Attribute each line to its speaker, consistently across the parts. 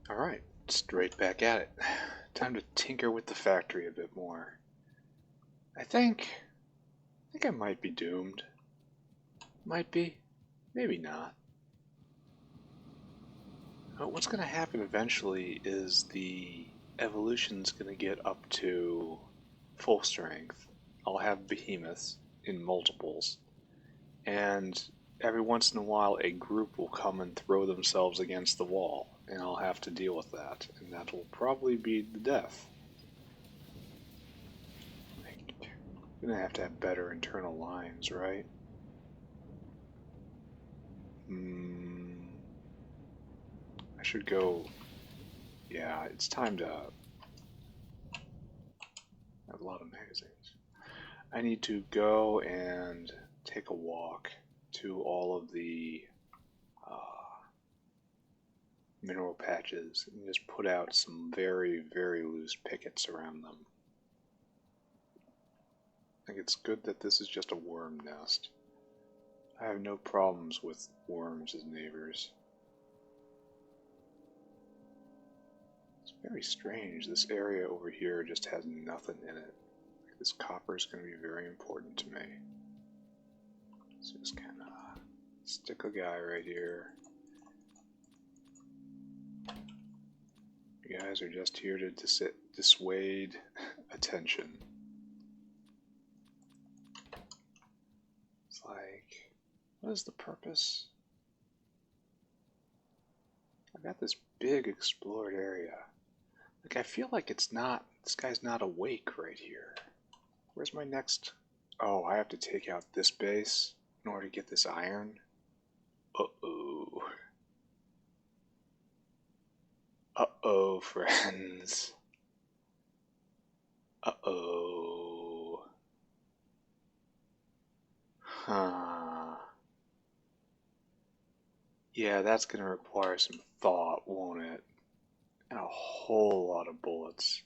Speaker 1: Alright, straight back at it. Time to tinker with the factory a bit more. I think I might be doomed. Might be, maybe not. What's going to happen eventually is the evolution's going to get up to full strength. I'll have behemoths in multiples, and every once in a while a group will come and throw themselves against the wall, and I'll have to deal with that, and that will probably be the death. I'm gonna have to have better internal lines, right? I should go... Yeah, it's time to have a lot of magazines. I need to go and take a walk to all of the mineral patches and just put out some very, very loose pickets around them. I think it's good that this is just a worm nest. I have no problems with worms as neighbors. It's very strange. This area over here just has nothing in it. Like, this copper is going to be very important to me. So just kind of stick a guy right here. You guys are just here to dissuade attention. It's like, what is the purpose? I've got this big explored area. Like, I feel like it's not, this guy's not awake right here. Where's my next? Oh, I have to take out this base in order to get this iron? Uh-oh. Uh-oh, friends. Uh-oh. Huh. Yeah, that's gonna require some thought, won't it? And a whole lot of bullets.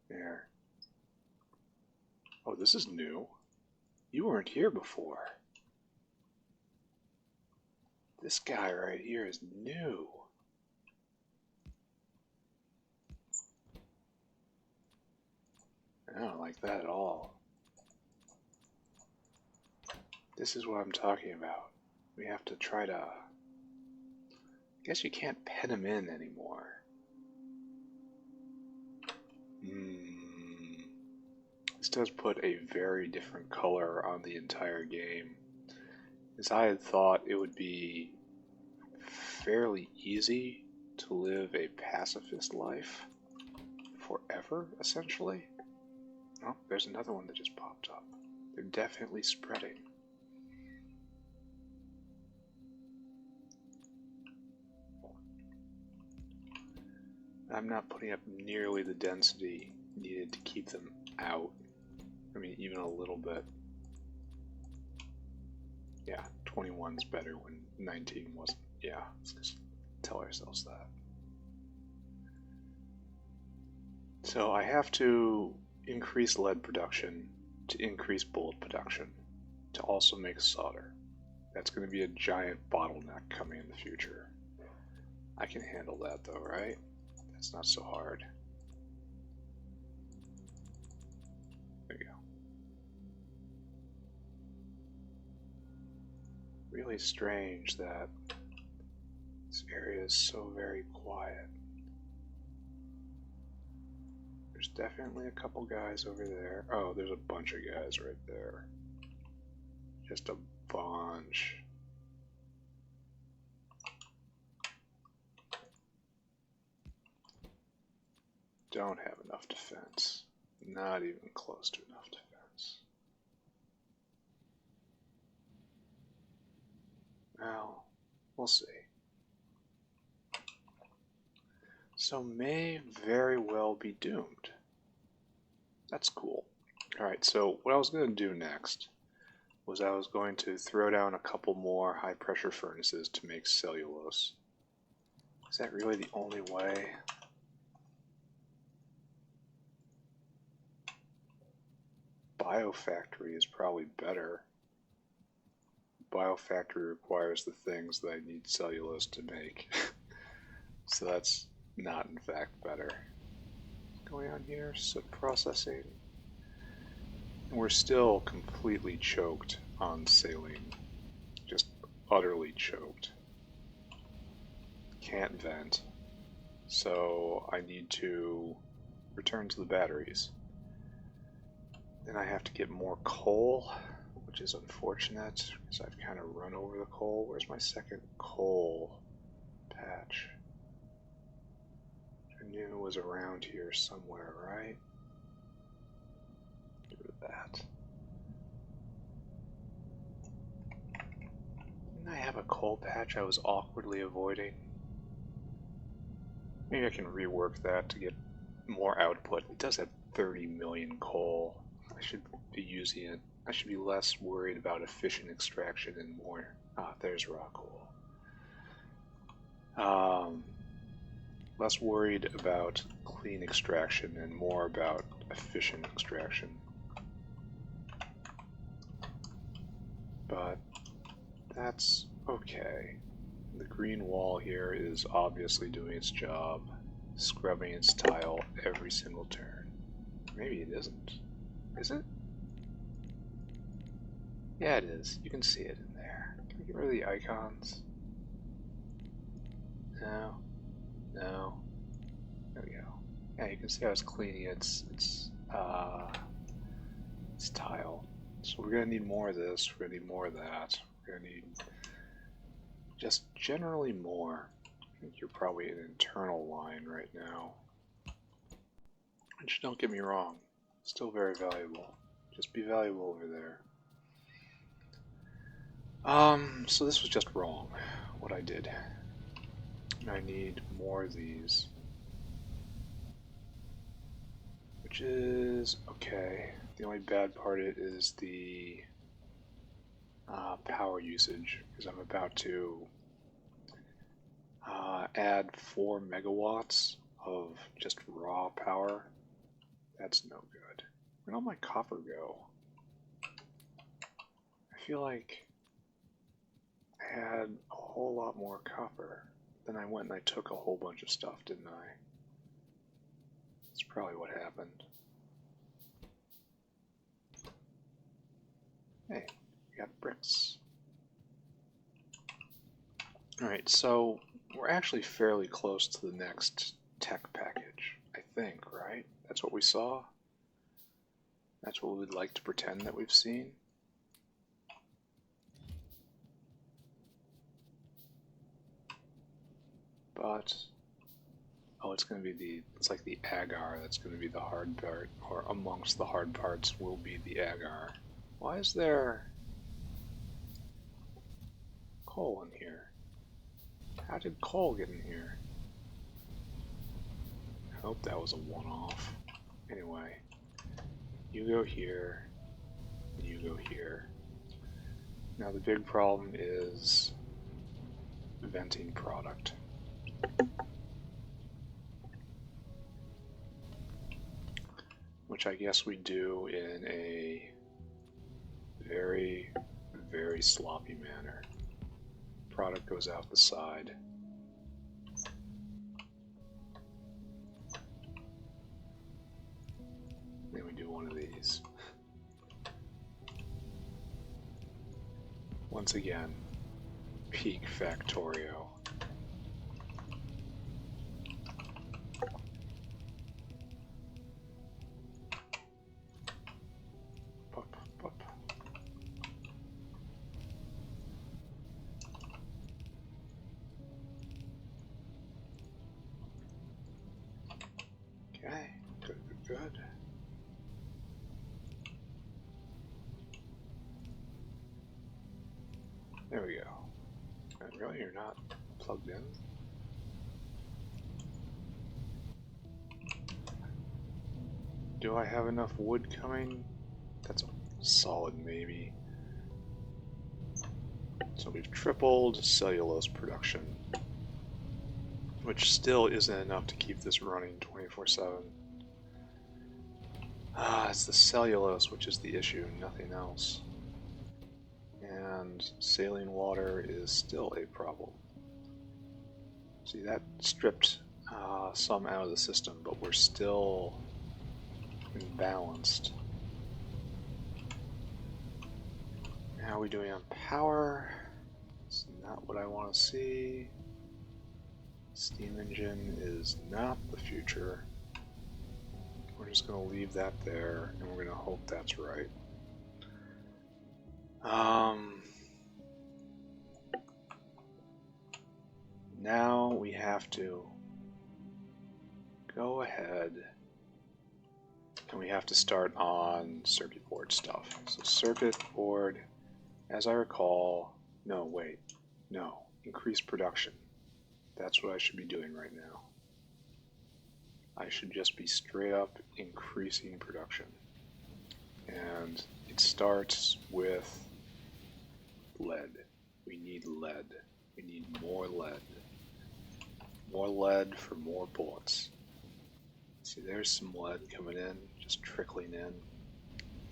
Speaker 1: There. Oh, this is new. You weren't here before. This guy right here is new. I don't like that at all. This is what I'm talking about. We have to try to... I guess you can't pen him in anymore. This does put a very different color on the entire game. As I had thought it would be fairly easy to live a pacifist life forever, essentially. Oh, there's another one that just popped up. They're definitely spreading. I'm not putting up nearly the density needed to keep them out. I mean, even a little bit. Yeah, 21's better when 19 wasn't. Yeah, let's just tell ourselves that. So I have to increase lead production to increase bullet production to also make solder. That's going to be a giant bottleneck coming in the future. I can handle that though, right? That's not so hard. There you go. Really strange that this area is so very quiet. There's definitely a couple guys over there. Oh, there's a bunch of guys right there. Just a bunch. Don't have enough defense. Not even close to enough defense. Well, we'll see. So may very well be doomed. That's cool. Alright, so what I was going to do next was I was going to throw down a couple more high pressure furnaces to make cellulose. Is that really the only way? Biofactory is probably better. Biofactory requires the things that I need cellulose to make. So that's not in fact better. What's going on here? Soot processing. And we're still completely choked on saline. Just utterly choked. Can't vent. So I need to return to the batteries. Then I have to get more coal, which is unfortunate because I've kind of run over the coal. Where's my second coal patch? I knew it was around here somewhere, right? Get rid of that. Didn't I have a coal patch I was awkwardly avoiding? Maybe I can rework that to get more output. It does have 30 million coal. I should be using it. I should be less worried about efficient extraction and more. Ah, there's raw coal. Less worried about clean extraction and more about efficient extraction. But that's okay. The green wall here is obviously doing its job, scrubbing its tile every single turn. Maybe it isn't. Is it? Yeah, it is. You can see it in there. Can we get rid of the icons? No. No. There we go. Yeah, you can see how it's cleaning its tile. So we're gonna need more of this. We're gonna need more of that. We're gonna need just generally more. I think you're probably an internal line right now. Which, don't get me wrong, still very valuable. Just be valuable over there. So this was just wrong, what I did. I need more of these. Which is okay. The only bad part of it is the power usage, because I'm about to add 4 megawatts of just raw power. That's no good. Where'd all my copper go? I feel like I had a whole lot more copper. Then I went and I took a whole bunch of stuff, didn't I? That's probably what happened. Hey, we got bricks. Alright, so we're actually fairly close to the next tech package, I think, right? That's what we saw? That's what we'd like to pretend that we've seen? But, oh, it's going to be it's like the agar that's going to be the hard part, or amongst the hard parts will be the agar. Why is there coal in here? How did coal get in here? I hope that was a one-off. Anyway, you go here, and you go here. Now the big problem is venting product. Which I guess we do in a very, very sloppy manner. Product goes out the side. Then we do one of these. Once again, peak Factorio. Okay, good. There we go. And really, you're not plugged in? Do I have enough wood coming? That's a solid maybe. So we've tripled cellulose production, which still isn't enough to keep this running 24/7. It's the cellulose which is the issue, nothing else. And saline water is still a problem. See, that stripped some out of the system, but we're still imbalanced. How are we doing on power? It's not what I want to see. Steam engine is not the future. We're just going to leave that there, and we're going to hope that's right. Now we have to go ahead and we have to start on circuit board stuff. So circuit board, as I recall, increase production. That's what I should be doing right now. I should just be straight up increasing production. And it starts with lead. We need lead. We need more lead. More lead for more bullets. See, there's some lead coming in, just trickling in.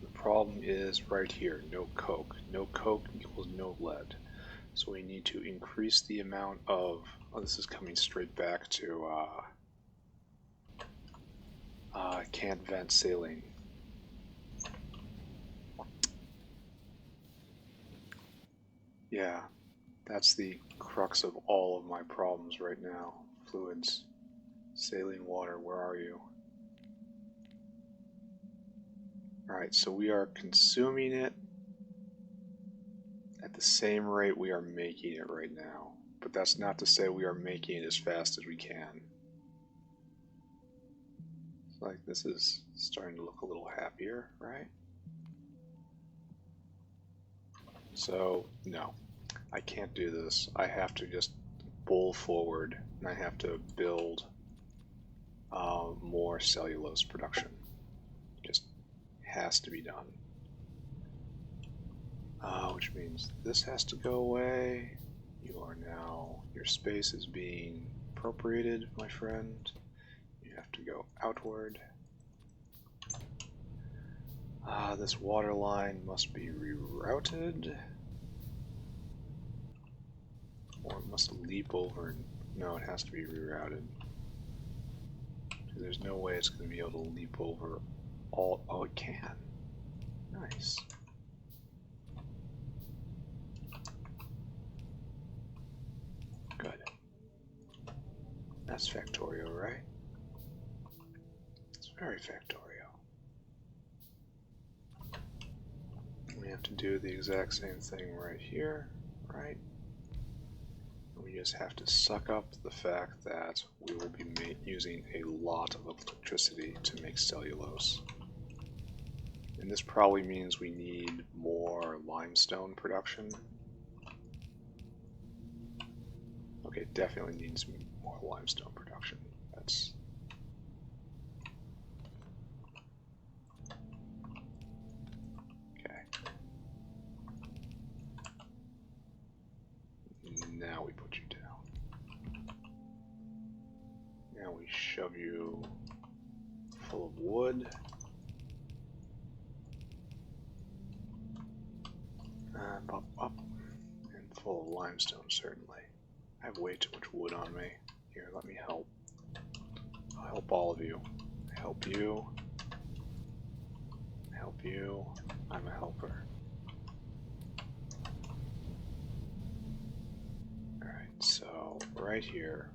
Speaker 1: The problem is right here, no coke. No coke equals no lead. So we need to increase the amount of... Oh, this is coming straight back to can't vent saline. Yeah, that's the crux of all of my problems right now. Fluids, saline water, where are you? Alright, so we are consuming it at the same rate we are making it right now. But that's not to say we are making it as fast as we can. It's like this is starting to look a little happier, right? So, no, I can't do this. I have to just bull forward, and I have to build more cellulose production. Just has to be done. Which means this has to go away. You are now, your space is being appropriated, my friend. You have to go outward. This water line must be rerouted. Or it must leap over. No, it has to be rerouted. There's no way it's going to be able to leap over all. Oh, it can. Nice. Good. That's Factorio, right? It's very Factorio. We have to do the exact same thing right here, right? We just have to suck up the fact that we will be using a lot of electricity to make cellulose. And this probably means we need more limestone production. Okay, it definitely needs more limestone production. That's... Okay. Now we put you down. Now we shove you full of wood. Pop up. And full of limestone, certainly. I have way too much wood on me. Here, let me help. I'll help all of you. I help you. I help you. I'm a helper. Alright, so right here,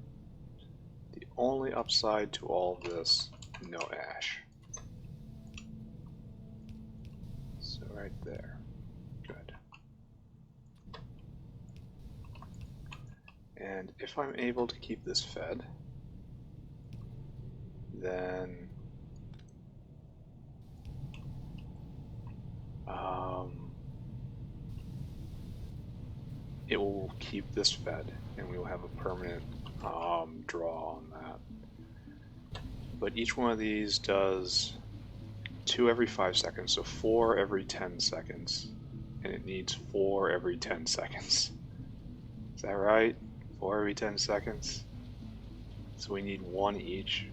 Speaker 1: the only upside to all of this, no ash. So right there. Good. And if I'm able to keep this fed, then it will keep this fed, and we will have a permanent draw on that. But each one of these does 2 every 5 seconds, so 4 every 10 seconds, and it needs 4 every 10 seconds. Is that right? 4 every 10 seconds? So we need 1 each.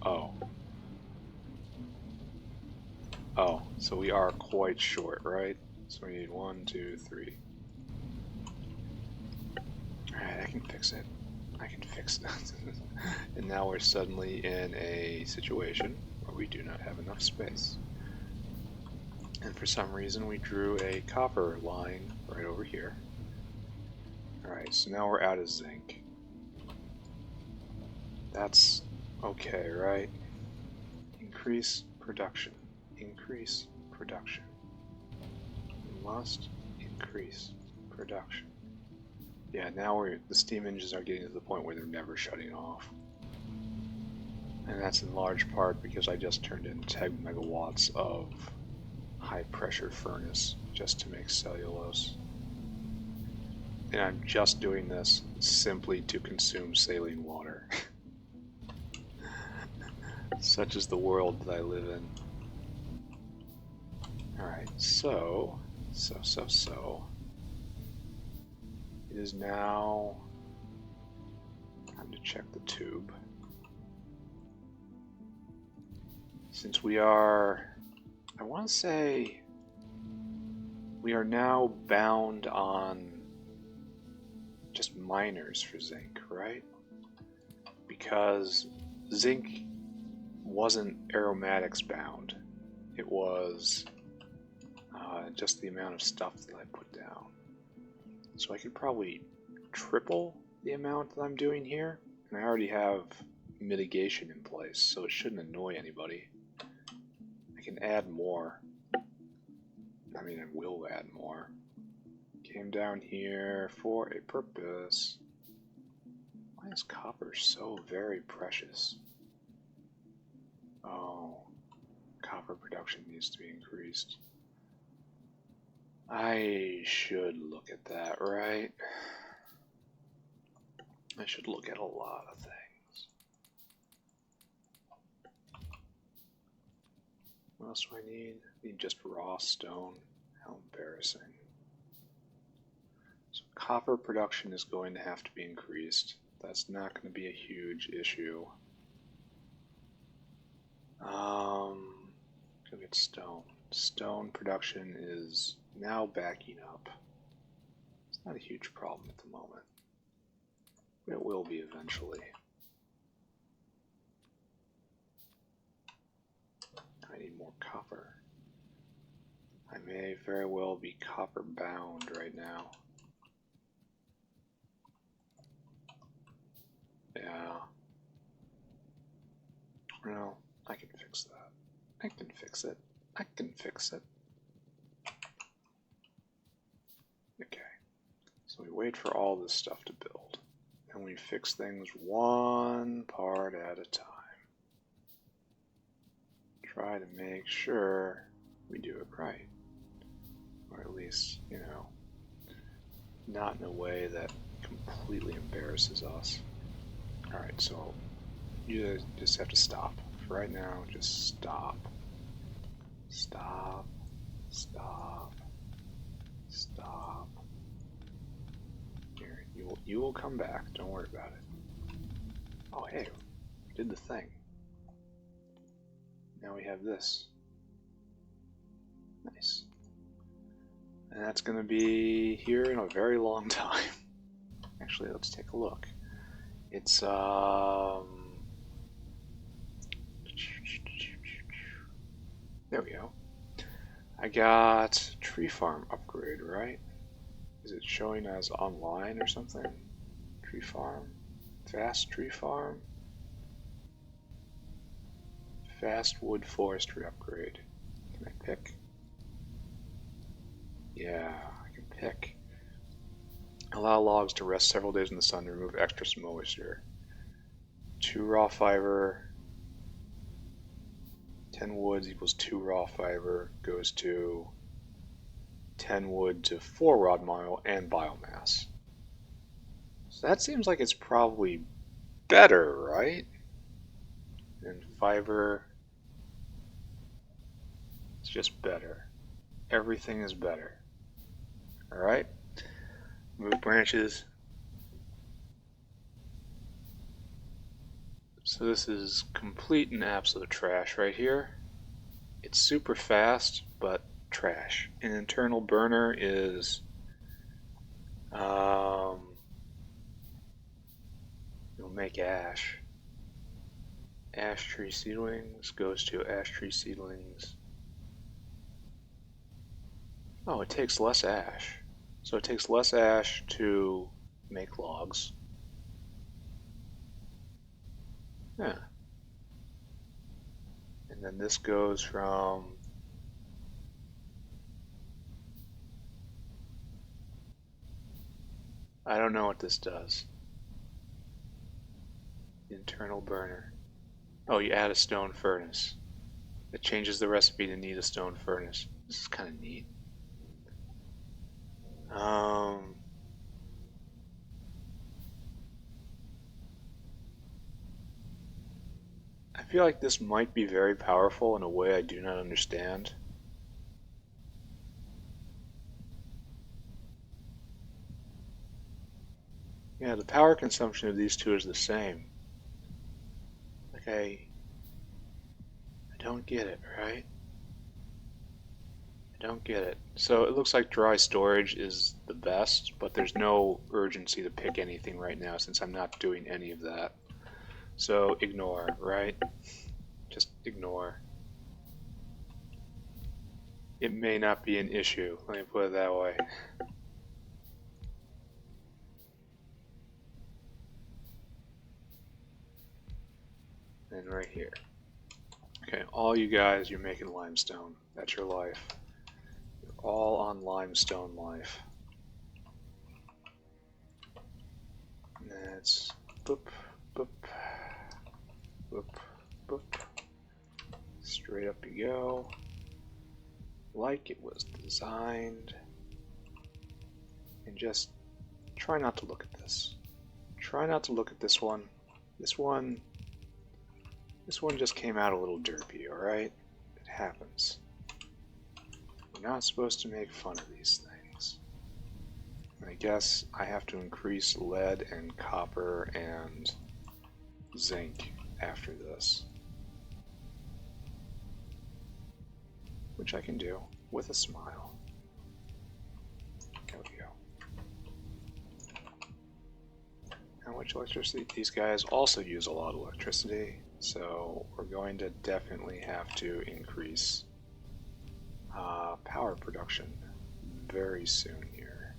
Speaker 1: Oh. Oh, so we are quite short, right? So we need 1, 2, 3. Alright, I can fix it. I can fix that. And now we're suddenly in a situation where we do not have enough space. And for some reason we drew a copper line right over here. Alright, so now we're out of zinc. That's okay, right? Increase production. Increase production. We must increase production. Yeah, now the steam engines are getting to the point where they're never shutting off. And that's in large part because I just turned in 10 megawatts of high pressure furnace just to make cellulose. And I'm just doing this simply to consume saline water. Such is the world that I live in. Alright, so. It is now time to check the tube. Since we are, I want to say, we are now bound on just miners for zinc, right? Because zinc wasn't aromatics bound. It was just the amount of stuff that I put down. So I could probably triple the amount that I'm doing here, and I already have mitigation in place, so it shouldn't annoy anybody. I can add more. I mean, I will add more. Came down here for a purpose. Why is copper so very precious? Oh, copper production needs to be increased. I should look at that, right? I should look at a lot of things. What else do I need? I need just raw stone. How embarrassing. So copper production is going to have to be increased. That's not going to be a huge issue. Go get stone. Stone production is now backing up. It's not a huge problem at the moment. But it will be eventually. I need more copper. I may very well be copper bound right now. Yeah. Well, I can fix that. I can fix it. I can fix it. Okay. So we wait for all this stuff to build. And we fix things one part at a time. Try to make sure we do it right. Or at least, you know, not in a way that completely embarrasses us. Alright, so you just have to stop. For right now, just stop. Stop. Stop. Stop. Here, you will come back. Don't worry about it. Oh, hey, we did the thing. Now we have this. Nice. And that's going to be here in a very long time. Actually, let's take a look. It's, there we go. I got tree farm upgrade, right? Is it showing as online or something? Tree farm? Fast tree farm? Fast wood forestry upgrade. Can I pick? Yeah, I can pick. Allow logs to rest several days in the sun to remove extra moisture. 2 raw fiber. 10 woods equals 2 raw fiber goes to 10 wood to 4 rod mile and biomass. So that seems like it's probably better, right? And fiber, it's just better. Everything is better. Alright? Move branches. So this is complete and absolute trash right here. It's super fast, but trash. An internal burner is It'll make ash. Ash tree seedlings goes to ash tree seedlings. Oh, it takes less ash. So it takes less ash to make logs. Yeah. And then this goes from... I don't know what this does. Internal burner. Oh, you add a stone furnace. It changes the recipe to need a stone furnace. This is kind of neat. I feel like this might be very powerful in a way I do not understand. Yeah, the power consumption of these two is the same. Like I don't get it, right? I don't get it. So it looks like dry storage is the best, but there's no urgency to pick anything right now since I'm not doing any of that. So ignore, right? Just ignore. It may not be an issue, let me put it that way. And right here. Okay, all you guys, you're making limestone. That's your life. You're all on limestone life. And that's boop, boop, boop, boop. Straight up you go. Like it was designed. And just try not to look at this. Try not to look at this one. This one just came out a little derpy, alright? It happens. You're not supposed to make fun of these things. I guess I have to increase lead and copper and zinc after this. Which I can do with a smile. There we go. How much electricity? These guys also use a lot of electricity, so we're going to definitely have to increase power production very soon here.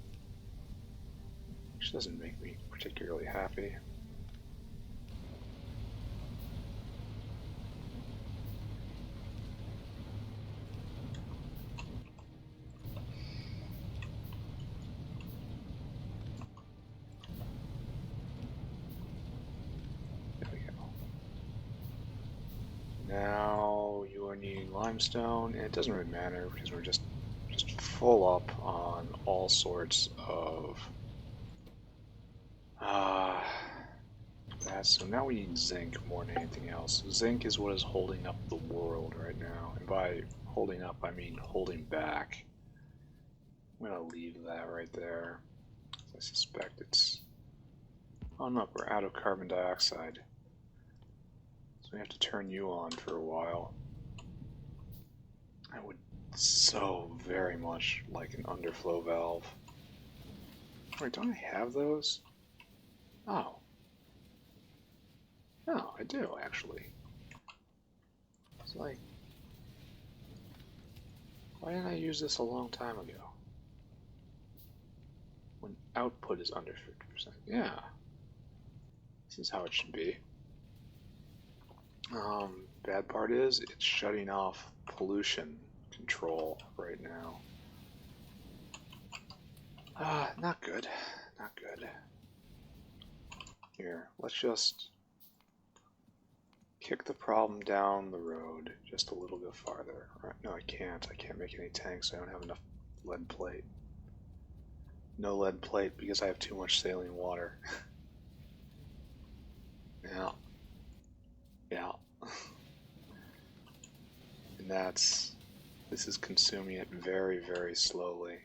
Speaker 1: Which doesn't make me particularly happy. Now you are needing limestone, and it doesn't really matter because we're just full up on all sorts of that. So now we need zinc more than anything else. Zinc is what is holding up the world right now, and by holding up I mean holding back. I'm gonna leave that right there. I suspect it's... Oh no, we're out of carbon dioxide. So we have to turn you on for a while. I would so very much like an underflow valve. Wait, don't I have those? Oh. No, I do actually. It's like... Why didn't I use this a long time ago? When output is under 50%. Yeah. This is how it should be. Bad part is it's shutting off pollution control right now. Not good. Not good. Here, let's just kick the problem down the road just a little bit farther. Right, no, I can't. I can't make any tanks. I don't have enough lead plate. No lead plate because I have too much saline water. Yeah. Yeah. And this is consuming it very, very slowly.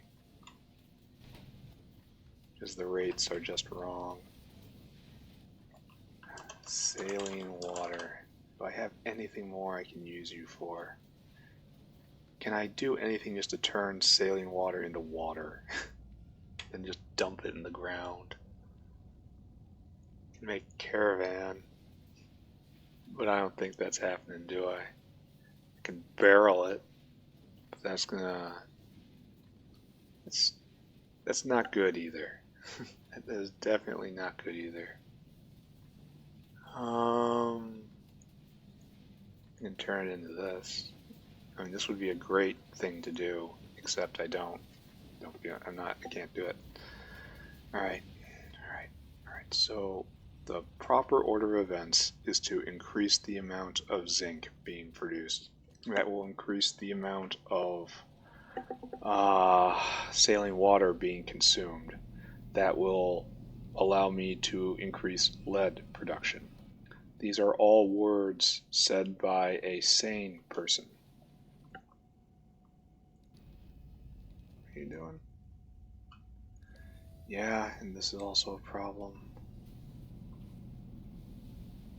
Speaker 1: Because the rates are just wrong. Saline water. Do I have anything more I can use you for? Can I do anything just to turn saline water into water? And just dump it in the ground? Make caravan, but I don't think that's happening, do I? I can barrel it, but that's not good either. That is definitely not good either. I can turn it into this. I mean, this would be a great thing to do, except I don't. I can't do it. All right, all right, all right. So the proper order of events is to increase the amount of zinc being produced. That will increase the amount of saline water being consumed. That will allow me to increase lead production. These are all words said by a sane person. What are you doing? Yeah, and this is also a problem,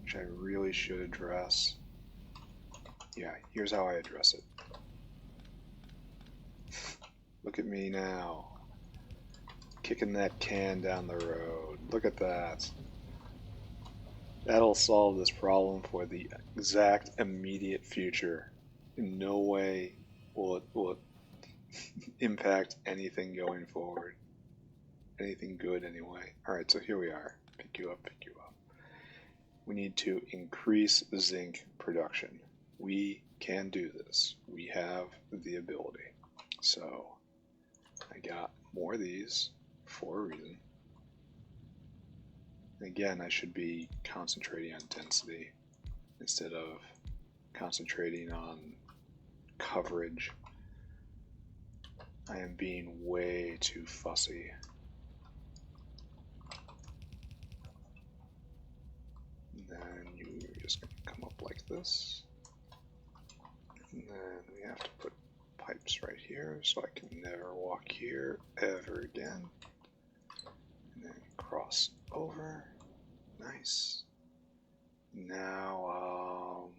Speaker 1: which I really should address. Yeah, here's how I address it. Look at me now, kicking that can down the road. Look at that. That'll solve this problem for the exact immediate future. In no way will it impact anything going forward. Anything good anyway. Alright, so here we are. Pick you up, pick you up. We need to increase zinc production. We can do this. We have the ability. So I got more of these for a reason. Again, I should be concentrating on density instead of concentrating on coverage. I am being way too fussy. And then you're just going to come up like this. And then we have to put pipes right here so I can never walk here ever again. And then cross over. Nice. Now,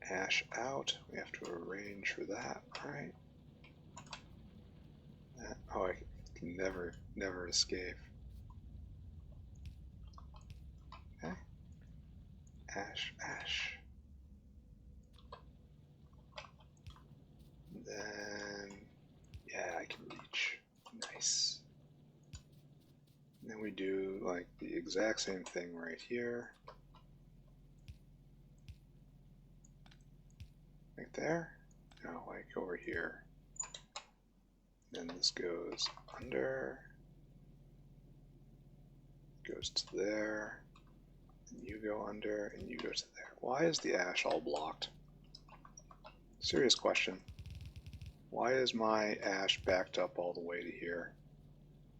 Speaker 1: ash out. We have to arrange for that, right? Oh, I can never escape. Okay. Ash, ash. Then, yeah, I can reach. Nice. And then we do like the exact same thing right here. Right there. No, like over here. Then this goes under. Goes to there. And you go under, and you go to there. Why is the ash all blocked? Serious question. Why is my ash backed up all the way to here?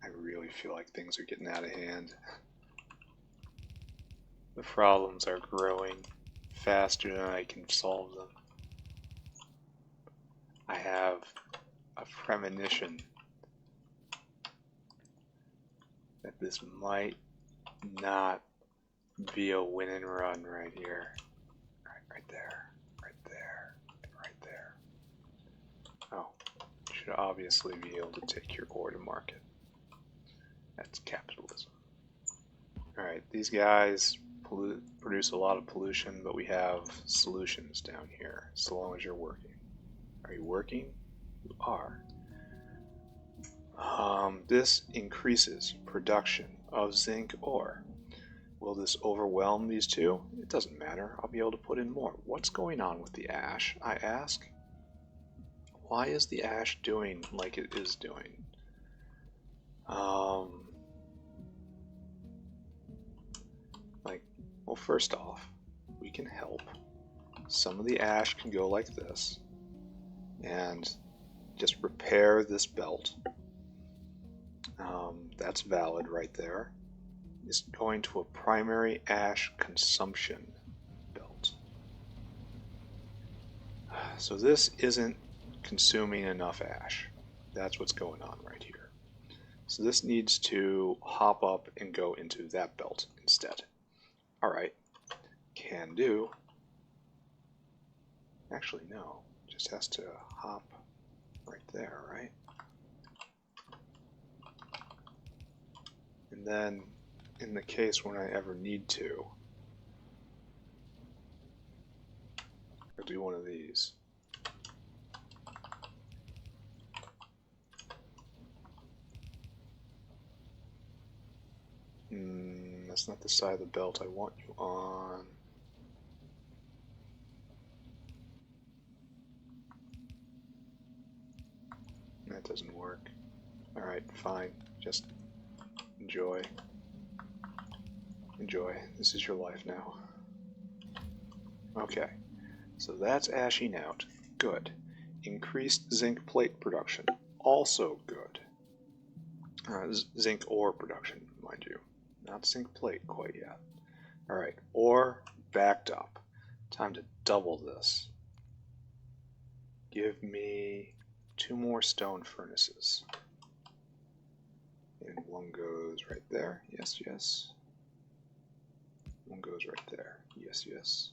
Speaker 1: I really feel like things are getting out of hand. The problems are growing faster than I can solve them. I have a premonition that this might not be a win and run right here. Right there. Right there. Right there. Oh, you should obviously be able to take your ore to market. That's capitalism. Alright, these guys produce a lot of pollution, but we have solutions down here, so long as you're working. Are you working? You are. This increases production of zinc ore. Will this overwhelm these two? It doesn't matter. I'll be able to put in more. What's going on with the ash, I ask? Why is the ash doing like it is doing? Well, first off, we can help. Some of the ash can go like this and just repair this belt. That's valid right there. It's going to a primary ash consumption belt. So this isn't consuming enough ash. That's what's going on right here. So this needs to hop up and go into that belt instead. Alright, can do. Actually, no, just has to hop right there, right? And then in the case when I ever need to. I'll do one of these. That's not the side of the belt I want you on. That doesn't work. Alright, fine. Just enjoy. Enjoy. This is your life now. Okay, so that's ashing out. Good. Increased zinc plate production. Also good. Zinc ore production, mind you. Not zinc plate quite yet. Alright, ore backed up. Time to double this. Give me 2 more stone furnaces. And one goes right there. Yes, yes. One goes right there. Yes, yes.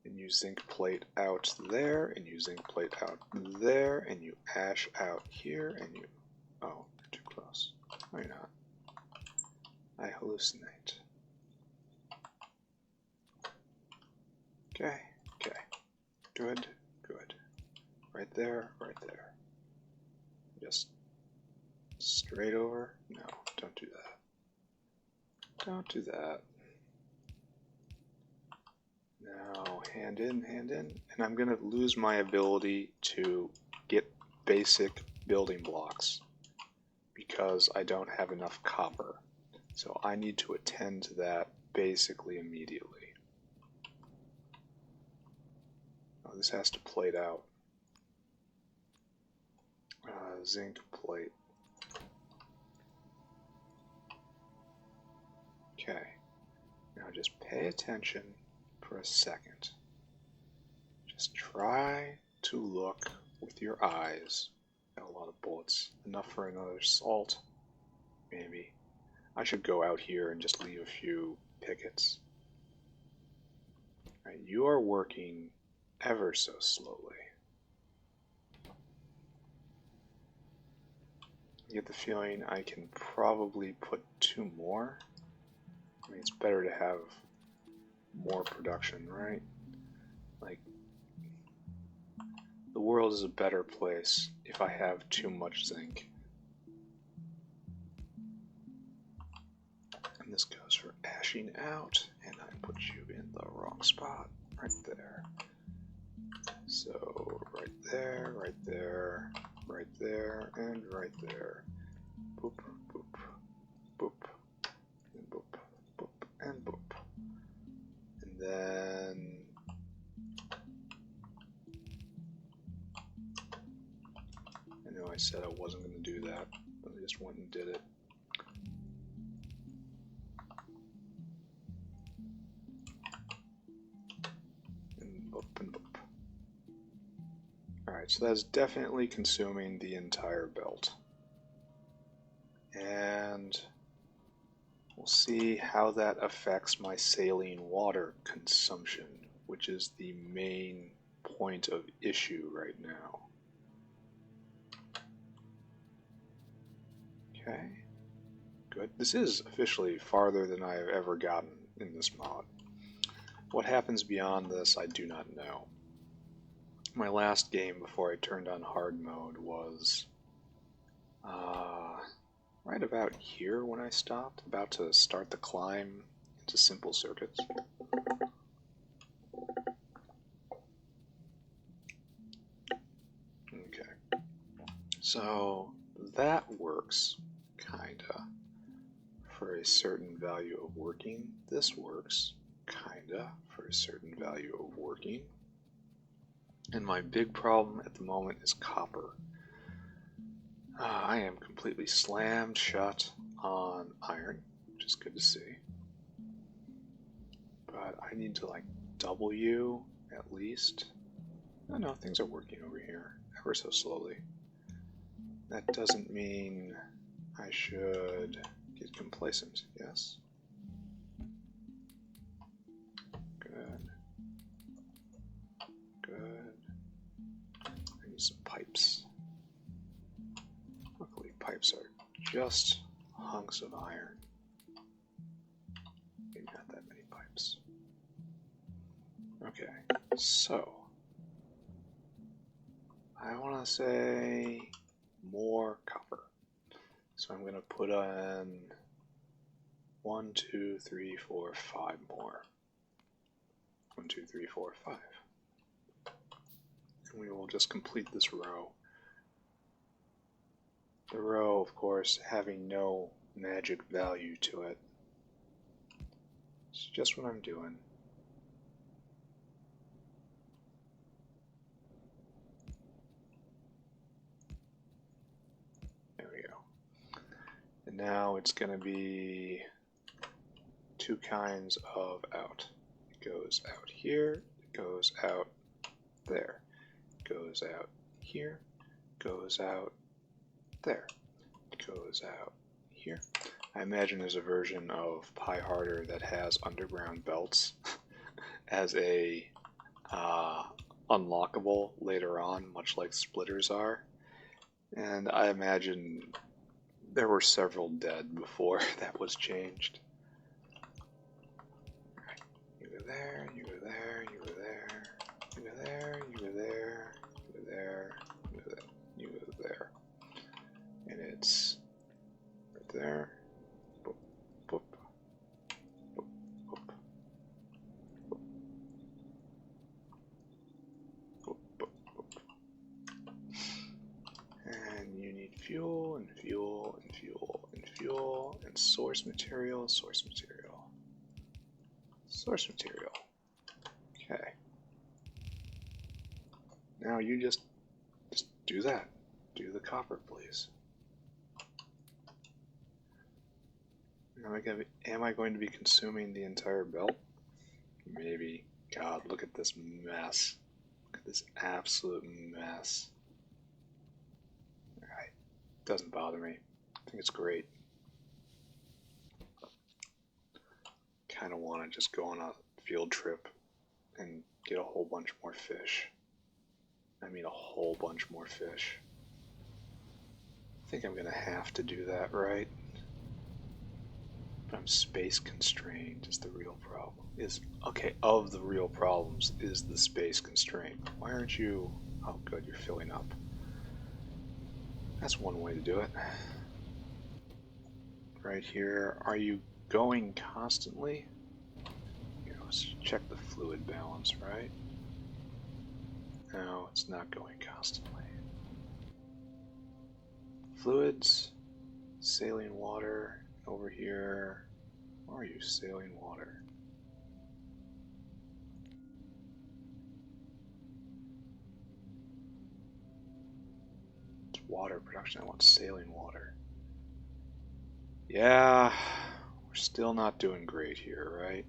Speaker 1: And you zinc plate out there, and you zinc plate out there, and you ash out here, and you... Oh, you're too close. No, you're not. I hallucinate. Okay, okay. Good, good. Right there, right there. Just straight over. No, don't do that. Don't do that. Now, hand in, and I'm going to lose my ability to get basic building blocks because I don't have enough copper. So I need to attend to that basically immediately. Oh, this has to plate out. Zinc plate. Okay. Now just pay attention for a second. Just try to look with your eyes. Got a lot of bullets. Enough for another salt. Maybe. I should go out here and just leave a few pickets. Right, you are working ever so slowly. I get the feeling I can probably put 2 more. I mean, it's better to have more production, right? Like, the world is a better place if I have too much zinc. And this goes for ashing out, and I put you in the wrong spot, right there. So, right there, right there, right there, and right there. Boop, boop, boop, and boop, boop, and boop. And then... I know I said I wasn't going to do that, but I just went and did it. And boop, and boop. Alright, so that's definitely consuming the entire belt. And we'll see how that affects my saline water consumption, which is the main point of issue right now. Okay, good. This is officially farther than I have ever gotten in this mod. What happens beyond this, I do not know. My last game before I turned on hard mode was right about here when I stopped, about to start the climb into simple circuits. Okay, so that works, kinda, for a certain value of working. This works, kinda, for a certain value of working. And my big problem at the moment is copper. I am completely slammed shut on iron, which is good to see. But I need to like double you at least. Oh no, things are working over here ever so slowly. That doesn't mean I should get complacent, yes? Good. Good. I need some pipes. Luckily, pipes are just hunks of iron. Maybe not that many pipes. Okay, so I want to say more copper. So I'm going to put on 1, 2, 3, 4, 5 more. 1, 2, 3, 4, 5. And we will just complete this row. The row, of course, having no magic value to it. It's just what I'm doing. There we go. And now it's going to be two kinds of out. It goes out here, it goes out there. It goes out here, goes out there. It goes out here. I imagine there's a version of Pi Harder that has underground belts as a unlockable later on, much like splitters are. And I imagine there were several dead before that was changed. Right. You go there, you go there, you go there, you go there, you go there, you go there, you go there, you go there. And it's right there. Boop, boop, boop, boop, boop, boop, boop, boop. And you need fuel and fuel and fuel and fuel and source material, source material, source material. Okay. Now you just do that. Do the copper, please. Am I going to be consuming the entire belt? Maybe. God, look at this mess. Look at this absolute mess. Alright. Doesn't bother me. I think it's great. Kind of want to just go on a field trip and get a whole bunch more fish. I mean a whole bunch more fish. I think I'm going to have to do that, right? But I'm space constrained is the real problem. Of the real problems is the space constraint. Why aren't you... Oh good, you're filling up. That's one way to do it. Right here, are you going constantly? You know, let's check the fluid balance, right? No, it's not going constantly. Fluids, saline water, over here. Where are you, saline water? It's water production, I want saline water. Yeah, we're still not doing great here, right?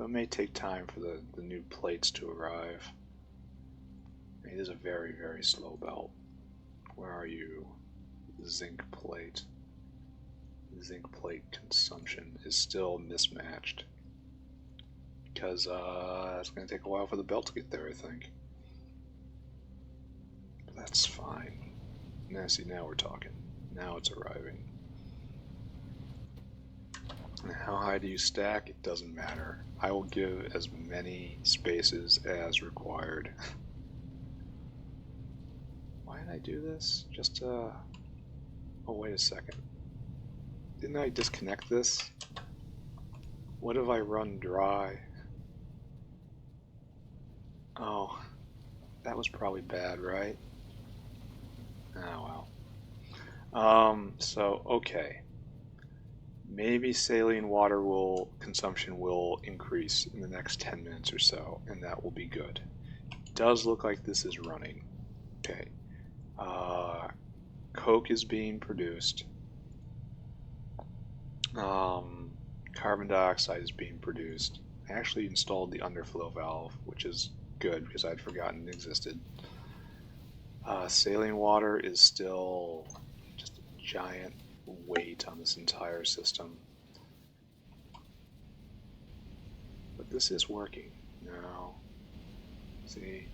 Speaker 1: It may take time for the new plates to arrive. It is a very, very slow belt. Where are you? Zinc plate. Zinc plate consumption is still mismatched. Because it's going to take a while for the belt to get there, I think. But that's fine. Now, see, now we're talking. Now it's arriving. And how high do you stack? It doesn't matter. I will give as many spaces as required. Why did I do this? Just oh, wait a second. Didn't I disconnect this? What if I run dry? Oh, that was probably bad, right? Oh well. So, okay. Maybe saline water consumption will increase in the next 10 minutes or so, and that will be good. It does look like this is running. Okay. Coke is being produced. Carbon dioxide is being produced. I actually installed the underflow valve, which is good because I'd forgotten it existed. Saline water is still just a giant weight on this entire system. But this is working now. See?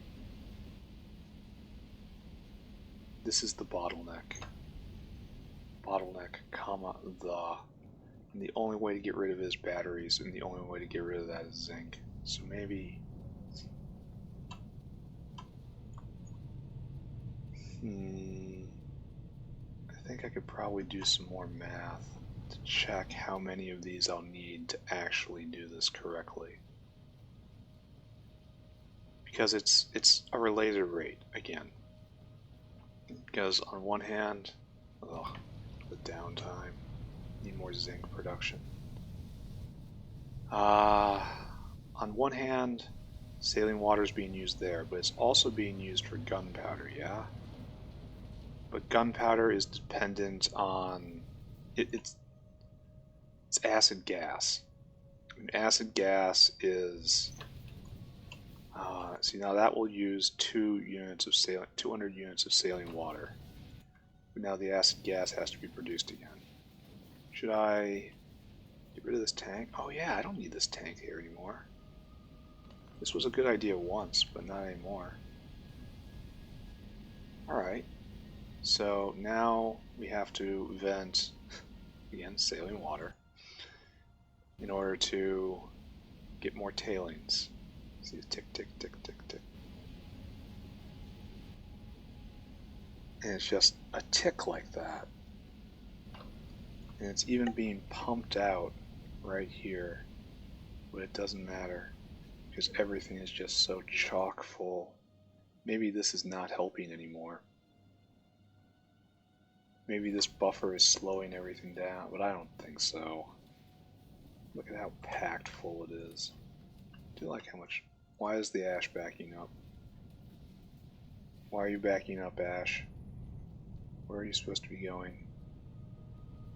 Speaker 1: This is the bottleneck. bottleneck, comma, the. And the only way to get rid of it is batteries, and the only way to get rid of that is zinc. So maybe... I think I could probably do some more math to check how many of these I'll need to actually do this correctly. Because it's a related rate, again. Because on one hand, the downtime, need more zinc production. On one hand, saline water is being used there, but it's also being used for gunpowder, yeah? But gunpowder is dependent on... It's acid gas. And acid gas is... see, now that will use 200 units of saline water. But now the acid gas has to be produced again. Should I get rid of this tank? Oh yeah, I don't need this tank here anymore. This was a good idea once, but not anymore. Alright, so now we have to vent, again, saline water, in order to get more tailings. See, tick, tick, tick, tick, tick. And it's just a tick like that. And it's even being pumped out right here, but it doesn't matter because everything is just so chock full. Maybe this is not helping anymore. Maybe this buffer is slowing everything down, but I don't think so. Look at how packed full it is. I do like how much... Why is the ash backing up? Why are you backing up, Ash? Where are you supposed to be going?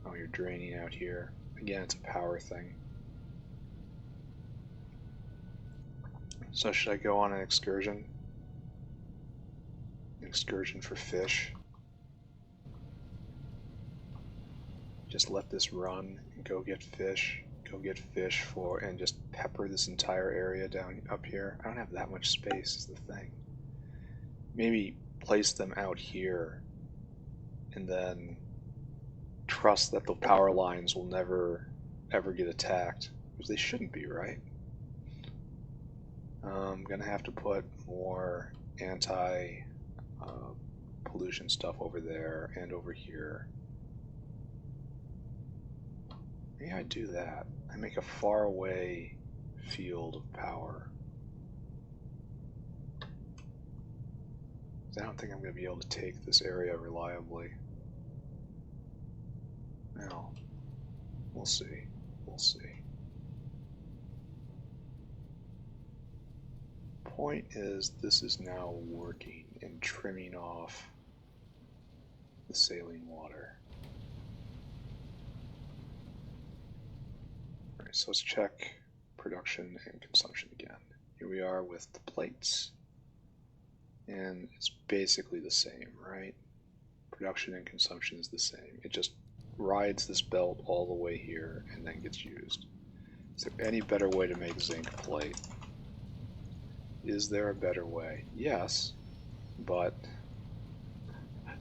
Speaker 1: Oh, you're draining out here. Again, it's a power thing. So should I go on an excursion? An excursion for fish? Just let this run and go get fish. Go get fish for, and just pepper this entire area down up here. I don't have that much space is the thing. Maybe place them out here and then trust that the power lines will never ever get attacked, because they shouldn't be, right? I'm gonna have to put more anti pollution stuff over there and over here. Maybe I do that. I make a far away field of power. I don't think I'm going to be able to take this area reliably. Now, we'll see. We'll see. Point is, this is now working and trimming off the saline water. Alright, so let's check production and consumption again. Here we are with the plates. And it's basically the same, right? Production and consumption is the same. It just rides this belt all the way here and then gets used. Is there any better way to make zinc plate? Is there a better way? Yes, but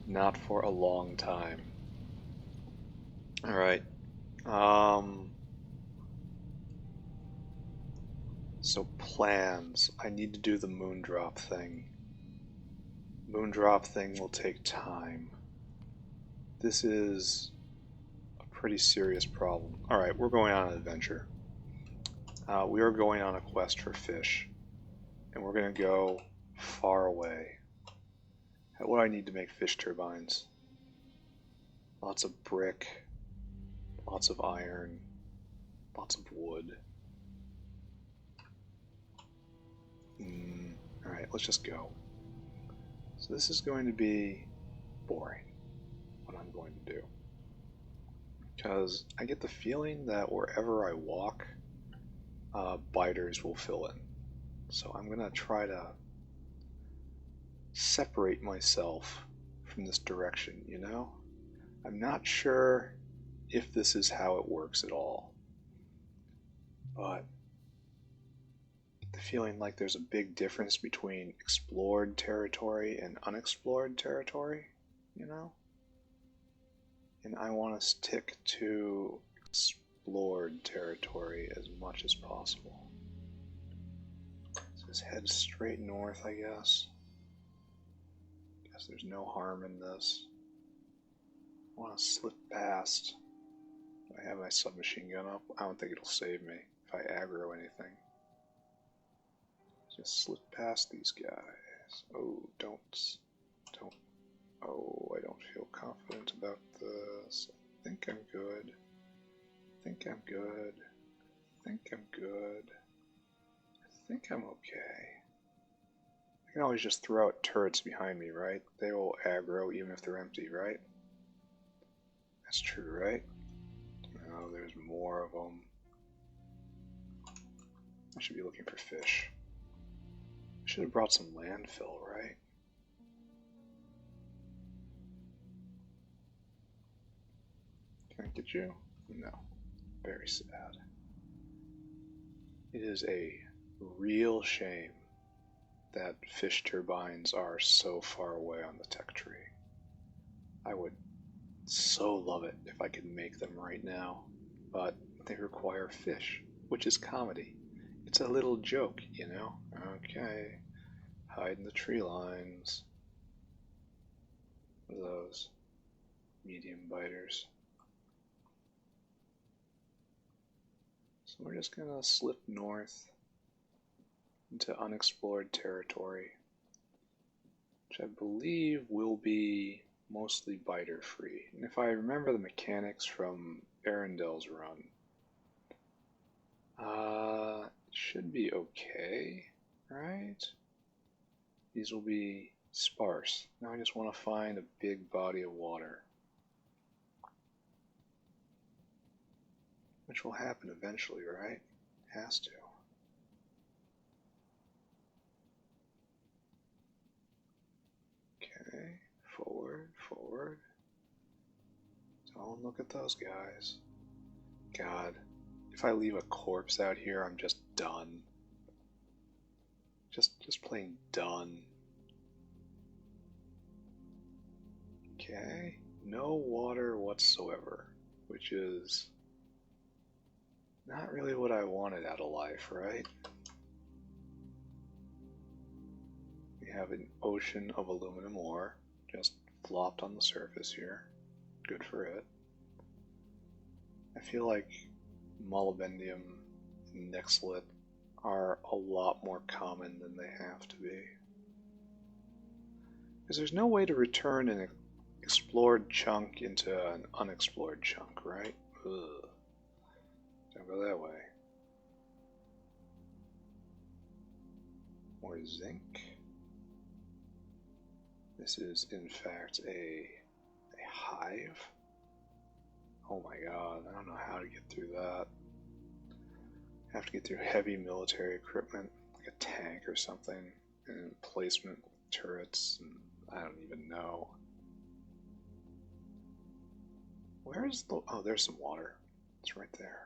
Speaker 1: not for a long time. Alright. So plans. I need to do the moondrop thing. Moondrop thing will take time. This is a pretty serious problem. Alright, we're going on an adventure. We are going on a quest for fish. And we're going to go far away. What do I need to make fish turbines? Lots of brick, lots of iron, lots of wood. Alright, let's just go. So this is going to be boring, what I'm going to do. Because I get the feeling that wherever I walk, biters will fill in. So I'm going to try to separate myself from this direction, you know? I'm not sure if this is how it works at all. But the feeling like there's a big difference between explored territory and unexplored territory, you know? And I want to stick to explored territory as much as possible. So just head straight north, I guess. Guess there's no harm in this. I want to slip past. I have my submachine gun up. I don't think it'll save me if I aggro anything. Just slip past these guys. Oh, don't. Oh, I don't feel confident about this. I think I'm good. I think I'm good. I think I'm good. I think I'm okay. I can always just throw out turrets behind me, right? They will aggro even if they're empty, right? That's true, right? Oh, there's more of them. I should be looking for fish. I should have brought some landfill, right? Can I get you? No. Very sad. It is a real shame that fish turbines are so far away on the tech tree. I would so love it if I could make them right now, but they require fish, which is comedy. It's a little joke, you know? Okay, hide in the tree lines. What are those? Medium biters. So we're just gonna slip north into unexplored territory, which I believe will be mostly biter free. And if I remember the mechanics from Arendel's run, it should be okay, right? These will be sparse. Now I just want to find a big body of water, which will happen eventually, right? Has to. Okay, forward, forward. Don't look at those guys. God, if I leave a corpse out here, I'm just done. Just plain done. Okay, no water whatsoever, which is not really what I wanted out of life, right? We have an ocean of aluminum ore just flopped on the surface here. Good for it. I feel like molybdenum and nixlit are a lot more common than they have to be. Because there's no way to return an explored chunk into an unexplored chunk, right? Ugh. Don't go that way. More zinc. This is, in fact, a hive. Oh my god, I don't know how to get through that. I have to get through heavy military equipment, like a tank or something, and emplacement turrets, and I don't even know. Where is the... Oh, there's some water. It's right there.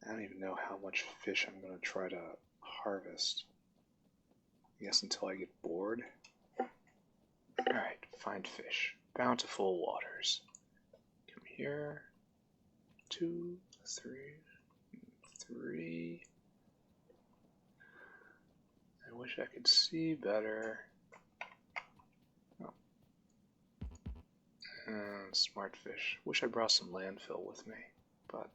Speaker 1: I don't even know how much fish I'm going to try to harvest. I guess until I get bored. Alright, find fish. Bountiful waters. Come here. 2, 3, 3. I wish I could see better. Oh. Smart fish. Wish I brought some landfill with me, but...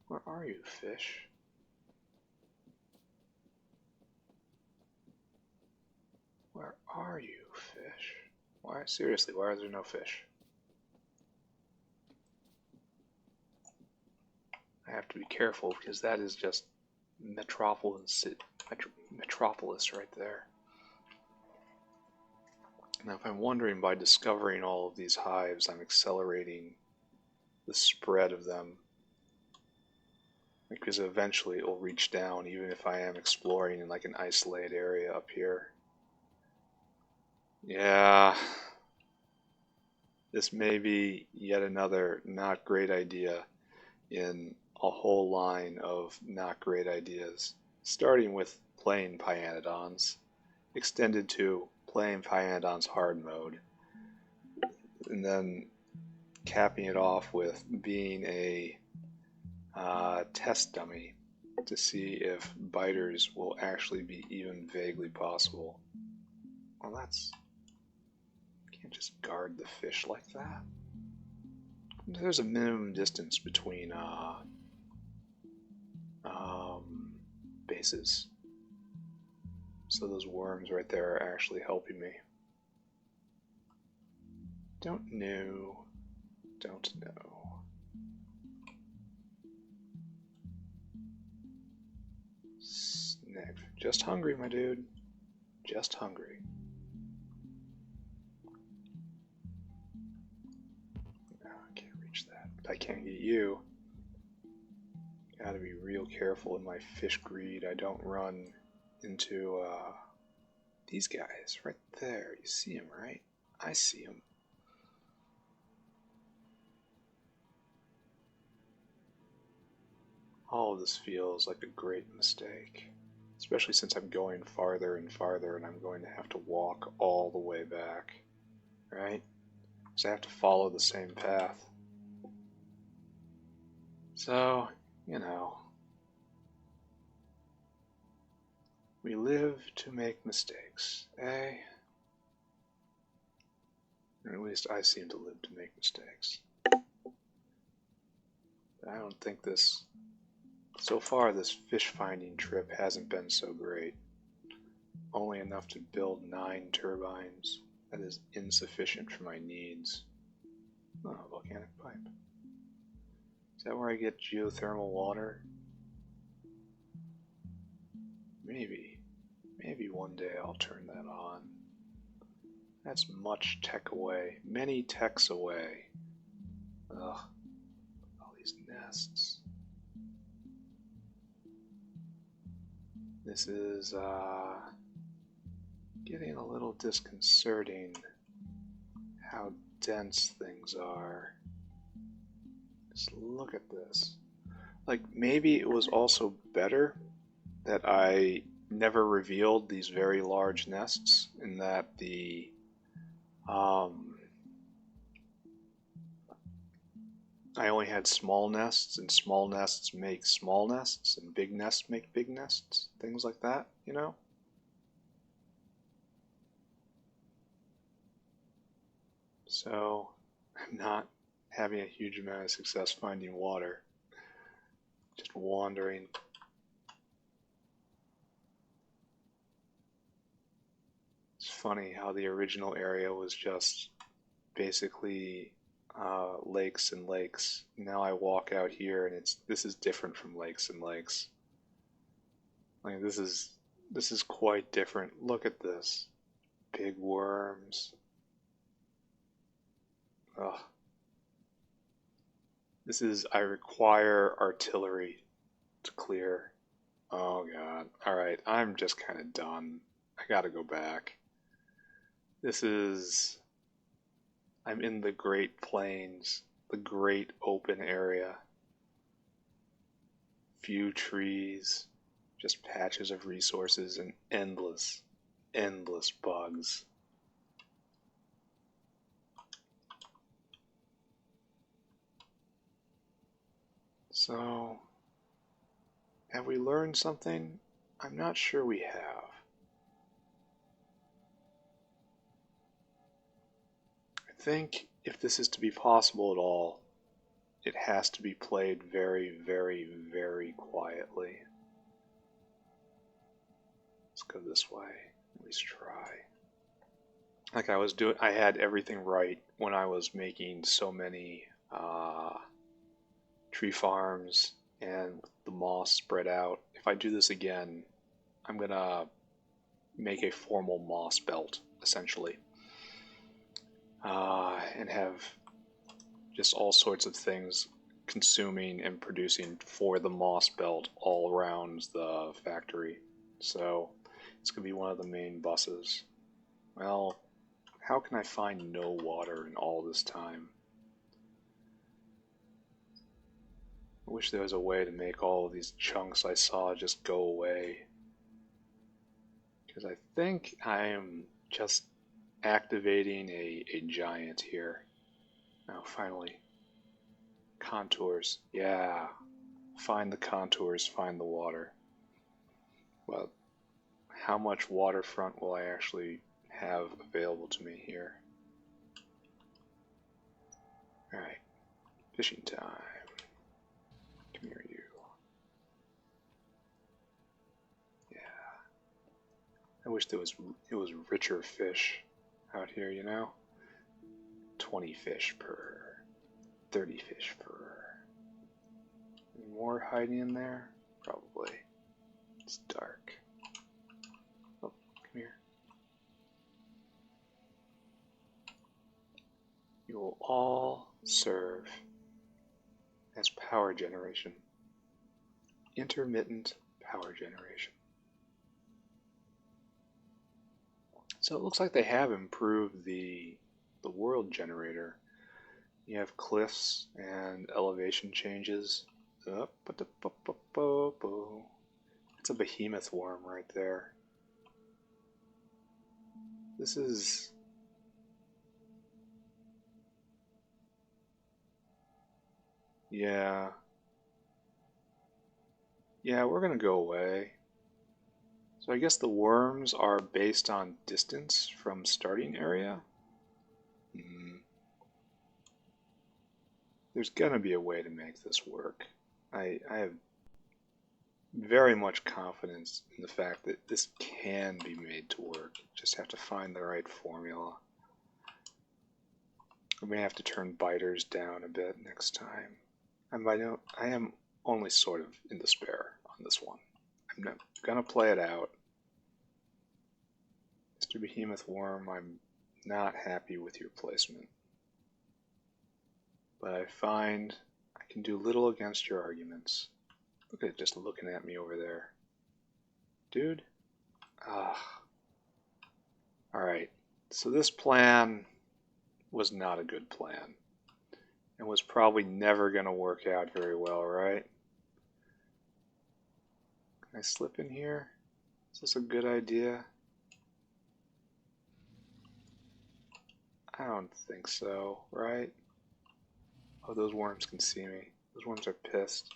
Speaker 1: Where are you, fish? Where are you, fish? Why? Seriously, why are there no fish? I have to be careful because that is just metropolis right there. Now, if I'm wondering by discovering all of these hives, I'm accelerating the spread of them. Because eventually it will reach down, even if I am exploring in like an isolated area up here. Yeah. This may be yet another not great idea in a whole line of not great ideas. Starting with playing Pyanodons, extended to playing Pyanodon's hard mode, and then capping it off with being a test dummy to see if biters will actually be even vaguely possible. Well, that's... You can't just guard the fish like that. There's a minimum distance between bases. So those worms right there are actually helping me. Don't know. Don't know. Snack. Just hungry, my dude. Just hungry. No, I can't reach that. But I can't get you. Gotta be real careful in my fish greed. I don't run into these guys right there. You see them, right? I see them. All of this feels like a great mistake, especially since I'm going farther and farther and I'm going to have to walk all the way back, right? Because I have to follow the same path. So, you know, we live to make mistakes, eh? Or at least I seem to live to make mistakes. I don't think this... So far, this fish finding trip hasn't been so great. Only enough to build 9 turbines. That is insufficient for my needs. Oh, volcanic pipe. Is that where I get geothermal water? Maybe. Maybe one day I'll turn that on. That's much tech away. Many techs away. Ugh. All these nests. This is, getting a little disconcerting how dense things are. Just look at this. Like, maybe it was also better that I never revealed these very large nests, in that the I only had small nests, and small nests make small nests, and big nests make big nests, things like that, you know? So, I'm not having a huge amount of success finding water. Just wandering. It's funny how the original area was just basically lakes and lakes. Now I walk out here and this is different from lakes and lakes. Like this is quite different. Look at this. Big worms. Ugh. I require artillery to clear. Oh god. Alright, I'm just kind of done. I gotta go back. I'm in the Great Plains, the great open area. Few trees, just patches of resources and endless, endless bugs. So, have we learned something? I'm not sure we have. I think if this is to be possible at all, it has to be played very, very, very quietly. Let's go this way. At least try. Like I had everything right when I was making so many tree farms and the moss spread out. If I do this again, I'm gonna make a formal moss belt, essentially. And have just all sorts of things consuming and producing for the moss belt all around the factory. So it's going to be one of the main buses. Well, how can I find no water in all this time? I wish there was a way to make all of these chunks I saw just go away. Because I think I am Just activating a giant here. Now, finally. Contours. Yeah. Find the contours, find the water. Well, how much waterfront will I actually have available to me here? Alright. Fishing time. Come here, you. Yeah. I wish it was richer fish out here, you know? 20 fish per. 30 fish per. Any more hiding in there? Probably. It's dark. Oh, come here. You will all serve as power generation. Intermittent power generation. So it looks like they have improved the world generator. You have cliffs and elevation changes. It's a behemoth worm right there. This is... Yeah. Yeah, we're gonna go away. So I guess the worms are based on distance from starting area? There's gonna be a way to make this work. I have very much confidence in the fact that this can be made to work. Just have to find the right formula. I may have to turn biters down a bit next time. I am only sort of in despair on this one. I'm not gonna play it out. Mr. Behemoth Worm, I'm not happy with your placement. But I find I can do little against your arguments. Look at it just looking at me over there. Dude? Alright, so this plan was not a good plan. And was probably never going to work out very well, right? Can I slip in here? Is this a good idea? I don't think so, right? Oh, those worms can see me. Those worms are pissed.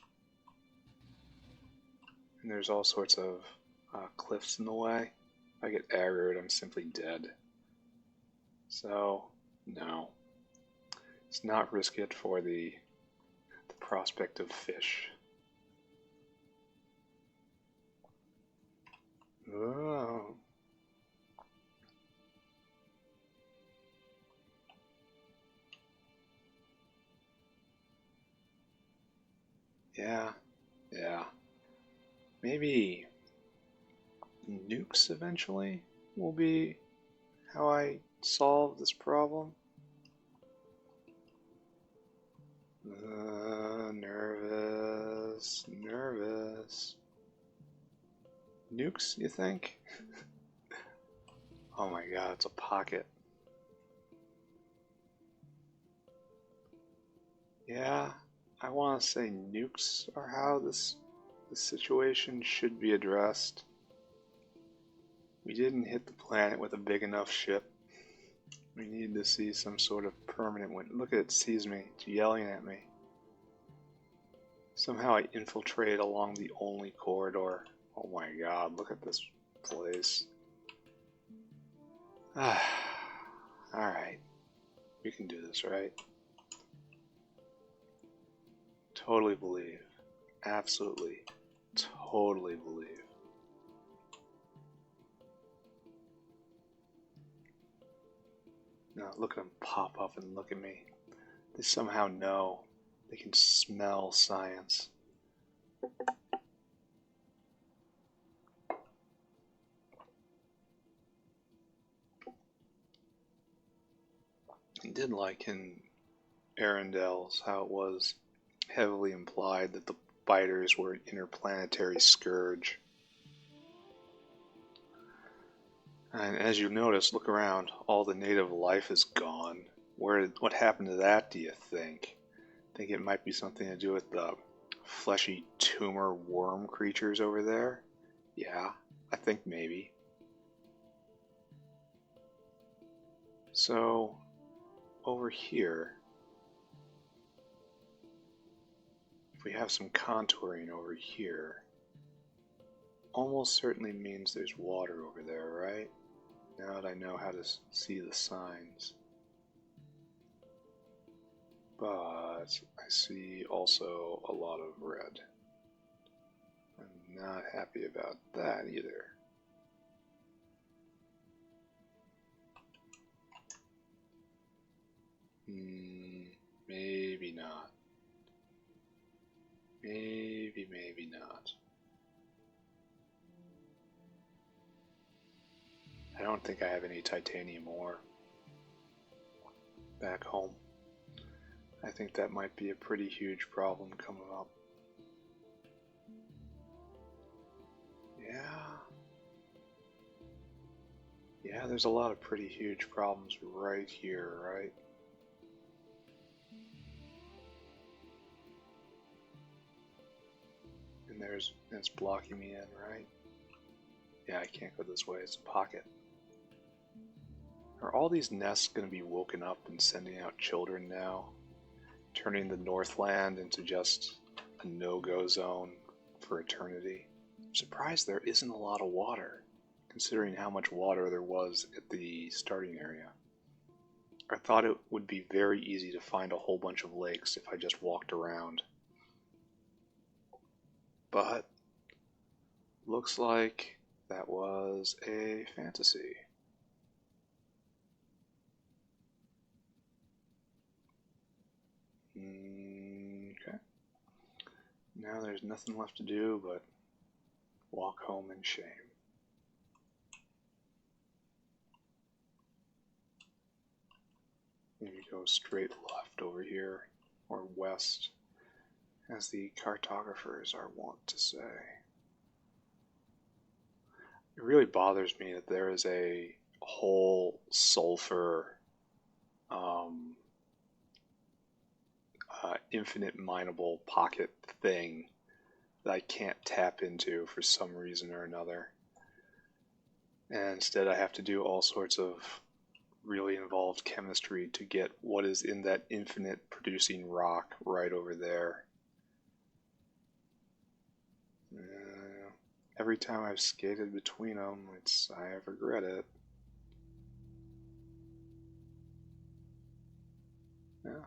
Speaker 1: And there's all sorts of cliffs in the way. If I get aggroed, I'm simply dead. So, no. Let's not risk it for the prospect of fish. Oh. Yeah. Maybe nukes eventually will be how I solve this problem. Nervous. Nukes, you think? Oh my god, it's a pocket. Yeah, I want to say nukes are how this situation should be addressed. We didn't hit the planet with a big enough ship. We need to see some sort of permanent one. Look at it, sees me. It's yelling at me. Somehow I infiltrate along the only corridor. Oh my god, look at this place. Alright. We can do this, right? Totally believe. Absolutely. Totally believe. Now look at them pop up and look at me. They somehow know. They can smell science. I did like in Arendelle's how it was heavily implied that the biters were an interplanetary scourge. And as you notice, look around, all the native life is gone. What happened to that, do you think? Think it might be something to do with the fleshy tumor worm creatures over there? Yeah, I think maybe. So, over here, if we have some contouring over here, almost certainly means there's water over there, right? Now that I know how to see the signs. But I see also a lot of red. I'm not happy about that either. Maybe not. Maybe not. I don't think I have any titanium ore back home. I think that might be a pretty huge problem coming up. Yeah, there's a lot of pretty huge problems right here, right? And it's blocking me in, right? Yeah, I can't go this way, it's a pocket. Are all these nests going to be woken up and sending out children now? Turning the Northland into just a no-go zone for eternity? I'm surprised there isn't a lot of water, considering how much water there was at the starting area. I thought it would be very easy to find a whole bunch of lakes if I just walked around. But looks like that was a fantasy. Okay. Now there's nothing left to do but walk home in shame. Maybe go straight left over here, or west, as the cartographers are wont to say. It really bothers me that there is a whole sulfur infinite mineable pocket thing that I can't tap into for some reason or another. And instead I have to do all sorts of really involved chemistry to get what is in that infinite producing rock right over there. Every time I've skated between them, I regret it. Yeah.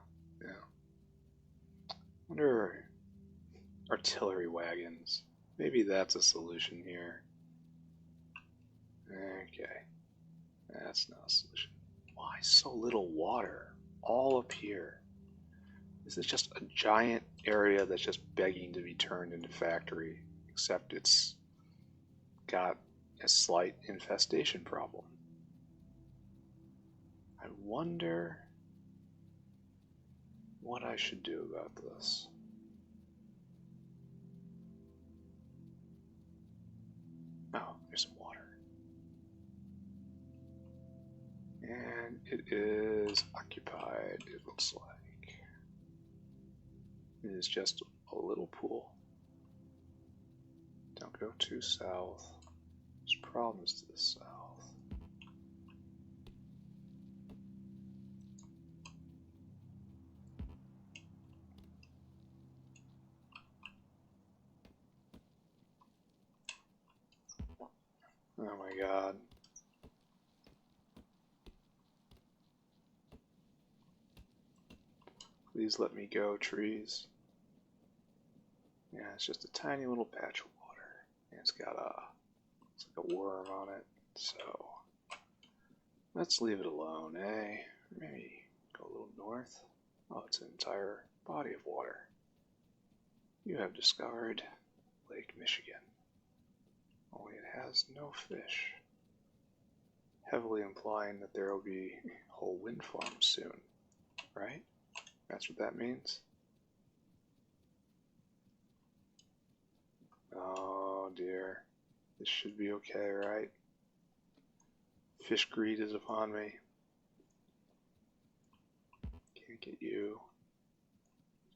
Speaker 1: Wonder artillery wagons. Maybe that's a solution here. Okay. That's not a solution. Why so little water? All up here. This is just a giant area that's just begging to be turned into factory, except it's got a slight infestation problem. I wonder what I should do about this. Oh, there's some water. And it is occupied, it looks like. It is just a little pool. Don't go too south. There's problems to the south. Oh my god. Please let me go, trees. Yeah, it's just a tiny little patch of water. And it's like a worm on it. So, let's leave it alone, eh? Maybe go a little north. Oh, it's an entire body of water. You have discovered Lake Michigan. Only it has no fish. Heavily implying that there will be whole wind farms soon, right? That's what that means? Oh dear. This should be okay, right? Fish greed is upon me. Can't get you.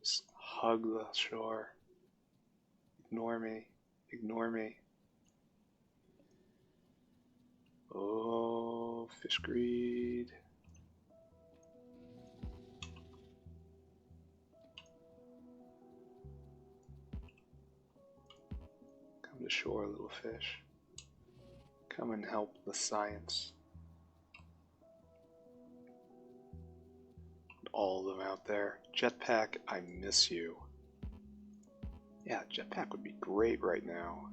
Speaker 1: Just hug the shore. Ignore me. Ignore me. Oh, fish greed. shore, little fish. Come and help the science. All of them out there. Jetpack, I miss you. Yeah, jetpack would be great right now.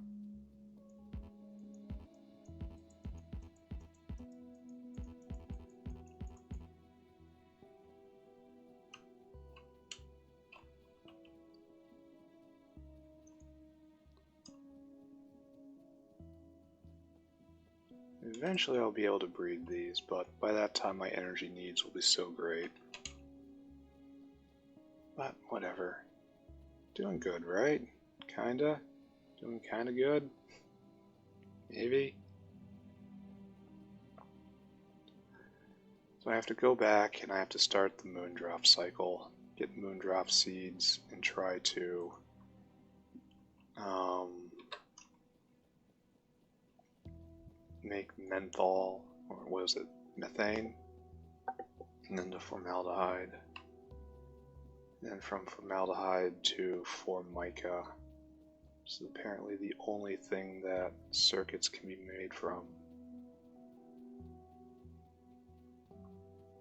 Speaker 1: Eventually I'll be able to breed these, but by that time my energy needs will be so great. But whatever. Doing good, right? Kinda? Doing kinda good? Maybe? So I have to go back and I have to start the moondrop cycle, get moondrop seeds, and try to make menthol, or what is it, methane, and then to formaldehyde, and then from formaldehyde to formica. This is apparently the only thing that circuits can be made from.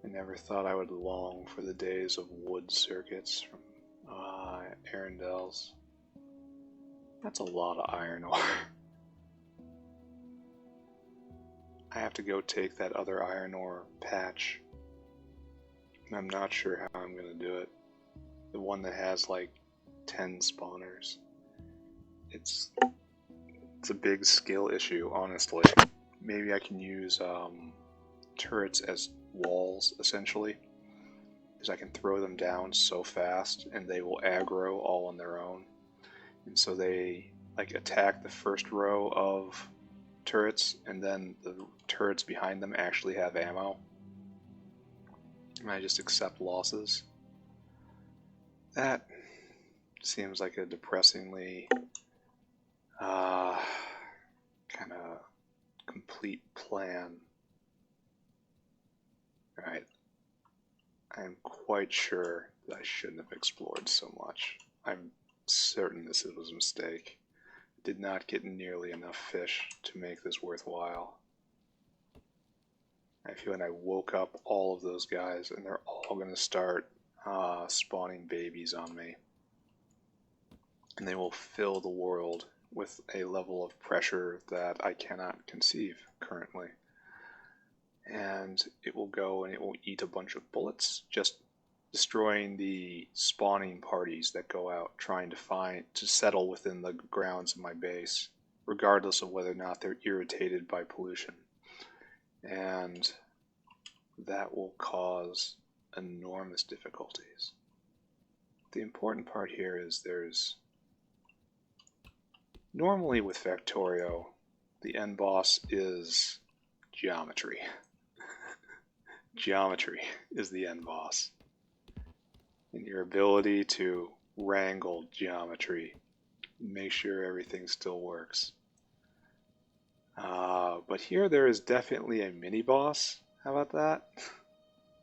Speaker 1: I never thought I would long for the days of wood circuits from Arundel's. That's a lot of iron ore. I have to go take that other iron ore patch. I'm not sure how I'm going to do it. The one that has like 10 spawners. It's a big skill issue, honestly. Maybe I can use turrets as walls, essentially. Because I can throw them down so fast and they will aggro all on their own. And so they like attack the first row of turrets, and then the turrets behind them actually have ammo. And I just accept losses. That seems like a depressingly kind of complete plan. Alright. I am quite sure that I shouldn't have explored so much. I'm certain this was a mistake. Did not get nearly enough fish to make this worthwhile. I feel like I woke up all of those guys and they're all going to start spawning babies on me. And they will fill the world with a level of pressure that I cannot conceive currently. And it will go and it will eat a bunch of bullets, just destroying the spawning parties that go out trying to settle within the grounds of my base, regardless of whether or not they're irritated by pollution. And that will cause enormous difficulties. The important part here is normally with Factorio, the end boss is geometry. Geometry is the end boss. And your ability to wrangle geometry, make sure everything still works. But here there is definitely a mini-boss. How about that?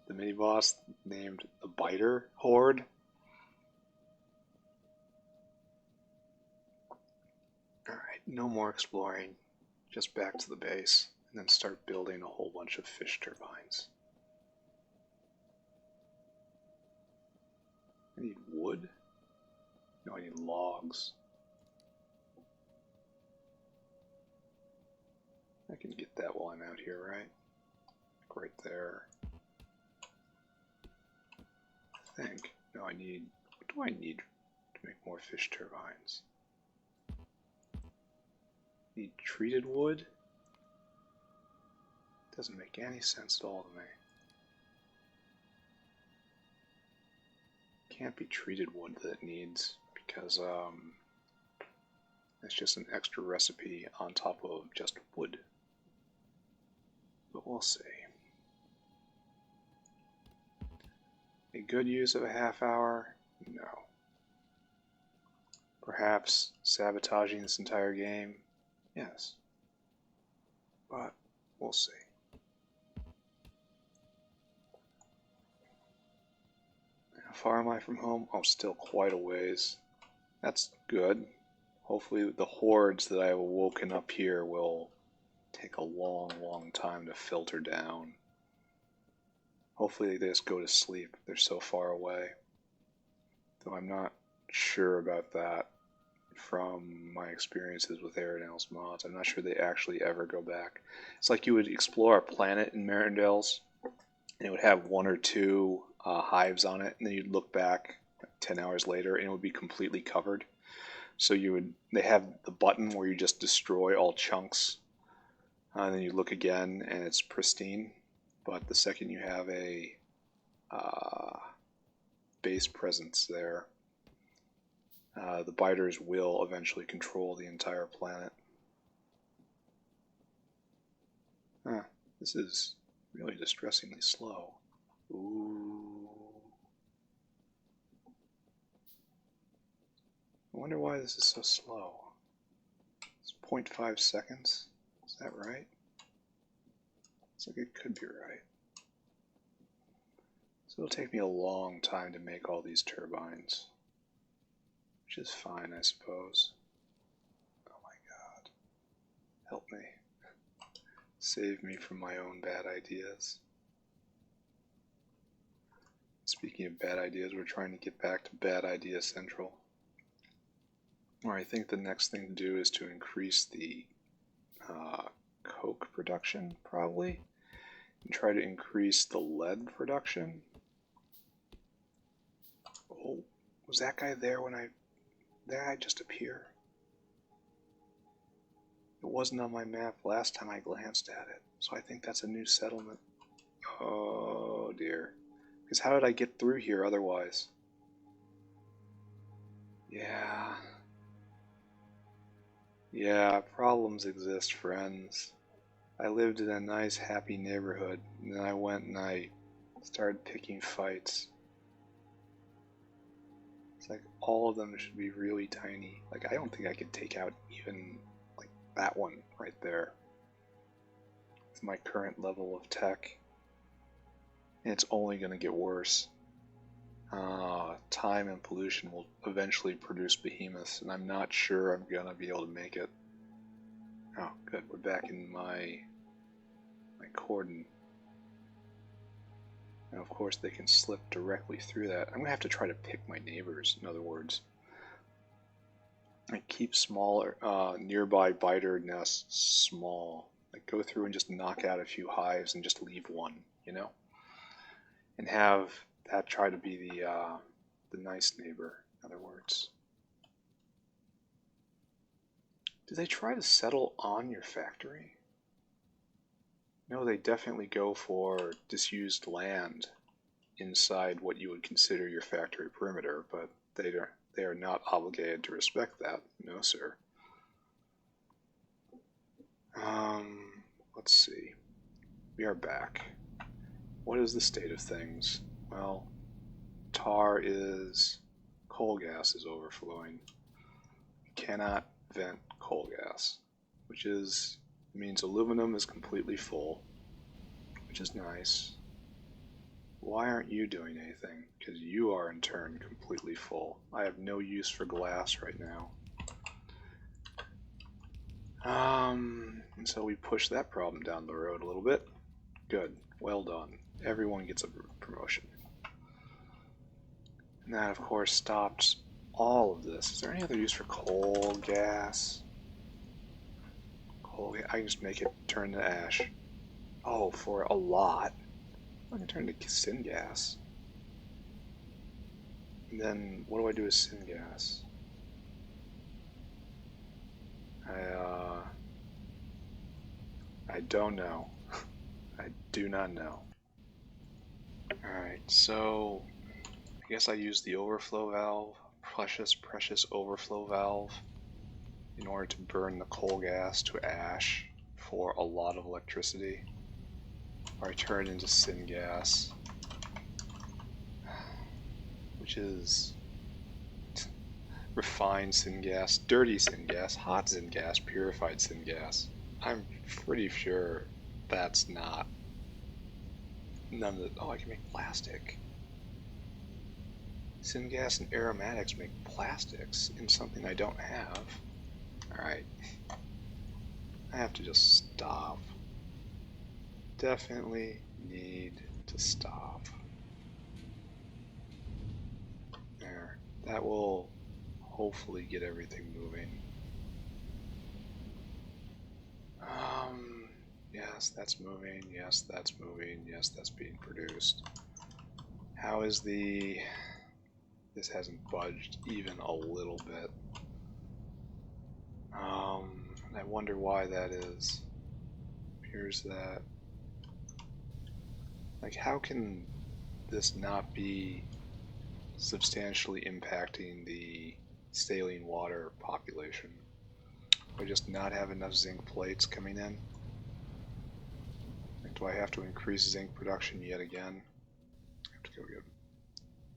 Speaker 1: The mini-boss named the Biter Horde. Alright, no more exploring. Just back to the base, and then start building a whole bunch of fish turbines. I need wood? No, I need logs. I can get that while I'm out here, right? Right there. I think. No, I need... What do I need to make more fish turbines? Need treated wood? Doesn't make any sense at all to me. Can't be treated wood that it needs, because it's just an extra recipe on top of just wood. But we'll see. A good use of a half hour? No. Perhaps sabotaging this entire game? Yes. But we'll see. How far am I from home? Oh, still quite a ways. That's good. Hopefully the hordes that I have awoken up here will take a long, long time to filter down. Hopefully they just go to sleep. They're so far away. Though I'm not sure about that from my experiences with Aerodale's mods. I'm not sure they actually ever go back. It's like you would explore a planet in Marindale's, and it would have one or two hives on it, and then you'd look back 10 hours later, and it would be completely covered. So they have the button where you just destroy all chunks, and then you look again, and it's pristine. But the second you have a base presence there, the biters will eventually control the entire planet. This is really distressingly slow. Ooh. I wonder why this is so slow. It's 0.5 seconds. Is that right? Looks like it could be right. So it'll take me a long time to make all these turbines. Which is fine, I suppose. Oh my god. Help me. Save me from my own bad ideas. Speaking of bad ideas, we're trying to get back to Bad Idea Central. Where I think the next thing to do is to increase the coke production, probably. And try to increase the lead production. Oh, was that guy there when Did that guy just appear? It wasn't on my map last time I glanced at it, so I think that's a new settlement. Oh dear. Because how did I get through here otherwise? Yeah, problems exist, friends. I lived in a nice, happy neighborhood, and then I went and I started picking fights. It's like all of them should be really tiny. Like, I don't think I could take out even like that one right there with my current level of tech. And it's only going to get worse. Time and pollution will eventually produce behemoths, and I'm not sure I'm going to be able to make it. Oh, good. We're back in my cordon. And of course they can slip directly through that. I'm going to have to try to pick my neighbors, in other words. And keep smaller, nearby biter nests small. Like go through and just knock out a few hives and just leave one, you know? And have that try to be the nice neighbor, in other words. Do they try to settle on your factory? No, they definitely go for disused land inside what you would consider your factory perimeter, but they are not obligated to respect that. No, sir. Let's see. We are back. What is the state of things? Well, coal gas is overflowing. You cannot vent coal gas, which means aluminum is completely full, which is nice. Why aren't you doing anything? Because you are in turn completely full. I have no use for glass right now. And so we push that problem down the road a little bit. Good. Well done. Everyone gets a promotion. And that, of course, stops all of this. Is there any other use for coal gas? I can just make it turn to ash. Oh, for a lot. I can turn to syngas. And then, what do I do with syngas? I don't know. I do not know. Alright, so I guess I use the overflow valve, precious overflow valve, in order to burn the coal gas to ash for a lot of electricity. Or I turn it into syngas, which is refined syngas, dirty syngas, hot syngas, purified syngas. I'm pretty sure that's not none of the... Oh, I can make plastic. Syngas and aromatics make plastics in something I don't have. Alright. I have to just stop. Definitely need to stop. There. That will hopefully get everything moving. Yes, that's moving. Yes, that's moving. Yes, that's being produced. How is the... This hasn't budged even a little bit. I wonder why that is. Here's that. Like, how can this not be substantially impacting the saline water population? Do I just not have enough zinc plates coming in? Do I have to increase zinc production yet again? I have to go get...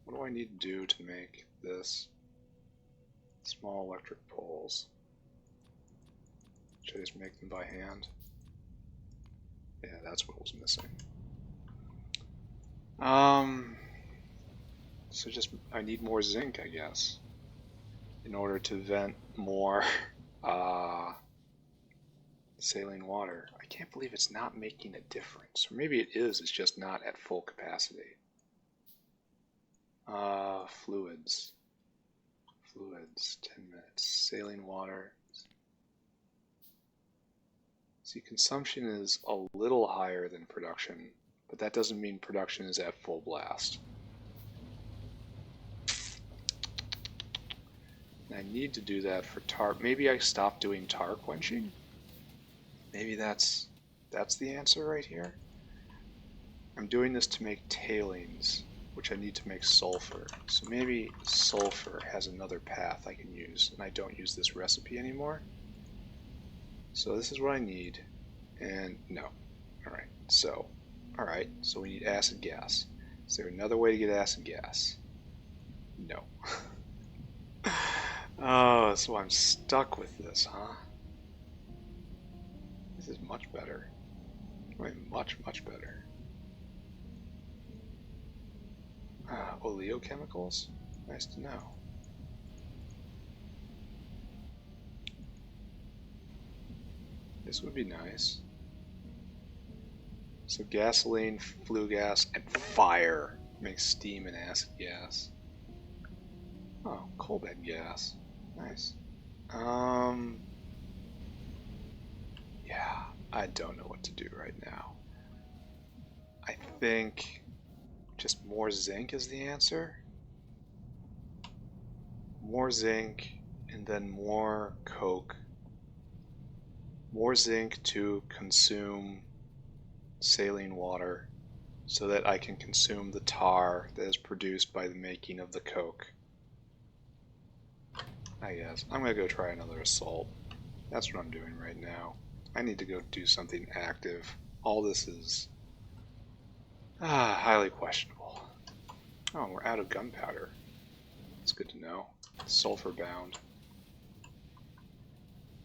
Speaker 1: What do I need to do to make this? Small electric poles. Should I just make them by hand? Yeah, that's what was missing. So just, I need more zinc, I guess, in order to vent more saline water. I can't believe it's not making a difference. Or maybe it is, it's just not at full capacity. Fluids. Fluids, 10 minutes. Saline water. See, consumption is a little higher than production, but that doesn't mean production is at full blast. And I need to do that for tar. Maybe I stopped doing tar quenching? Maybe that's the answer right here. I'm doing this to make tailings, which I need to make sulfur. So maybe sulfur has another path I can use, and I don't use this recipe anymore. So this is what I need, and no. Alright, so we need acid gas. Is there another way to get acid gas? No. Oh, so I'm stuck with this, huh? This is much better. I mean, much, much better. Oleochemicals? Nice to know. This would be nice. So gasoline, flue gas, and fire makes steam and acid gas. Oh, coal bed gas. Nice. Yeah, I don't know what to do right now. I think just more zinc is the answer. More zinc, and then more coke. More zinc to consume saline water so that I can consume the tar that is produced by the making of the coke. I guess. I'm going to go try another assault. That's what I'm doing right now. I need to go do something active. All this is highly questionable. Oh, we're out of gunpowder. That's good to know. Sulfur bound.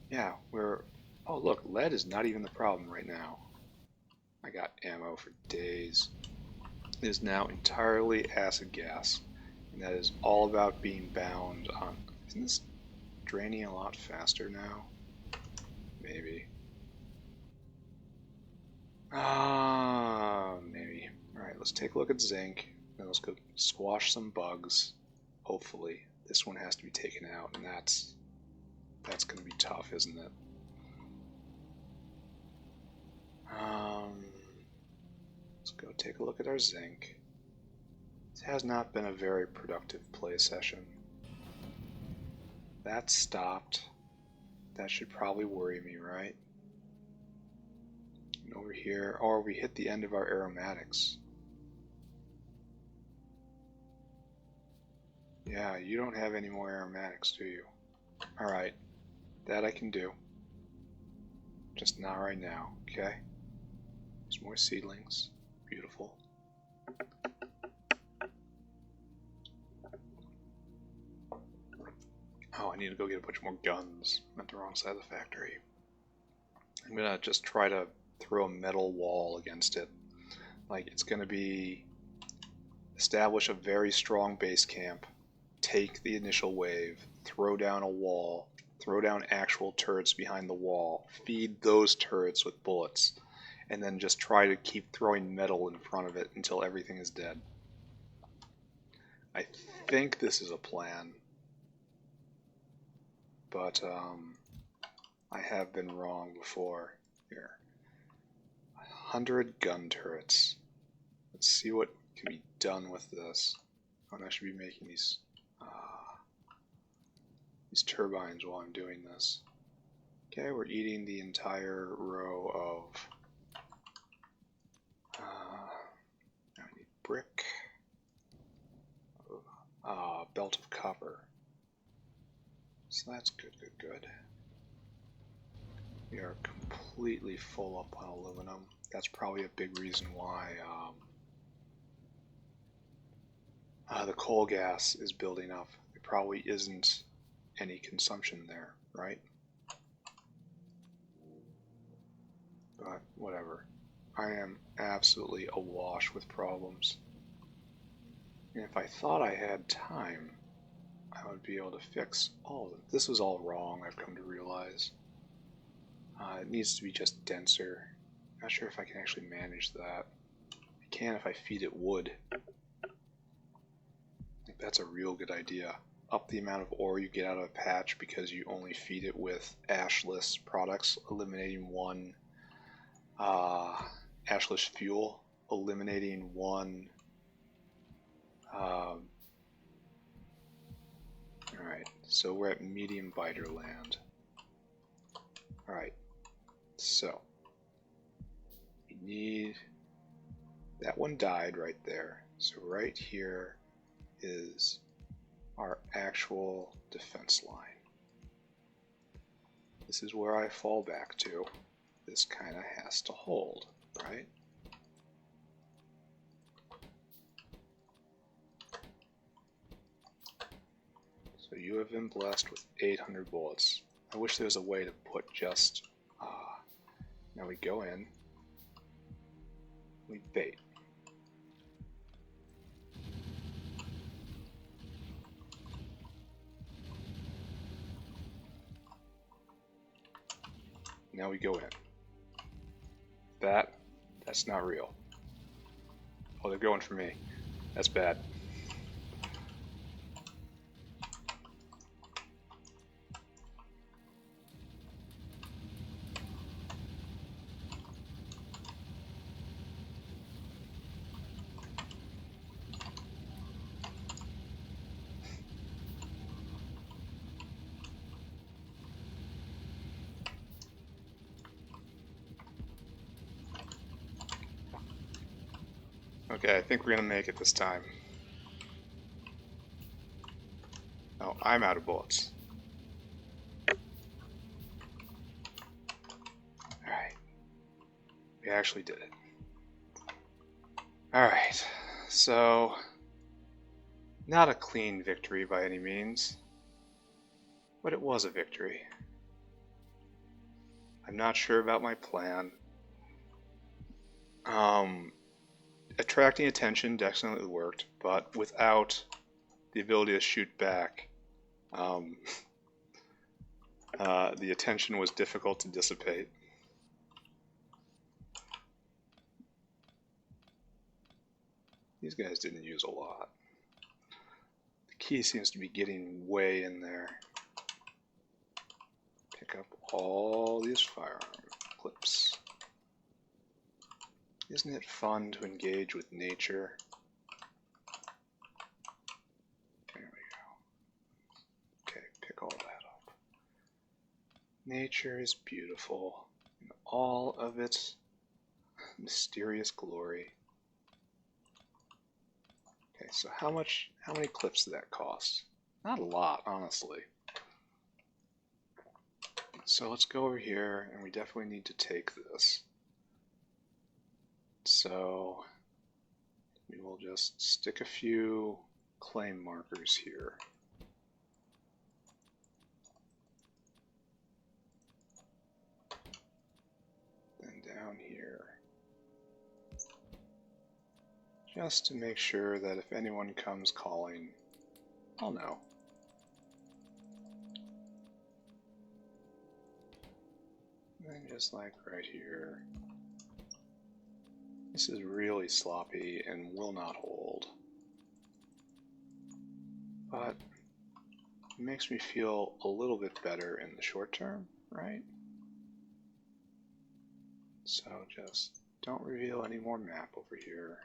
Speaker 1: Yeah, we're... Oh, look, lead is not even the problem right now. I got ammo for days. It is now entirely acid gas, and that is all about being bound on... Isn't this draining a lot faster now? Maybe. Maybe. Alright, let's take a look at zinc, then let's go squash some bugs, hopefully. This one has to be taken out, and that's going to be tough, isn't it? Let's go take a look at our zinc. This has not been a very productive play session. That stopped. That should probably worry me, right? And over here, or we hit the end of our aromatics. Yeah, you don't have any more aromatics, do you? Alright, that I can do. Just not right now, okay? There's more seedlings. Beautiful. Oh, I need to go get a bunch more guns. I'm at the wrong side of the factory. I'm gonna just try to throw a metal wall against it. Like, it's gonna be... Establish a very strong base camp, take the initial wave, throw down a wall, throw down actual turrets behind the wall, feed those turrets with bullets, and then just try to keep throwing metal in front of it until everything is dead. I think this is a plan, but I have been wrong before. Here, 100 gun turrets. Let's see what can be done with this. Oh, and I should be making these turbines while I'm doing this. Okay, we're eating the entire row of now I need brick, belt of copper. So that's good, good, good. We are completely full up on aluminum. That's probably a big reason why the coal gas is building up. There probably isn't any consumption there, right? But whatever. I am absolutely awash with problems. And if I thought I had time, I would be able to fix all of them. This was all wrong, I've come to realize. It needs to be just denser. Not sure if I can actually manage that. I can if I feed it wood. I think that's a real good idea. Up the amount of ore you get out of a patch because you only feed it with ashless products, eliminating one ashless fuel, eliminating one. Alright, so we're at medium biter land. Alright, so we need, that one died right there. So right here is our actual defense line. This is where I fall back to. This kind of has to hold, right? So you have been blessed with 800 bullets. I wish there was a way to put just, now we go in, we bait. Now we go in. That's not real. Oh, they're going for me. That's bad. Okay, I think we're gonna make it this time. Oh, I'm out of bullets. Alright. We actually did it. Alright, so not a clean victory by any means, but it was a victory. I'm not sure about my plan. Attracting attention definitely worked, but without the ability to shoot back, the attention was difficult to dissipate. These guys didn't use a lot. The key seems to be getting way in there. Pick up all these firearm clips. Isn't it fun to engage with nature? There we go. Okay, pick all that up. Nature is beautiful in all of its mysterious glory. Okay, so how many clips did that cost? Not a lot, honestly. So let's go over here, and we definitely need to take this. So we will just stick a few claim markers here. Then down here. Just to make sure that if anyone comes calling, I'll know. And then just like right here. This is really sloppy and will not hold. But it makes me feel a little bit better in the short term, right? So just don't reveal any more map over here.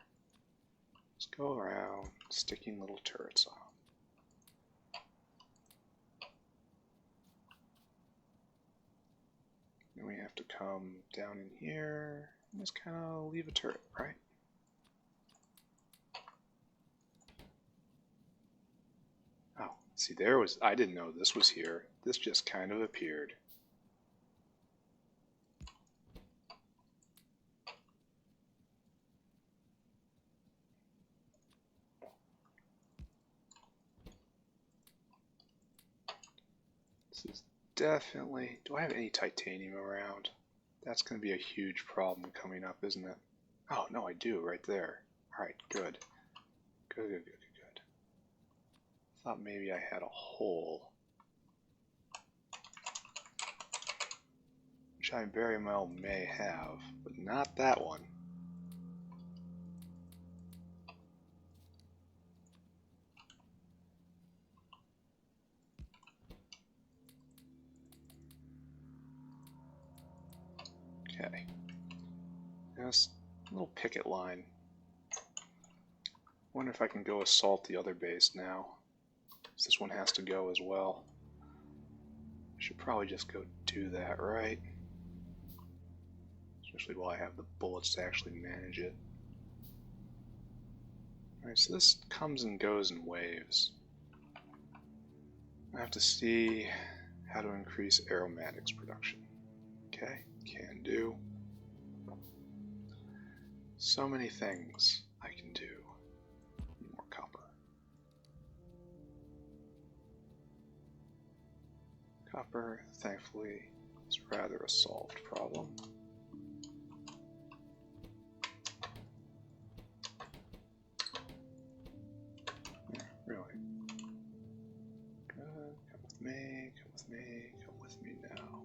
Speaker 1: Just go around sticking little turrets on. Then we have to come down in here and just kind of leave a turret, right? Oh, see, there was, I didn't know this was here. This just kind of appeared. This is definitely, do I have any titanium around? That's going to be a huge problem coming up, isn't it? Oh, no, I do, right there. Alright, good. Good, good, good, good, good. Thought maybe I had a hole. Which I very well may have, but not that one. Okay. This little picket line. Wonder if I can go assault the other base now. This one has to go as well. I should probably just go do that, right? Especially while I have the bullets to actually manage it. Alright, so this comes and goes in waves. I have to see how to increase aromatics production. Okay, can do. So many things I can do. More copper. Copper, thankfully, is rather a solved problem. Yeah, really. Good. Come with me, come with me, come with me now.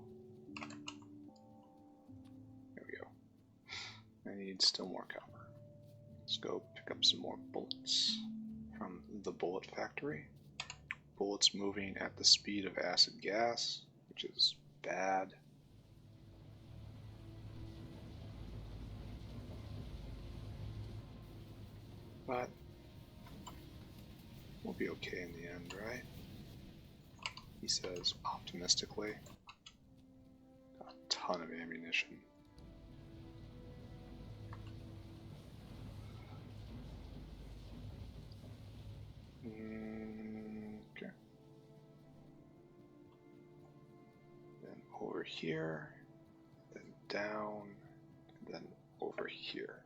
Speaker 1: There we go. I need still more copper. Let's go pick up some more bullets from the bullet factory. Bullets moving at the speed of acid gas, which is bad. But we'll be okay in the end, right? He says optimistically. A ton of ammunition. Okay. Then over here, then down, and then over here.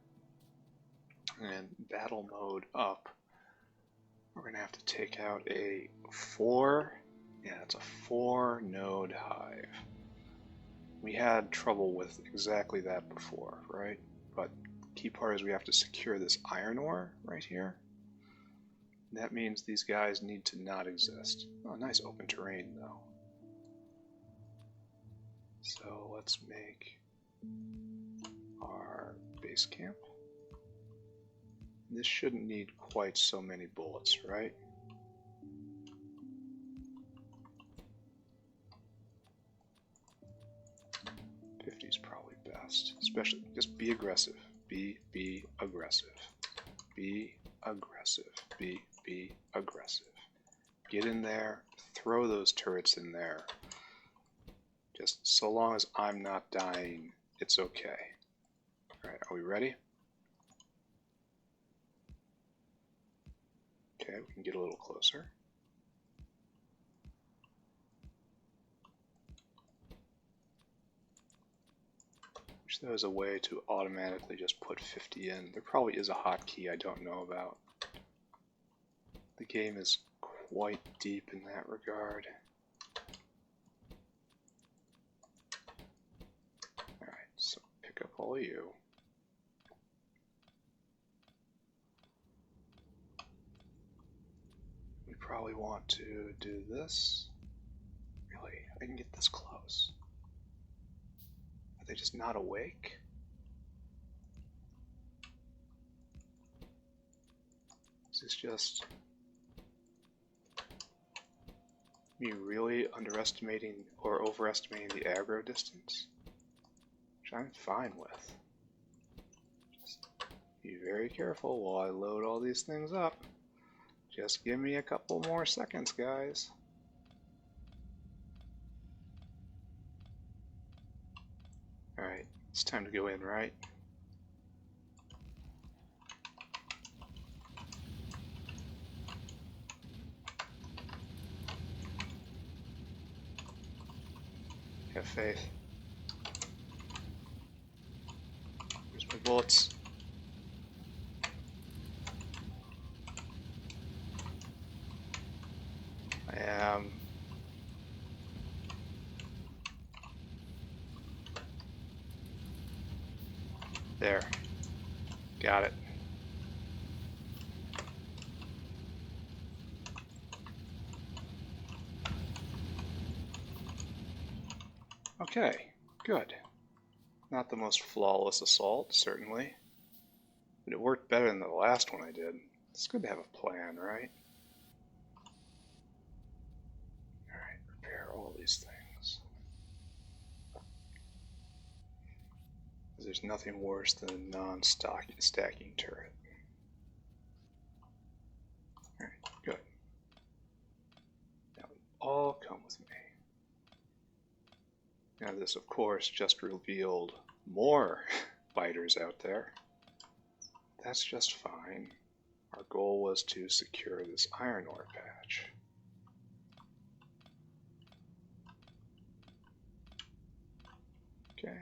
Speaker 1: And battle mode up. We're going to have to take out a 4, yeah, it's a 4 node hive. We had trouble with exactly that before, right? But the key part is we have to secure this iron ore right here. That means these guys need to not exist. Oh, nice open terrain though. So let's make our base camp. This shouldn't need quite so many bullets, right? '50's probably best. Especially, just be aggressive. Be aggressive. Be aggressive. Be aggressive. Get in there. Throw those turrets in there. Just so long as I'm not dying, it's okay. Alright, are we ready? Okay, we can get a little closer. Wish there was a way to automatically just put 50 in. There probably is a hotkey I don't know about. The game is quite deep in that regard. Alright, so pick up all of you. We probably want to do this. Really, I can get this close. they just not awake? Is this just me really underestimating or overestimating the aggro distance? Which I'm fine with. Just be very careful while I load all these things up. Just give me a couple more seconds, guys. Alright, it's time to go in, right? Have faith. Where's my bullets? I am. There. Got it. Okay, good. Not the most flawless assault, certainly. But it worked better than the last one I did. It's good to have a plan, right? Alright, repair all these things. There's nothing worse than a non-stacking turret. Alright, good. Now all come with me. Now this, of course, just revealed more biters out there. That's just fine. Our goal was to secure this iron ore patch. Okay,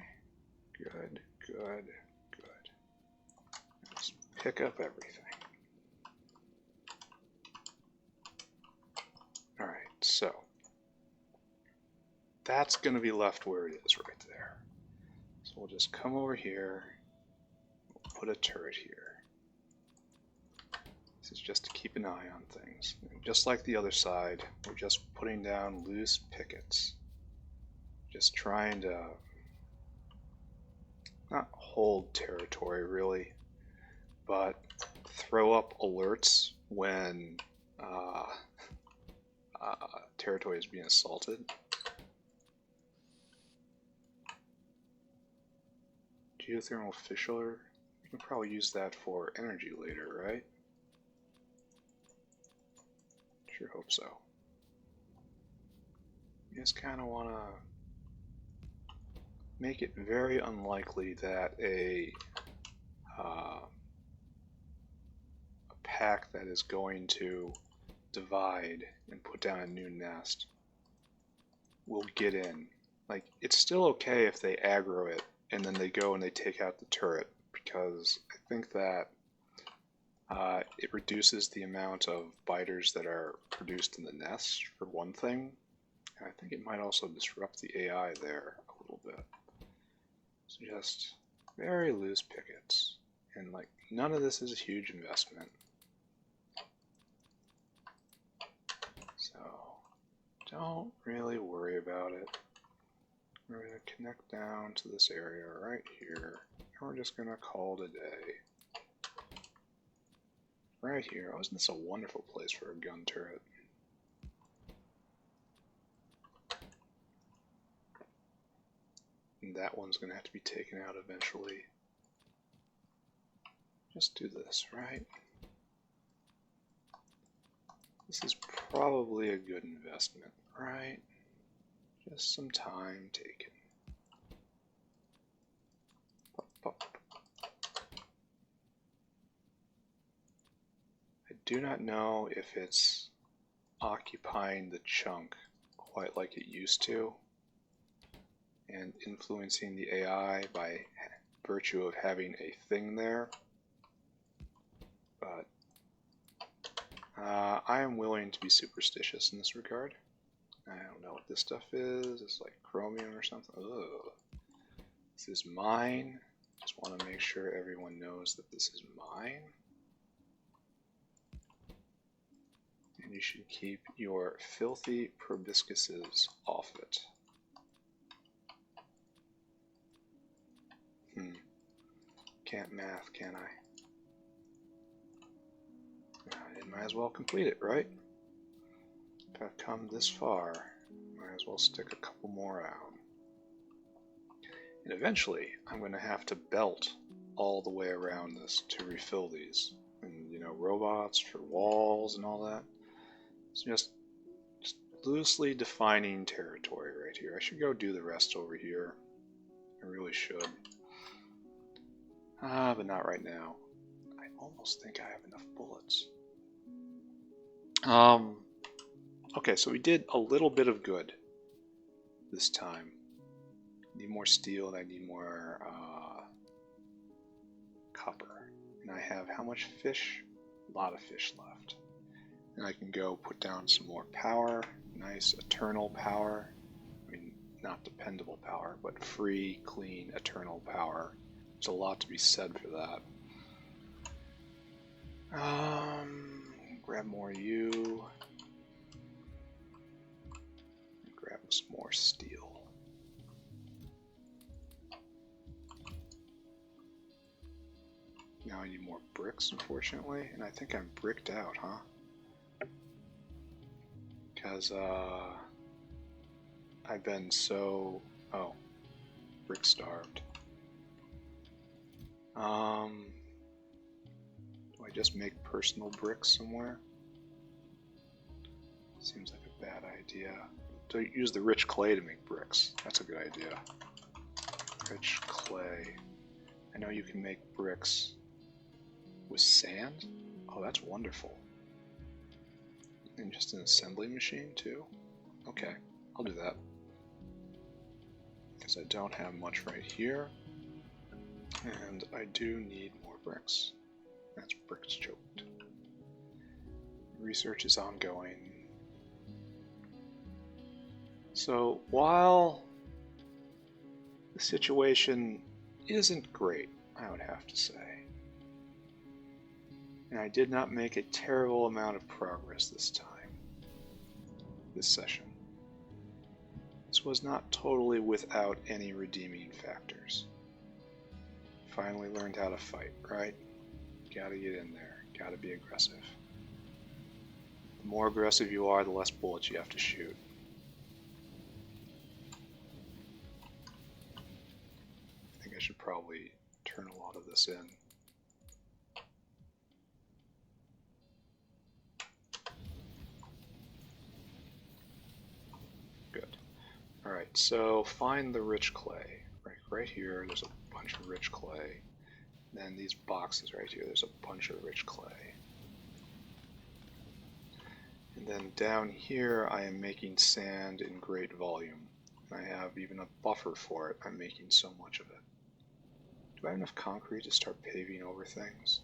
Speaker 1: good, good, good. Let's pick up everything. Alright, so that's going to be left where it is right there. So we'll just come over here, we'll put a turret here. This is just to keep an eye on things. And just like the other side, we're just putting down loose pickets. Just trying to not hold territory really, but throw up alerts when territory is being assaulted. Geothermal fissure, you can probably use that for energy later, right? Sure hope so. You just kind of want to make it very unlikely that a pack that is going to divide and put down a new nest will get in. Like, it's still okay if they aggro it and then they go and they take out the turret, because I think that it reduces the amount of biters that are produced in the nest, for one thing. And I think it might also disrupt the AI there a little bit. So just very loose pickets. And like, none of this is a huge investment. So don't really worry about it. We're going to connect down to this area right here. And we're just going to call it a day. Right here. Oh, isn't this a wonderful place for a gun turret? And that one's going to have to be taken out eventually. Just do this, right? This is probably a good investment, right? Just some time taken. Pop, pop. I do not know if it's occupying the chunk quite like it used to and influencing the AI by virtue of having a thing there, but I am willing to be superstitious in this regard. I don't know what this stuff is. It's like chromium or something. Ugh. This is mine. Just want to make sure everyone knows that this is mine. And you should keep your filthy proboscises off it. can't math, can I? I might as well complete it, right? If I've come this far, might as well stick a couple more out. And eventually, I'm going to have to belt all the way around this to refill these. And, you know, robots for walls and all that. It's just loosely defining territory right here. I should go do the rest over here. I really should. But not right now. I almost think I have enough bullets. Okay, so we did a little bit of good this time. Need more steel and I need more copper. And I have how much fish? A lot of fish left. And I can go put down some more power. Nice eternal power. I mean, not dependable power, but free, clean, eternal power. There's a lot to be said for that. Grab more you. Grab some more steel. Now I need more bricks, unfortunately, and I think I'm bricked out, huh? Because, I've been so... oh, brick starved. Do I just make personal bricks somewhere? Seems like a bad idea. Don't use the rich clay to make bricks. That's a good idea. Rich clay. I know you can make bricks with sand? Oh, that's wonderful. And just an assembly machine too? Okay, I'll do that. Because I don't have much right here. And I do need more bricks. That's bricks choked. Research is ongoing. So while the situation isn't great, I would have to say, and I did not make a terrible amount of progress this time, this session. This was not totally without any redeeming factors. Finally learned how to fight, right? Gotta get in there, gotta be aggressive. The more aggressive you are, the less bullets you have to shoot. I think I should probably turn a lot of this in. Good. Alright, so find the rich clay. Right here, there's a bunch of rich clay. Then these boxes right here, there's a bunch of rich clay. And then down here, I am making sand in great volume. I have even a buffer for it. I'm making so much of it. Do I have enough concrete to start paving over things?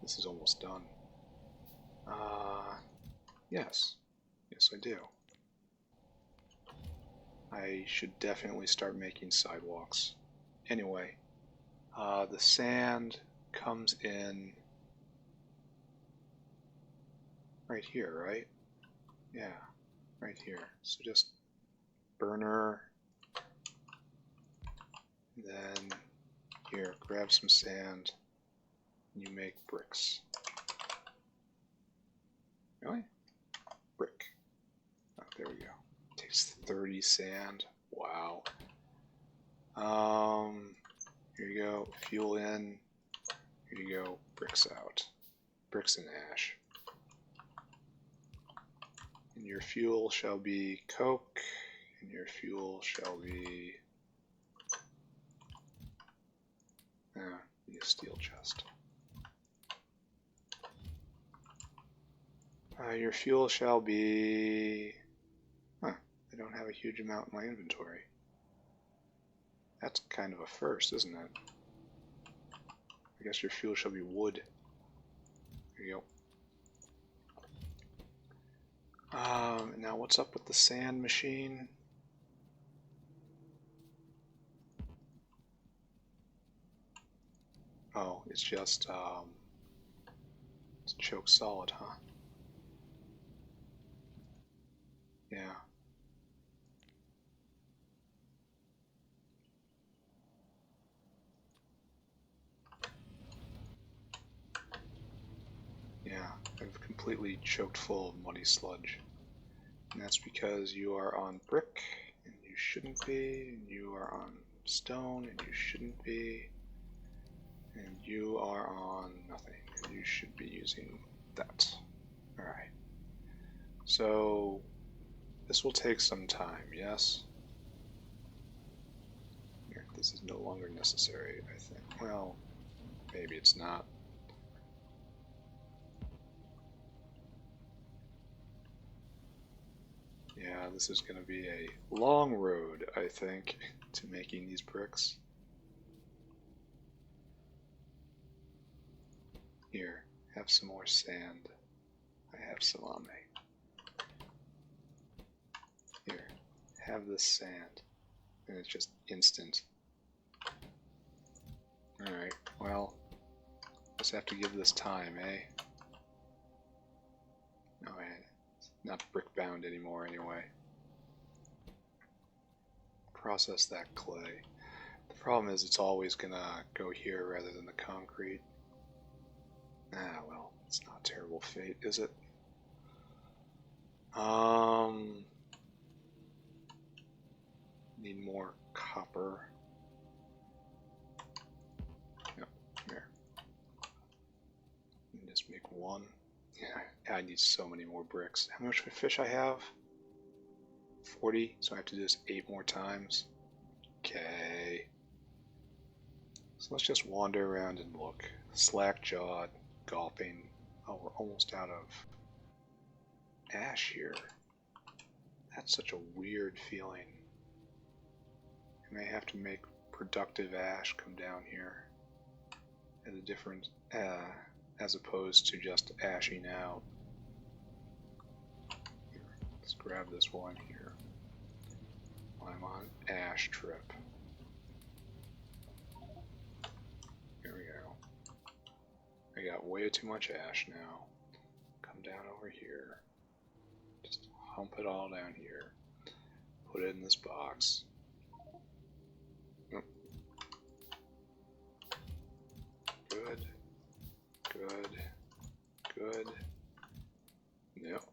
Speaker 1: This is almost done. Yes. Yes, I do. I should definitely start making sidewalks. Anyway, the sand comes in right here, right? Yeah, right here. So just burner, then here, grab some sand, and you make bricks. Really? Brick. Oh, there we go. Takes 30 sand. Wow. Here you go. Fuel in. Here you go. Bricks out. Bricks and ash. And your fuel shall be coke. And your fuel shall be... need a steel chest. Your fuel shall be... Huh, I don't have a huge amount in my inventory. That's kind of a first, isn't it? I guess your fuel shall be wood. There you go. Now what's up with the sand machine? Oh, it's just, it's choke solid, huh? Yeah. completely choked full of muddy sludge. And that's because you are on brick, and you shouldn't be, and you are on stone, and you shouldn't be, and you are on nothing, and you should be using that. Alright. So, this will take some time, yes? Here, this is no longer necessary, I think. Well, maybe it's not. Yeah, this is going to be a long road, I think, to making these bricks. Here, have some more sand. I have some on me. Here, have this sand. And it's just instant. Alright, well, just have to give this time, eh? No, it's not brick bound anymore anyway. Process that clay. The problem is it's always gonna go here rather than the concrete. Ah, well, it's not a terrible fate, is it? Need more copper. Yep, here. Just make one. Yeah, I need so many more bricks. How much fish I have? 40, so I have to do this 8 more times. Okay. So let's just wander around and look. Slack-jawed, gulping. Oh, we're almost out of ash here. That's such a weird feeling. I may have to make productive ash come down here at a different, as opposed to just ashing out. Here, let's grab this one here. I'm on ash trip. Here we go. I got way too much ash now. Come down over here. Just hump it all down here. Put it in this box. Good. Good. Good. Yep.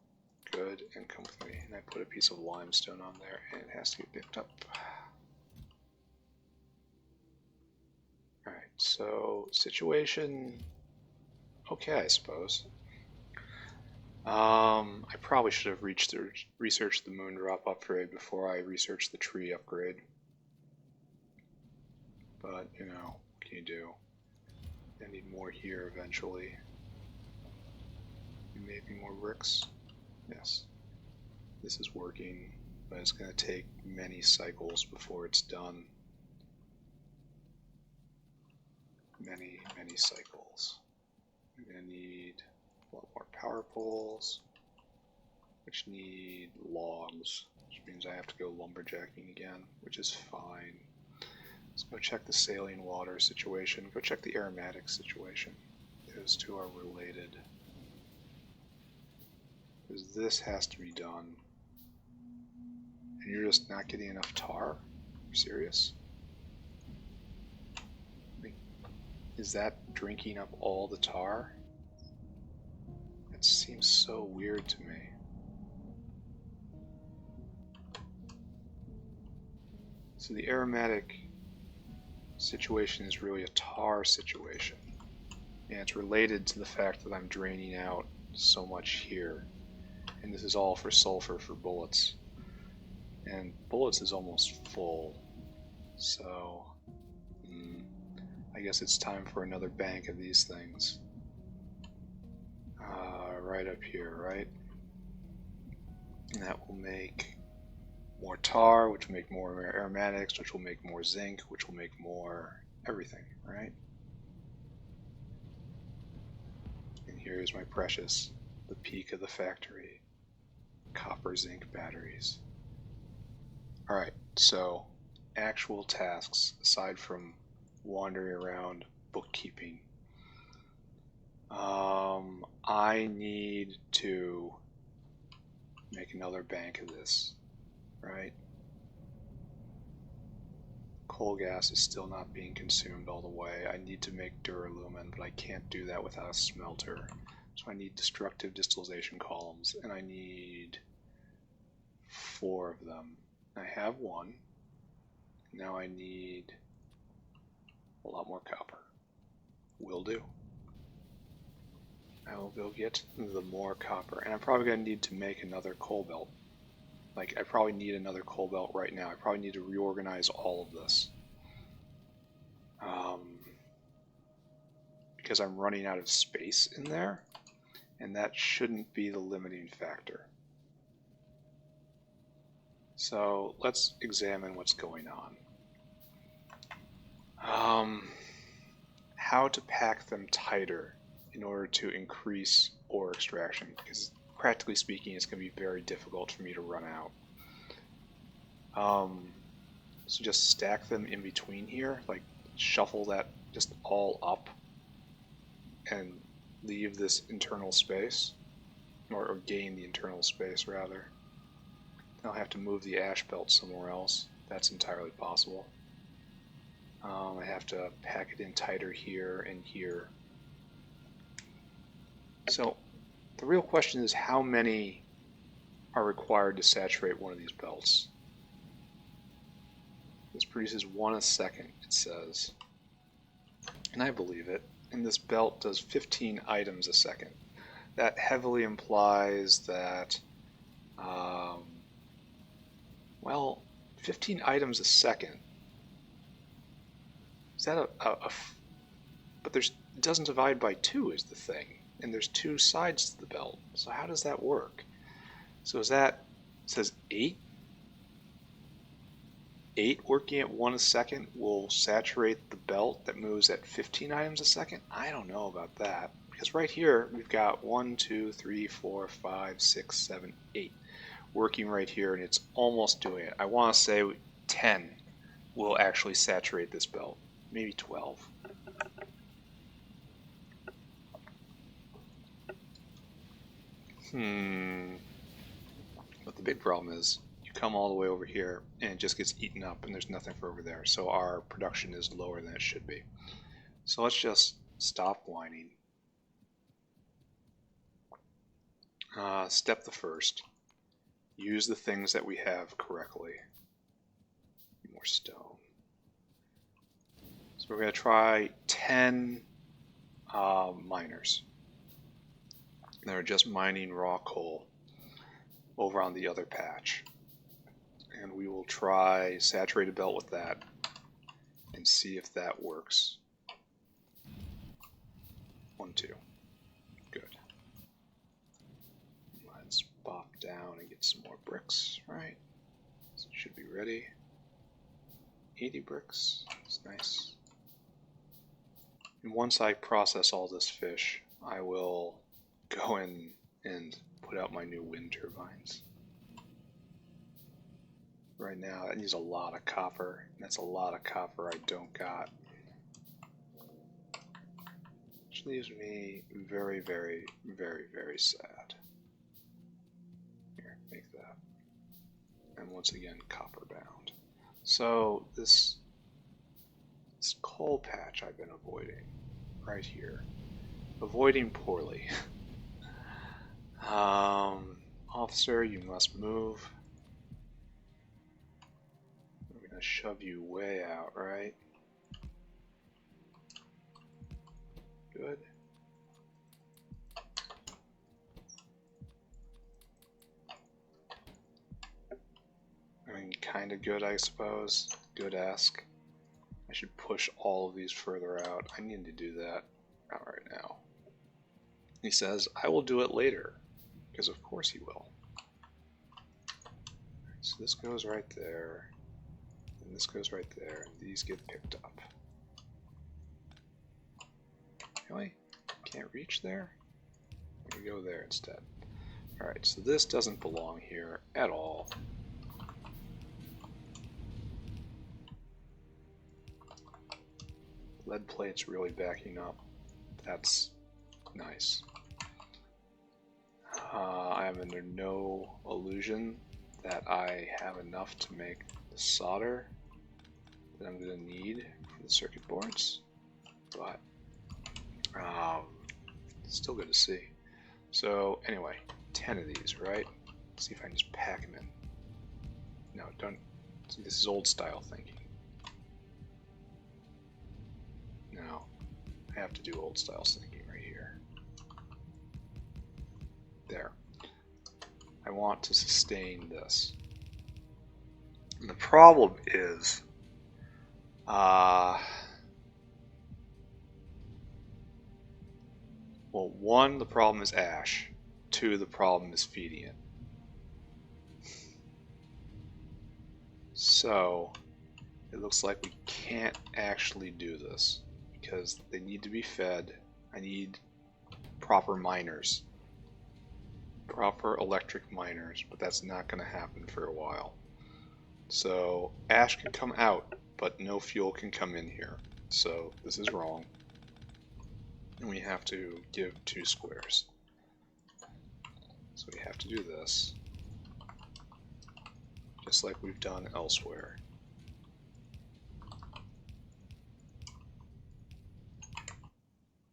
Speaker 1: Good. And come with me. And I put a piece of limestone on there, and it has to get picked up. Alright, so situation okay, I suppose. I probably should have researched the moon drop upgrade before I researched the tree upgrade. But, you know, what can you do? I need more here eventually. Maybe more bricks? Yes. This is working, but it's going to take many cycles before it's done. Many, many cycles. I'm going to need a lot more power poles, which need logs, which means I have to go lumberjacking again, which is fine. Let's go check the saline water situation. Go check the aromatic situation. Those two are related. Because this has to be done. And you're just not getting enough tar? You're serious? Is that drinking up all the tar? It seems so weird to me. So the aromatic situation is really a tar situation. And it's related to the fact that I'm draining out so much here. And this is all for sulfur for bullets. And bullets is almost full. So, I guess it's time for another bank of these things. Right up here, right? And that will make more tar, which will make more aromatics, which will make more zinc, which will make more everything, right? And here's my precious, the peak of the factory, copper zinc batteries. Alright, so actual tasks aside from wandering around bookkeeping. I need to make another bank of this, right? Coal gas is still not being consumed all the way. I need to make duralumin, but I can't do that without a smelter. So I need destructive distillation columns, and I need 4 of them. I have 1. Now I need a lot more copper. Will do. I will go get the more copper, and I'm probably going to need to make another coal belt. Like, I probably need another coal belt right now. I probably need to reorganize all of this. Because I'm running out of space in there, and that shouldn't be the limiting factor. So let's examine what's going on. How to pack them tighter in order to increase ore extraction, because practically speaking it's going to be very difficult for me to run out. So just stack them in between here, like shuffle that just all up and leave this internal space, or gain the internal space rather. I'll have to move the ash belt somewhere else. That's entirely possible. I have to pack it in tighter here and here. So the real question is, how many are required to saturate one of these belts? This produces 1 a second, it says. And I believe it. And this belt does 15 items a second. That heavily implies that, well, 15 items a second. Is that but it doesn't divide by 2 is the thing. And there's 2 sides to the belt. So how does that work? So is that, it says 8? 8 working at 1 a second will saturate the belt that moves at 15 items a second? I don't know about that. Because right here, we've got 1, 2, 3, 4, 5, 6, 7, 8 working right here, and it's almost doing it. I want to say 10 will actually saturate this belt. Maybe 12. But the big problem is, you come all the way over here, and it just gets eaten up, and there's nothing for over there. So our production is lower than it should be. So let's just stop whining. Step the first. Use the things that we have correctly. More stone. So we're going to try 10 miners. They're just mining raw coal over on the other patch. And we will try saturated belt with that and see if that works. 1, 2. Good. Let's bop down and get some more bricks, right? So it should be ready. 80 bricks. That's nice. And once I process all this fish, I will go in and put out my new wind turbines. Right now, that needs a lot of copper. That's a lot of copper I don't got. Which leaves me very, very, very, very sad. Here, make that. And once again, copper bound. So this coal patch I've been avoiding right here. Avoiding poorly. Officer, you must move. We're going to shove you way out, right? Good. I mean, kind of good, I suppose. Good-esque. I should push all of these further out. I need to do that. Not right now. He says, I will do it later. Because of course he will. So this goes right there. And this goes right there. And these get picked up. Really? Can't reach there? We go there instead. Alright, so this doesn't belong here at all. Lead plate's really backing up. That's nice. I am under no illusion that I have enough to make the solder that I'm going to need for the circuit boards, but still good to see. So anyway, 10 of these, right? Let's see if I can just pack them in. No, don't. See, this is old style thinking. No, I have to do old style thinking right here. There. I want to sustain this. And the problem is, well, one, the problem is ash. Two, the problem is feeding it. So, it looks like we can't actually do this because they need to be fed. I need proper miners. Proper electric miners, but that's not going to happen for a while. So, ash can come out, but no fuel can come in here. So, this is wrong. And we have to give 2 squares. So we have to do this, just like we've done elsewhere.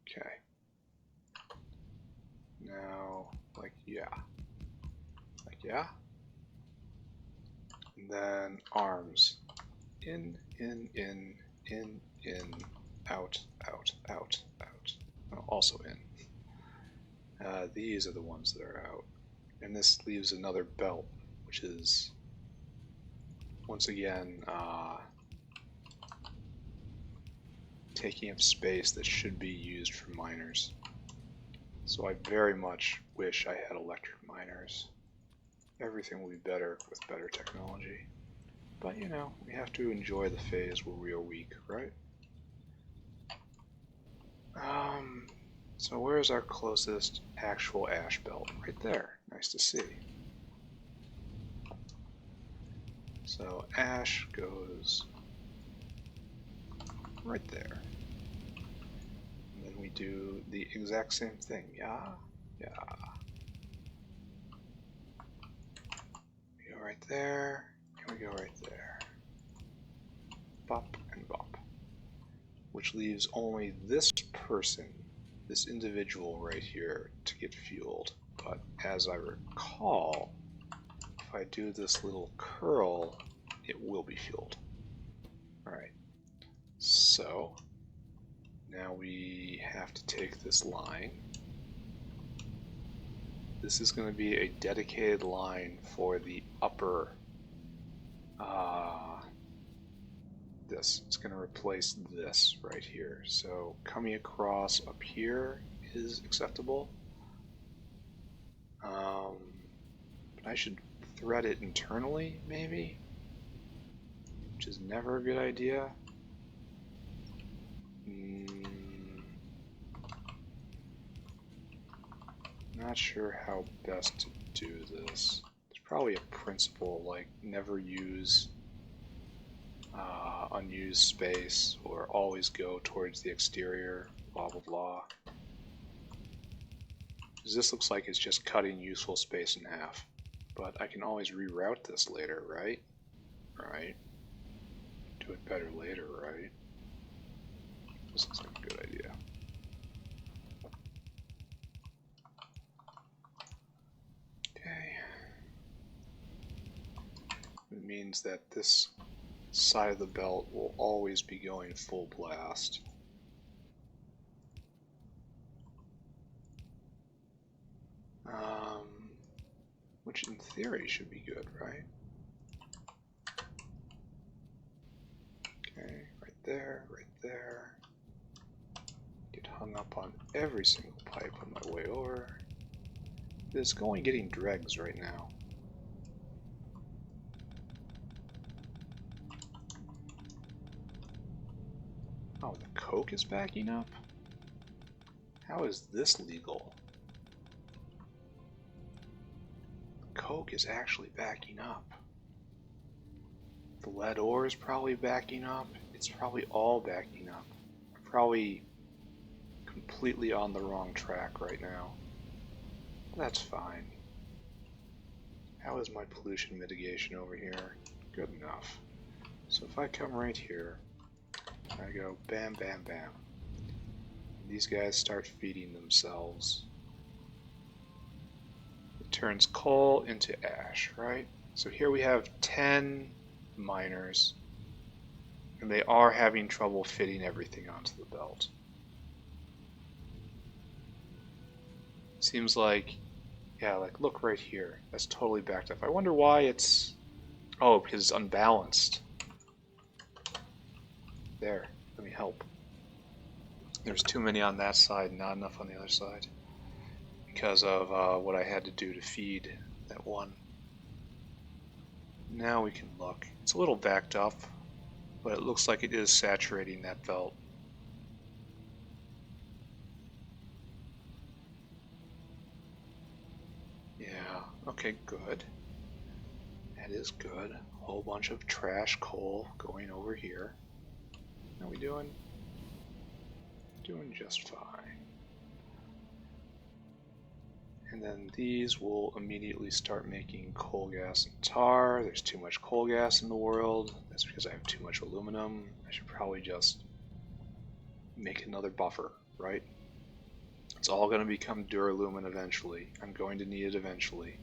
Speaker 1: Okay. Now, like yeah. And then arms. In, out, out, out, out. Oh, also in. These are the ones that are out. And this leaves another belt, which is, once again, taking up space that should be used for miners. So I very much wish I had electric miners. Everything will be better with better technology. But you know, we have to enjoy the phase where we are weak, right? So where's our closest actual ash belt? Right there. Nice to see. So ash goes right there. And then we do the exact same thing. Yeah. We go right there, and we go right there. Bop and bop. Which leaves only this person, this individual right here, to get fueled. But as I recall, if I do this little curl, it will be fueled. Alright, so now we have to take this line. This is going to be a dedicated line for the upper, this. It's going to replace this right here. So coming across up here is acceptable. But I should thread it internally, maybe? Which is never a good idea. Not sure how best to do this. There's probably a principle like never use unused space or always go towards the exterior, blah blah blah. This looks like it's just cutting useful space in half. But I can always reroute this later, right? Right. Do it better later, right? This looks like a good idea. Okay. It means that this side of the belt will always be going full blast. Which in theory should be good, right? Okay, right there, right there. Get hung up on every single pipe on my way over. It's only getting dregs right now. Oh, the coke is backing up? How is this legal? Coke is actually backing up. The lead ore is probably backing up. It's probably all backing up. I'm probably completely on the wrong track right now. That's fine. How is my pollution mitigation over here? Good enough. So if I come right here, I go bam, bam, bam. These guys start feeding themselves. turns coal into ash, right? So here we have 10 miners, and they are having trouble fitting everything onto the belt. Seems like, yeah, like look right here. That's totally backed up. I wonder why it's, oh, because it's unbalanced. There, let me help. There's too many on that side, not enough on the other side. Because of what I had to do to feed that one. Now we can look. It's a little backed up, but it looks like it is saturating that belt. Yeah, okay, good. That is good. A whole bunch of trash coal going over here. How we doing? Doing just fine. And then these will immediately start making coal gas and tar. There's too much coal gas in the world. That's because I have too much aluminum. I should probably just make another buffer, right? It's all going to become duralumin eventually. I'm going to need it eventually.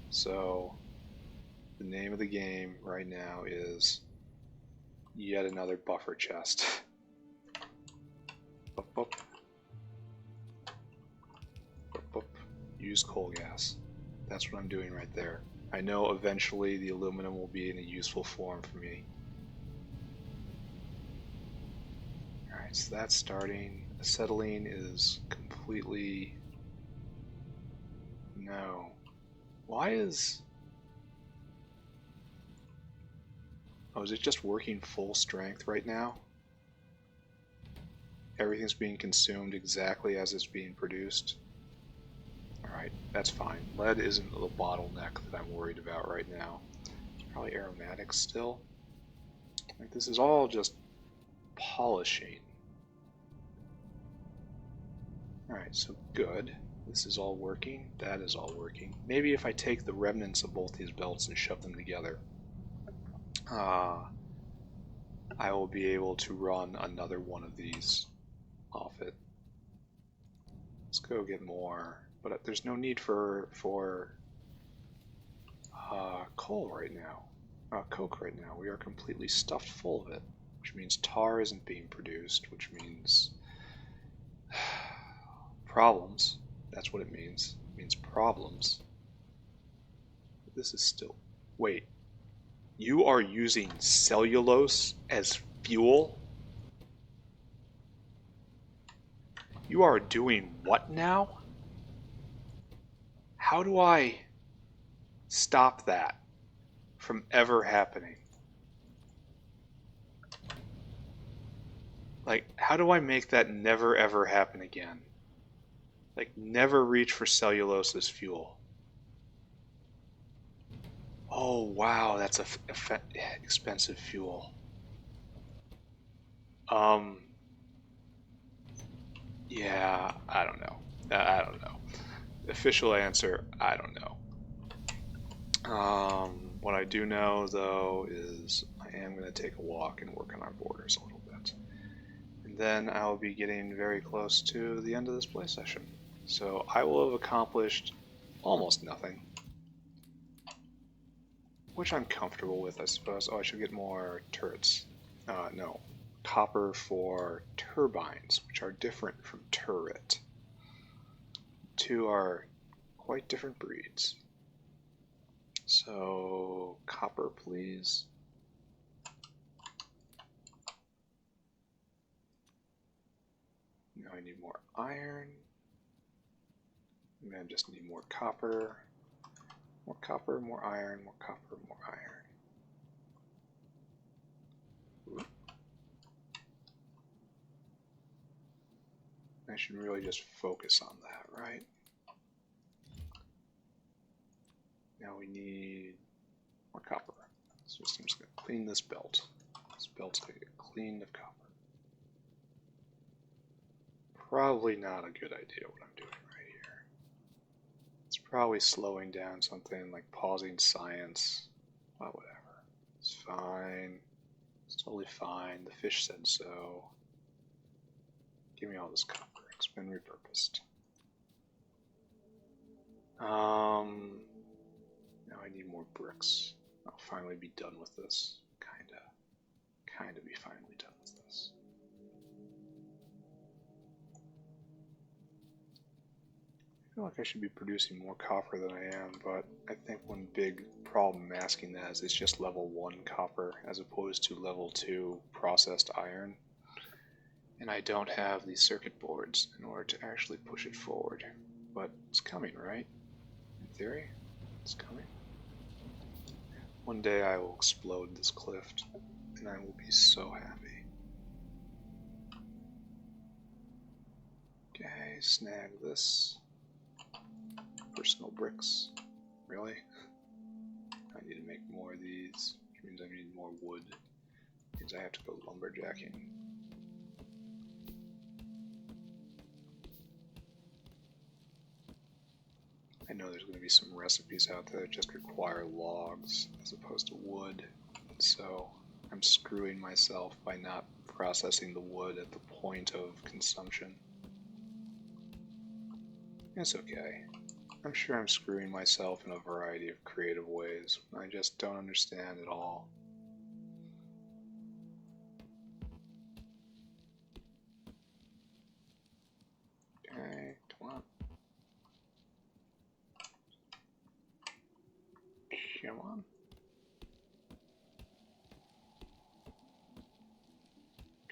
Speaker 1: So the name of the game right now is yet another buffer chest. Up, up. Use coal gas. That's what I'm doing right there. I know eventually the aluminum will be in a useful form for me. Alright, so that's starting. Acetylene is completely... No. Why is... Oh, is it just working full strength right now? Everything's being consumed exactly as it's being produced? Alright, that's fine. Lead isn't the bottleneck that I'm worried about right now. It's probably aromatics still. Like, this is all just polishing. Alright, so good. This is all working. That is all working. Maybe if I take the remnants of both these belts and shove them together, I will be able to run another one of these off it. Let's go get more. But there's no need for coal right now. Coke right now. We are completely stuffed full of it, which means tar isn't being produced, which means problems. That's what it means. It means problems. This is still... Wait. You are using cellulose as fuel? You are doing what now? How do I stop that from ever happening? Like, how do I make that never ever happen again? Like, never reach for cellulose as fuel. Oh, wow, that's a expensive fuel. Yeah, I don't know. I don't know. Official answer, I don't know. What I do know, though, is I am going to take a walk and work on our borders a little bit. And then I'll be getting very close to the end of this play session. So I will have accomplished almost nothing. Which I'm comfortable with, I suppose. Oh, I should get more turrets. No. Copper for turbines, which are different from turret. Two are quite different breeds. So, copper, please. Now I need more iron. And I just need more copper. More copper, more iron, more copper, more iron. Ooh. I should really just focus on that, right? Now we need more copper. So I'm just going to clean this belt. This belt's going to get cleaned of copper. Probably not a good idea what I'm doing right here. It's probably slowing down something, like pausing science. Well, whatever. It's fine. It's totally fine. The fish said so. Give me all this copper. It's been repurposed. Now I need more bricks. I'll finally be done with this. Kinda be finally done with this. I feel like I should be producing more copper than I am, but I think one big problem masking that is it's just level 1 copper as opposed to level 2 processed iron. And I don't have the circuit boards in order to actually push it forward. But it's coming, right? In theory, it's coming. One day I will explode this cliff, and I will be so happy. Okay, snag this. Personal bricks. Really? I need to make more of these, which means I need more wood. Which means I have to go lumberjacking. I know there's going to be some recipes out there that just require logs as opposed to wood, so I'm screwing myself by not processing the wood at the point of consumption. It's okay. I'm sure I'm screwing myself in a variety of creative ways. I just don't understand it all. Okay, come on. Come on.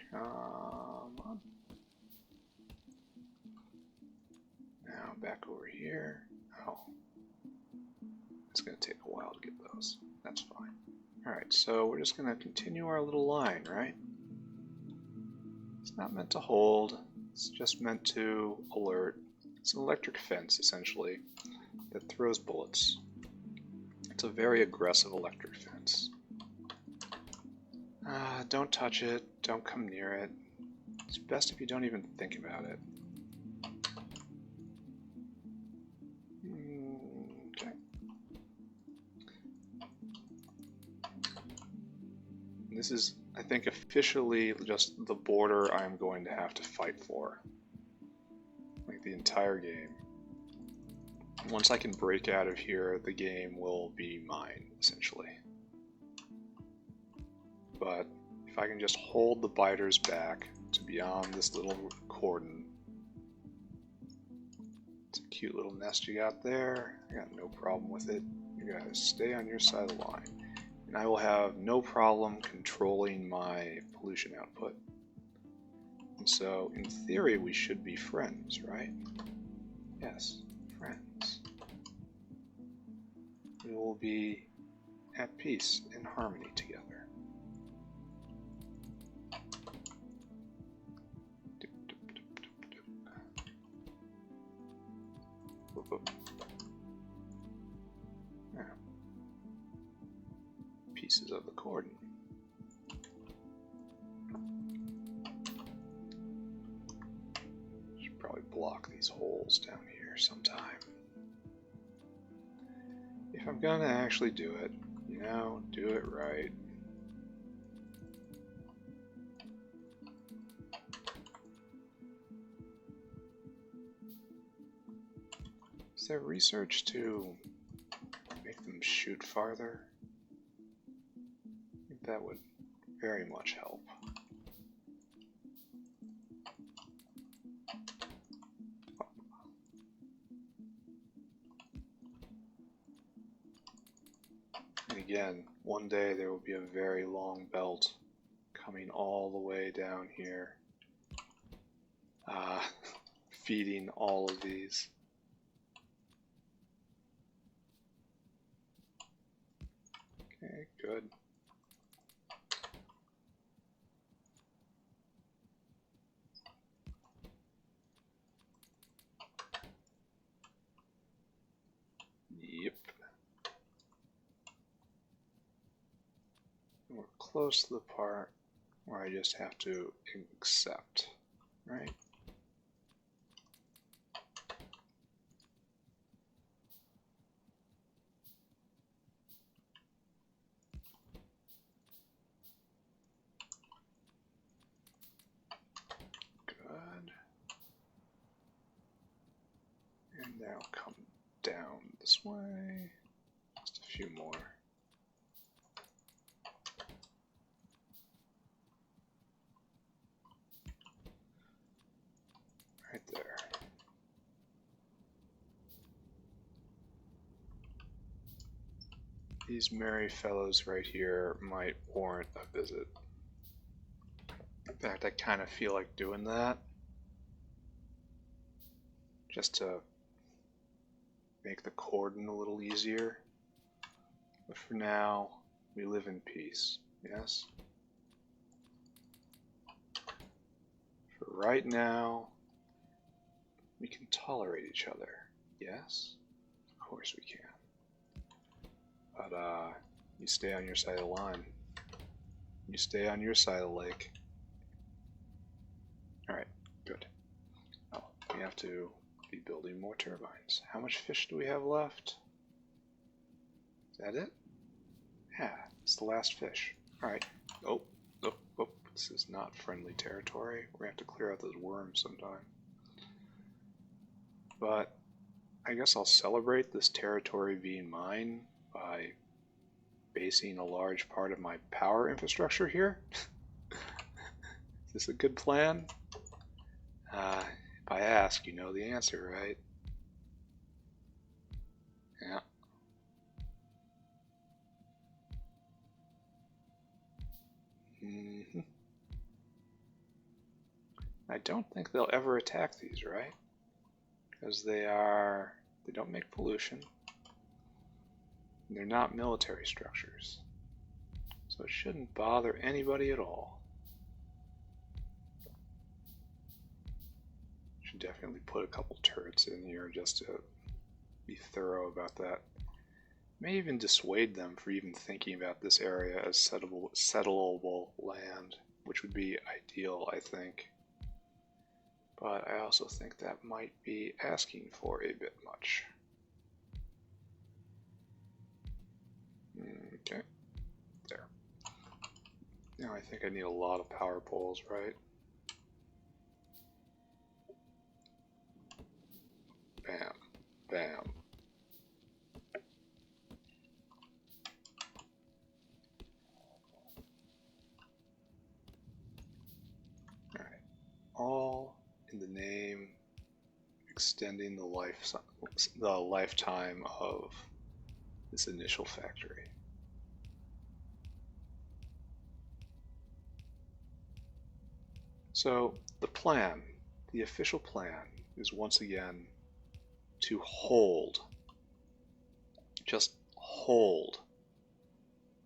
Speaker 1: Come on. Now back over here. Oh. It's going to take a while to get those. That's fine. Alright, so we're just going to continue our little line, right? It's not meant to hold. It's just meant to alert. It's an electric fence, essentially, that throws bullets. It's a very aggressive electric fence. Don't touch it. Don't come near it. It's best if you don't even think about it. Okay. This is, I think, officially just the border I'm going to have to fight for. Like the entire game. Once I can break out of here, the game will be mine, essentially. But if I can just hold the biters back to beyond this little cordon. It's a cute little nest you got there. I got no problem with it. You guys stay on your side of the line. And I will have no problem controlling my pollution output. And so, in theory, we should be friends, right? Yes, friends. We will be at peace and harmony together. Yeah. Pieces of the cordon. Should probably block these holes down here sometime. If I'm gonna actually do it, you know, do it right. Is there research to make them shoot farther? I think that would very much help. And again, one day there will be a very long belt coming all the way down here, feeding all of these. Okay, good. Yep. We're close to the part where I just have to accept, right? Good. And now come down this way. Just a few more. Right there. These merry fellows right here might warrant a visit. In fact, I kind of feel like doing that. Just to make the cordon a little easier. But for now, we live in peace, yes? For right now, we can tolerate each other, yes? Of course we can. But, you stay on your side of the line. You stay on your side of the lake. Alright, good. Oh, we have to be building more turbines. How much fish do we have left? Is that it? Yeah, it's the last fish. Alright. Oh, this is not friendly territory. We're gonna have to clear out those worms sometime. But I guess I'll celebrate this territory being mine by basing a large part of my power infrastructure here. Is this a good plan? If I ask, you know the answer, right? Yeah. I don't think they'll ever attack these, right? Because they don't make pollution. They're not military structures. So it shouldn't bother anybody at all. Should definitely put a couple turrets in here just to be thorough about that. May even dissuade them for even thinking about this area as settleable land, which would be ideal, I think. But I also think that might be asking for a bit much. Okay, there. Now I think I need a lot of power poles, right? Bam, bam. Alright, all in the name extending the lifetime of this initial factory. So the plan, the official plan, is once again to hold, just hold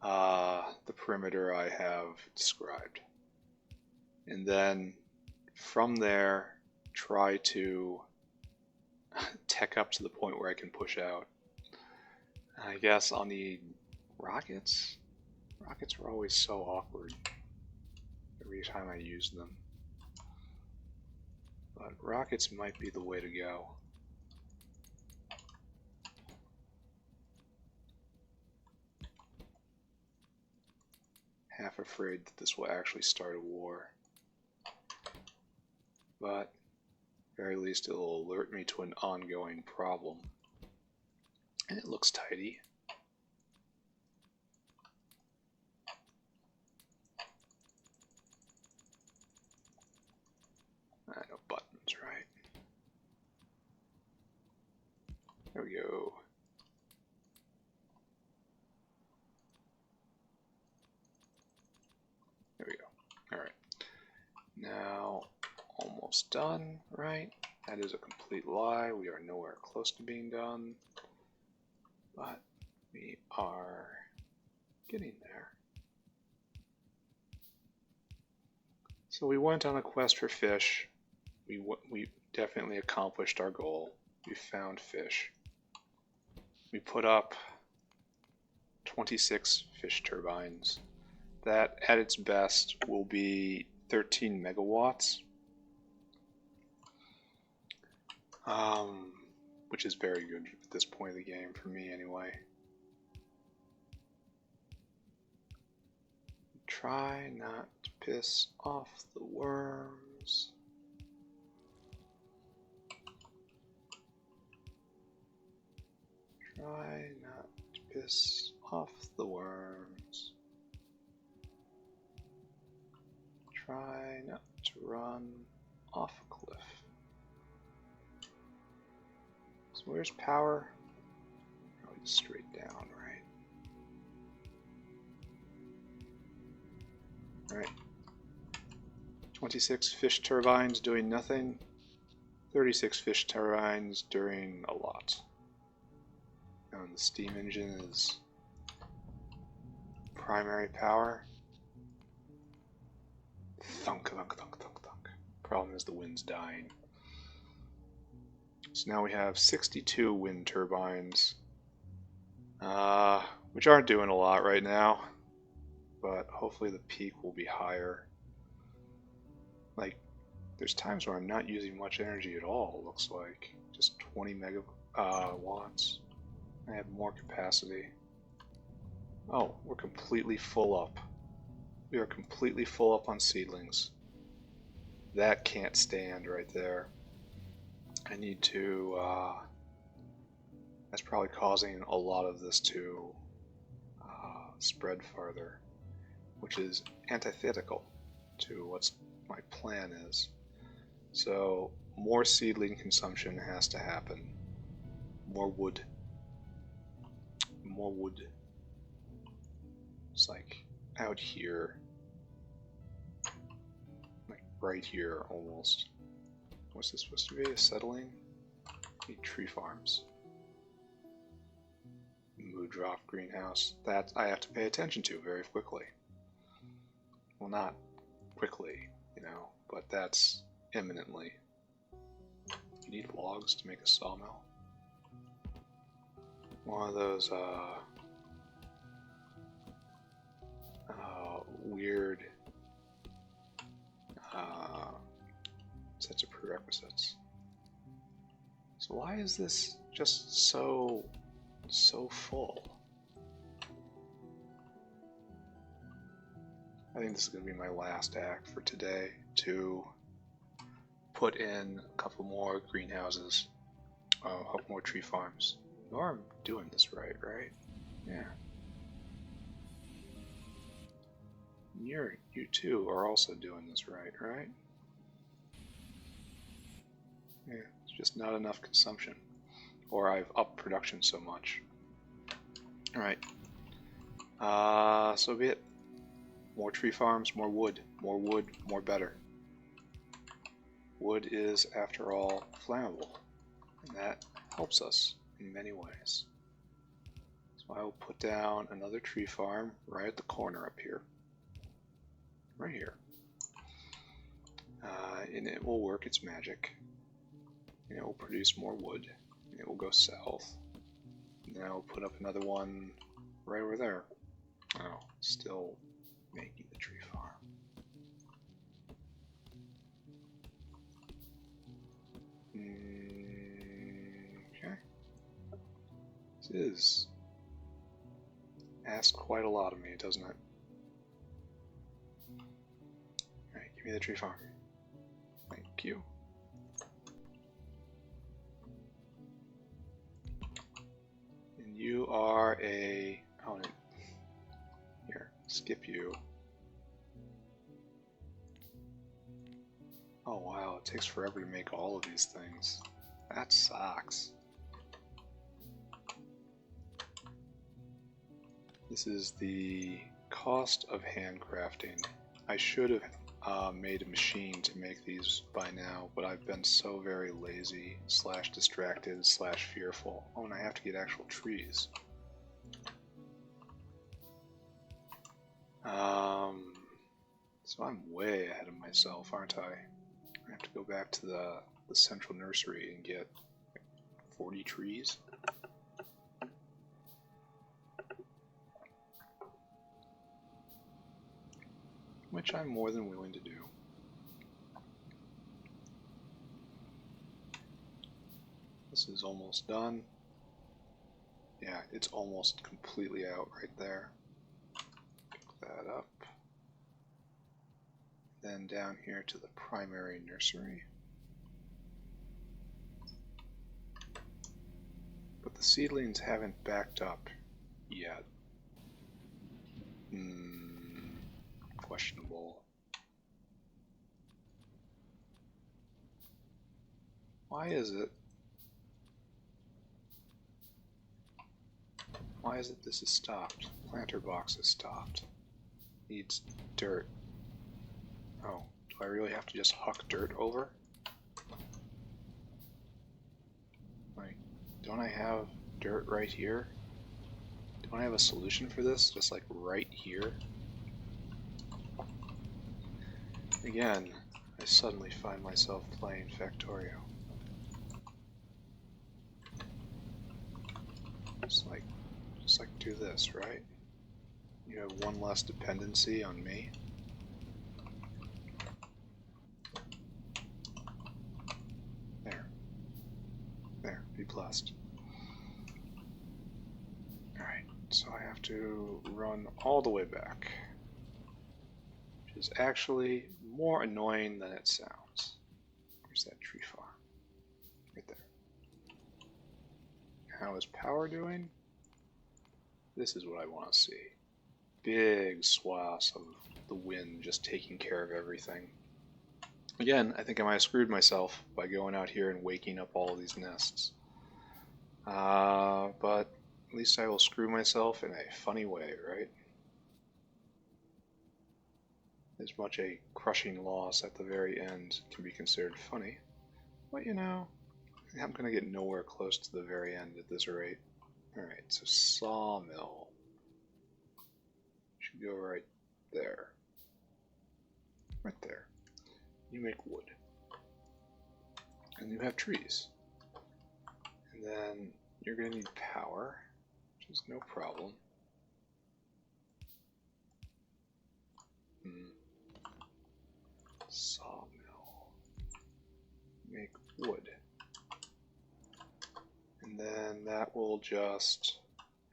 Speaker 1: the perimeter I have described. And then from there, try to tech up to the point where I can push out. I guess I'll need rockets. Rockets are always so awkward every time I use them. But rockets might be the way to go. Half afraid that this will actually start a war. But at the very least it'll alert me to an ongoing problem. And it looks tidy. No buttons, right? There we go. There we go. Alright. Now, almost done, right? That is a complete lie. We are nowhere close to being done. But we are getting there. So we went on a quest for fish. We definitely accomplished our goal. We found fish. We put up 26 fish turbines. That, at its best, will be 13 megawatts. Which is very good at this point of the game, for me anyway. Try not to piss off the worms. Try not to piss off the worms. Try not to run off a cliff. So where's power? Probably just straight down, right? Alright. 26 fish turbines doing nothing. 36 fish turbines doing a lot. And the steam engine is primary power. Thunk, thunk, thunk, thunk, thunk. Problem is the wind's dying. So now we have 62 wind turbines, which aren't doing a lot right now, but hopefully the peak will be higher. Like, there's times where I'm not using much energy at all, it looks like. Just 20 megawatts. I have more capacity. Oh, we're completely full up. We are completely full up on seedlings. That can't stand right there. I need to, that's probably causing a lot of this to spread farther, which is antithetical to what's my plan is. So more seedling consumption has to happen. More wood. More wood. It's like out here. Like right here almost. What's this supposed to be? A settling? Need tree farms. Mood drop greenhouse. That I have to pay attention to very quickly. Well, not quickly, you know, but that's imminently. You need logs to make a sawmill. One of those weird sets of prerequisites. So why is this just so full? I think this is going to be my last act for today, to put in a couple more greenhouses, a couple more tree farms. I know I'm doing this right? Yeah. You too are also doing this right? Yeah, it's just not enough consumption. Or I've upped production so much. Alright. So be it. More tree farms, more wood. More wood, more better. Wood is, after all, flammable. And that helps us in many ways. So I will put down another tree farm right at the corner up here. Right here. And it will work its magic. And it will produce more wood. And it will go south. And then I'll put up another one right over there. Oh, still making the tree farm. Okay. This asks quite a lot of me, doesn't it? Alright, give me the tree farm. Thank you. And you are a... Oh, here, skip you. Oh wow, it takes forever to make all of these things. That sucks. This is the cost of handcrafting. I should have made a machine to make these by now, but I've been so very lazy / distracted / fearful. Oh, and I have to get actual trees. So I'm way ahead of myself, aren't I? I have to go back to the central nursery and get 40 trees. Which I'm more than willing to do. This is almost done. Yeah, it's almost completely out right there. Pick that up. Then down here to the primary nursery. Put the seedlings haven't backed up yet. Questionable. Why is it? Why is it this is stopped? Planter box is stopped. Needs dirt. Oh, do I really have to just huck dirt over? Like, don't I have dirt right here? Don't I have a solution for this? Just like right here? Again, I suddenly find myself playing Factorio. Just like do this, right? You have one less dependency on me. There, be blessed. Alright, so I have to run all the way back. Which is actually more annoying than it sounds. Where's that tree farm? Right there. How is power doing? This is what I want to see. Big swaths of the wind just taking care of everything. Again, I think I might have screwed myself by going out here and waking up all of these nests. But at least I will screw myself in a funny way, right? As much a crushing loss at the very end can be considered funny. But you know, I'm going to get nowhere close to the very end at this rate. Alright, so sawmill. Should go right there. Right there. You make wood. And you have trees. And then you're going to need power, which is no problem. Sawmill. Make wood. And then that will just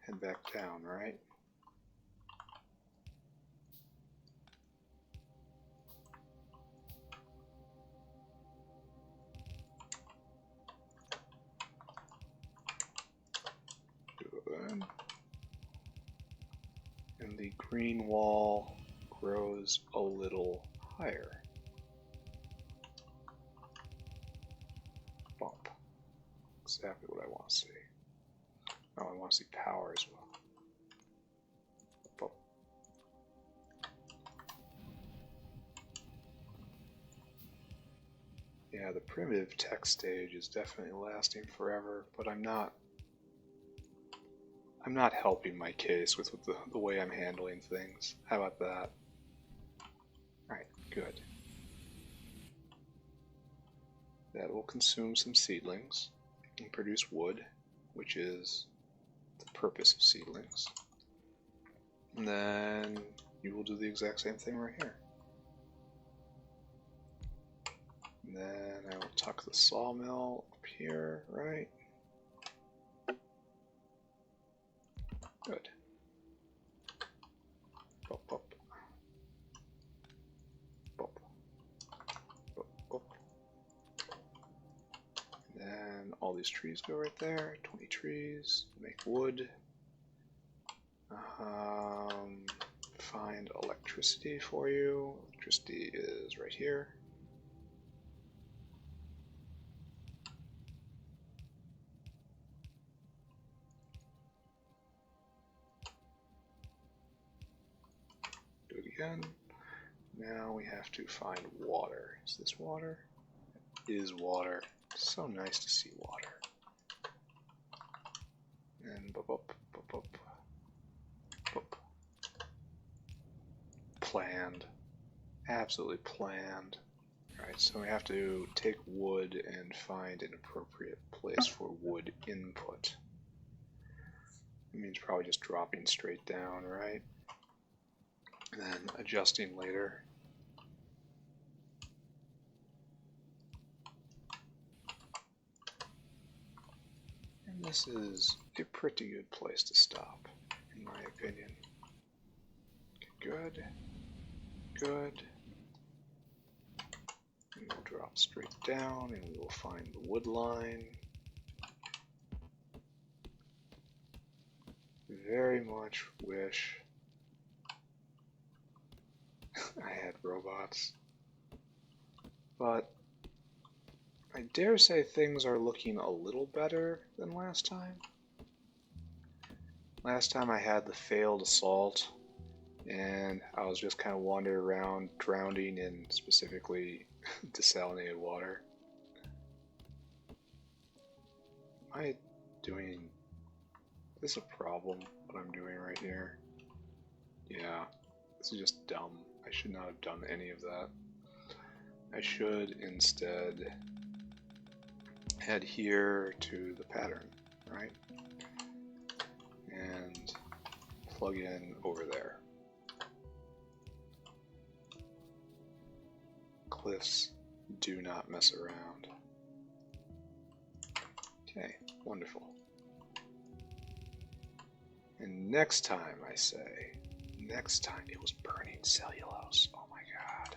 Speaker 1: head back down, right? Good. And the green wall grows a little higher. Bump. Exactly what I want to see. Oh, I want to see power as well. Bump. Yeah, the primitive tech stage is definitely lasting forever, but I'm not helping my case with the way I'm handling things. How about that? Alright, good. That will consume some seedlings and produce wood, which is the purpose of seedlings. And then you will do the exact same thing right here. And then I will tuck the sawmill up here, right? Good. Bop, bop. Bop. Bop, bop. And then all these trees go right there. 20 trees. Make wood. Find electricity for you. Electricity is right here. Do it again. Now we have to find water. Is this water? It is water. So nice to see water. And bop, bop, bop, bop. Bop. Planned. Absolutely planned. Alright, so we have to take wood and find an appropriate place for wood input. It means probably just dropping straight down, right? And then adjusting later. And this is a pretty good place to stop, in my opinion. Good. Good. We will drop straight down and we will find the wood line. very much wish I had robots. But I dare say things are looking a little better than last time. Last time I had the failed assault, and I was just kind of wandering around, drowning in specifically desalinated water. Am I doing... Is this a problem, what I'm doing right here? Yeah, this is just dumb. I should not have done any of that. I should instead head here to the pattern, right? And plug in over there. Cliffs do not mess around. Okay, wonderful. And next time, I say, next time, it was burning cellulose. Oh my god.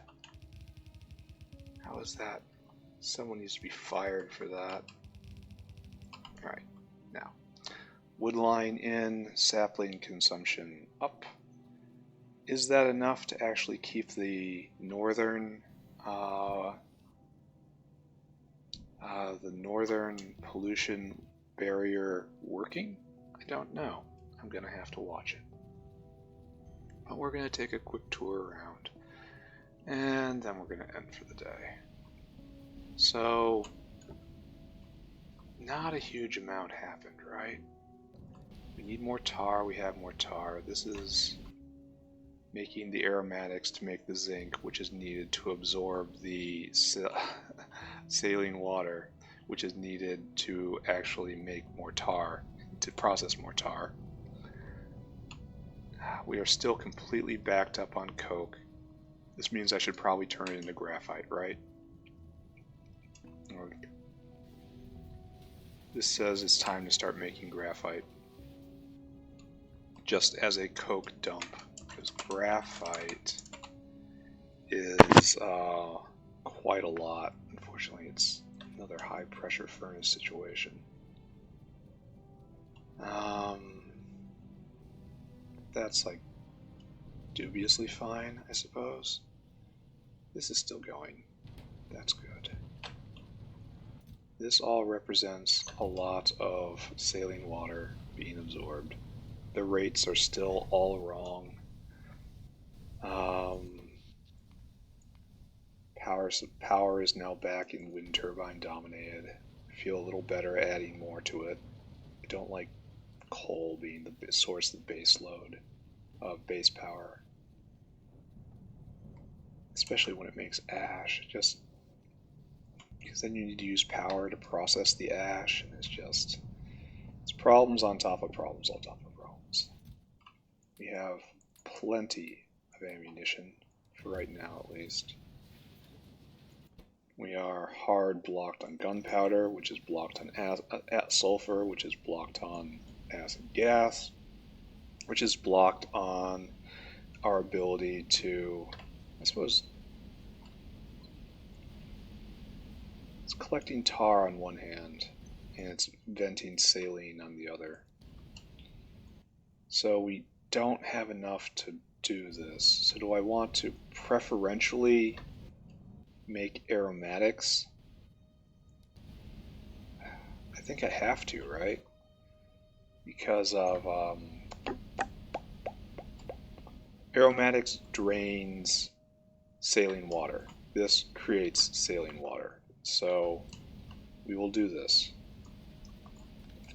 Speaker 1: How is that? Someone needs to be fired for that. Alright, now. Wood line in, sapling consumption up. Is that enough to actually keep the northern pollution barrier working? I don't know. I'm gonna have to watch it. But we're gonna take a quick tour around, and then we're gonna end for the day. So, not a huge amount happened, right? We need more tar, we have more tar. This is making the aromatics to make the zinc, which is needed to absorb the saline water, which is needed to actually make more tar, to process more tar. We are still completely backed up on coke. This means I should probably turn it into graphite, right? This says it's time to start making graphite. Just as a coke dump. Because graphite is quite a lot. Unfortunately, it's another high pressure furnace situation. That's like dubiously fine, I suppose. This is still going. That's good. This all represents a lot of saline water being absorbed. The rates are still all wrong. Power is now back in wind turbine dominated. I feel a little better adding more to it. I don't like coal being the source of base load of base power, especially when it makes ash. Just because then you need to use power to process the ash, and it's problems on top of problems on top of problems. We have plenty of ammunition for right now, at least. We are hard blocked on gunpowder, which is blocked on sulfur, which is blocked on acid gas, which is blocked on our ability to, I suppose, it's collecting tar on one hand, and it's venting saline on the other. So we don't have enough to do this. So do I want to preferentially make aromatics? I think I have to, right? Because of aromatics drains saline water. This creates saline water. So we will do this.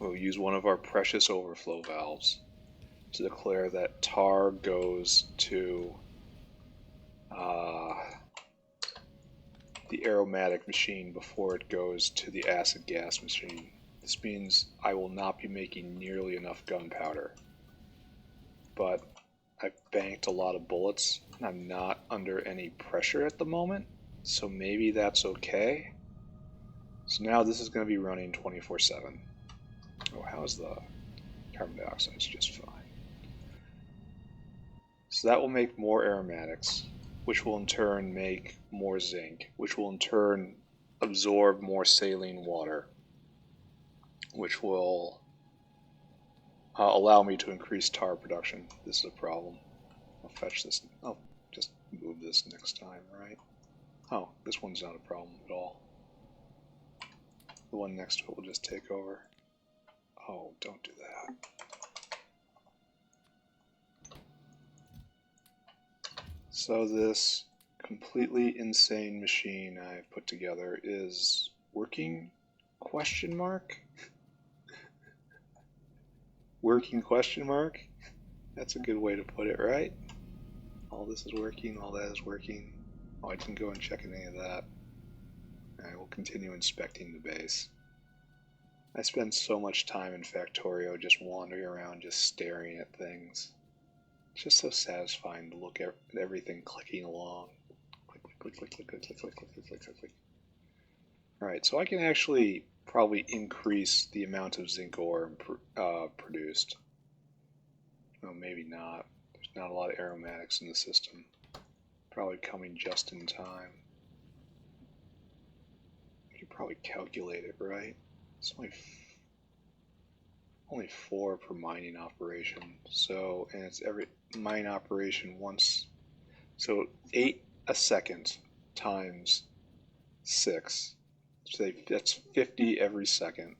Speaker 1: We'll use one of our precious overflow valves to declare that tar goes to the aromatic machine before it goes to the acid gas machine. This means I will not be making nearly enough gunpowder. But I've banked a lot of bullets, and I'm not under any pressure at the moment, so maybe that's okay. So now this is going to be running 24/7. Oh, how's the carbon dioxide? It's just fine. So that will make more aromatics, which will in turn make more zinc, which will in turn absorb more saline water, which will allow me to increase tar production. This is a problem. I'll fetch this. I'll just move this next time, right? Oh, this one's not a problem at all. The one next to it will just take over. Oh, don't do that. So this completely insane machine I've put together is working? Question mark? Working question mark? That's a good way to put it, right? All this is working, all that is working. Oh, I didn't go and check any of that. I will continue inspecting the base. I spend so much time in Factorio just wandering around, just staring at things. It's just so satisfying to look at everything clicking along. Click, click, click, click, click, click, click, click, click, click, click, click. Alright, so I can actually probably increase the amount of zinc ore produced. Well, maybe not. There's not a lot of aromatics in the system. Probably coming just in time. You could probably calculate it, right? It's only 4 per mining operation. So, and it's every mine operation once. So 8 a second times 6. So that's 50 every second.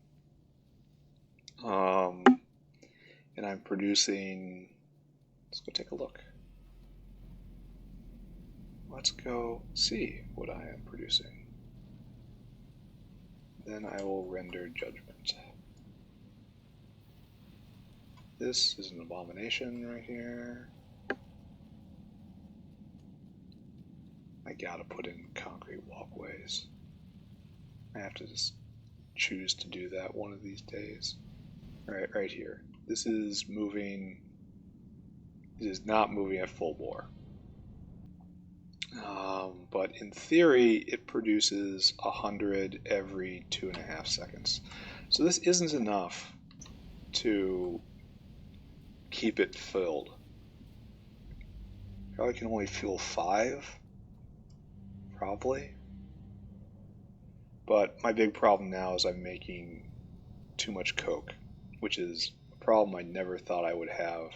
Speaker 1: And I'm producing. Let's go take a look. Let's go see what I am producing. Then I will render judgment. This is an abomination right here. I gotta put in concrete walkways. I have to just choose to do that one of these days. Right here. This is moving. It is not moving at full bore. But in theory, it produces 100 every 2.5 seconds. So this isn't enough to keep it filled. Probably can only fill 5. Probably. But my big problem now is I'm making too much coke, which is a problem I never thought I would have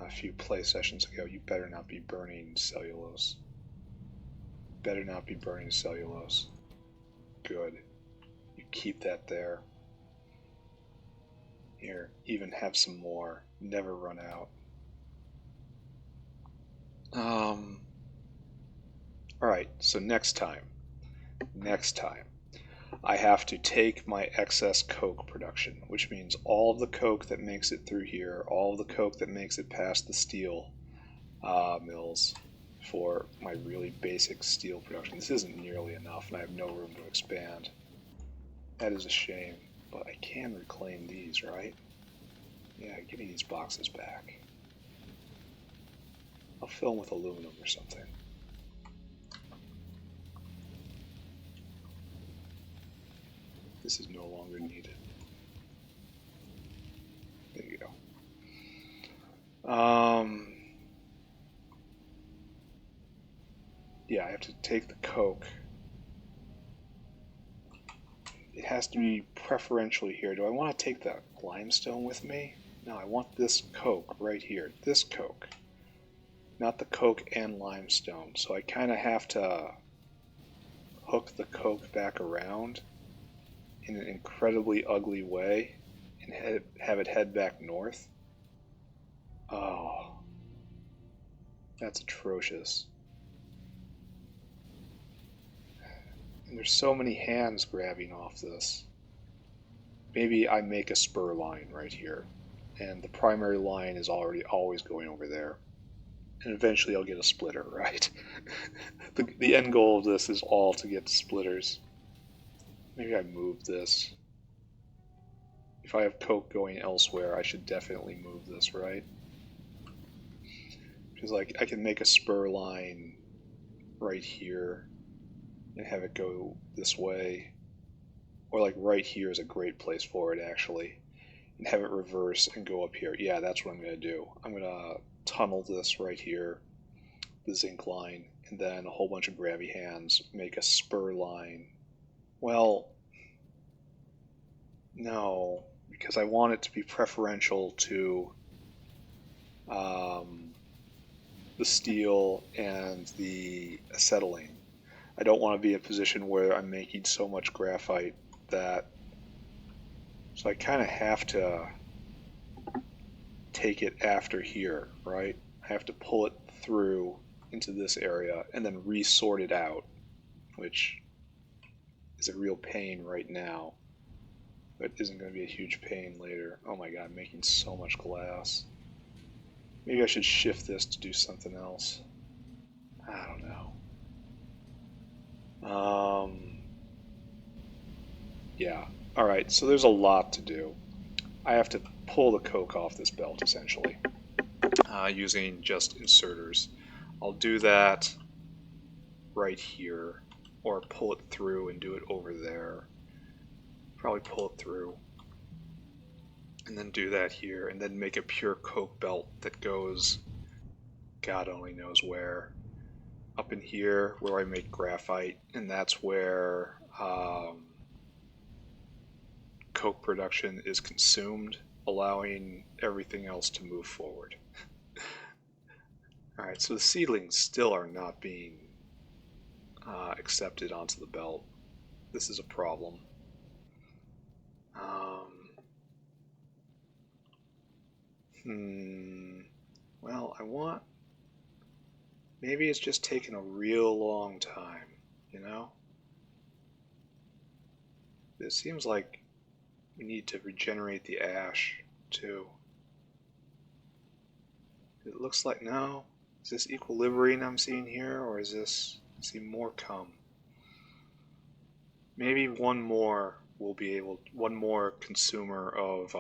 Speaker 1: a few play sessions ago. You better not be burning cellulose. Better not be burning cellulose. Good. You keep that there. Here, even have some more. Never run out. Alright, so next time, I have to take my excess coke production, which means all of the coke that makes it through here, all of the coke that makes it past the steel mills for my really basic steel production. This isn't nearly enough, and I have no room to expand. That is a shame, but I can reclaim these, right? Yeah, give me these boxes back. I'll fill them with aluminum or something. This is no longer needed. There you go. Yeah, I have to take the coke. It has to be preferentially here. Do I want to take the limestone with me? No, I want this coke right here. This coke. Not the coke and limestone. So I kind of have to hook the coke back around in an incredibly ugly way and have it head back north. Oh, that's atrocious. And there's so many hands grabbing off this. Maybe I make a spur line right here, and the primary line is already always going over there. And eventually I'll get a splitter, right? The end goal of this is all to get splitters. Maybe I move this. If I have coke going elsewhere, I should definitely move this, right? Because like I can make a spur line right here and have it go this way. Or like right here is a great place for it actually. And have it reverse and go up here. Yeah, that's what I'm going to do. I'm going to tunnel this right here, the zinc line, and then a whole bunch of grabby hands make a spur line. Well, no. because I want it to be preferential to the steel and the acetylene. I don't want to be in a position where I'm making so much graphite that, so I kind of have to take it after here, right? I have to pull it through into this area and then resort it out, which is a real pain right now, but isn't going to be a huge pain later. Oh my god, I'm making so much glass. Maybe I should shift this to do something else. I don't know. Yeah. Alright, so there's a lot to do. I have to pull the coke off this belt, essentially, using just inserters. I'll do that right here, or pull it through and do it over there. Probably pull it through, and then do that here, and then make a pure coke belt that goes God only knows where. Up in here where I make graphite, and that's where coke production is consumed, allowing everything else to move forward. Alright, so the seedlings still are not being accepted onto the belt. This is a problem. Well, I want... Maybe it's just taken a real long time, you know? It seems like we need to regenerate the ash, too. It looks like... No? Is this equilibrium I'm seeing here, or is this... I see more come. Maybe one more will be able... One more consumer of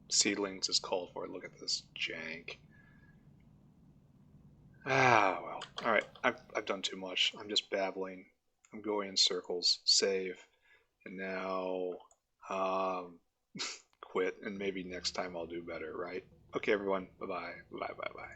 Speaker 1: seedlings is called for. Look at this jank. Well. Alright, I've done too much. I'm just babbling. I'm going in circles. Save. And now quit, and maybe next time I'll do better, right? Okay, everyone. Bye-bye. Bye-bye.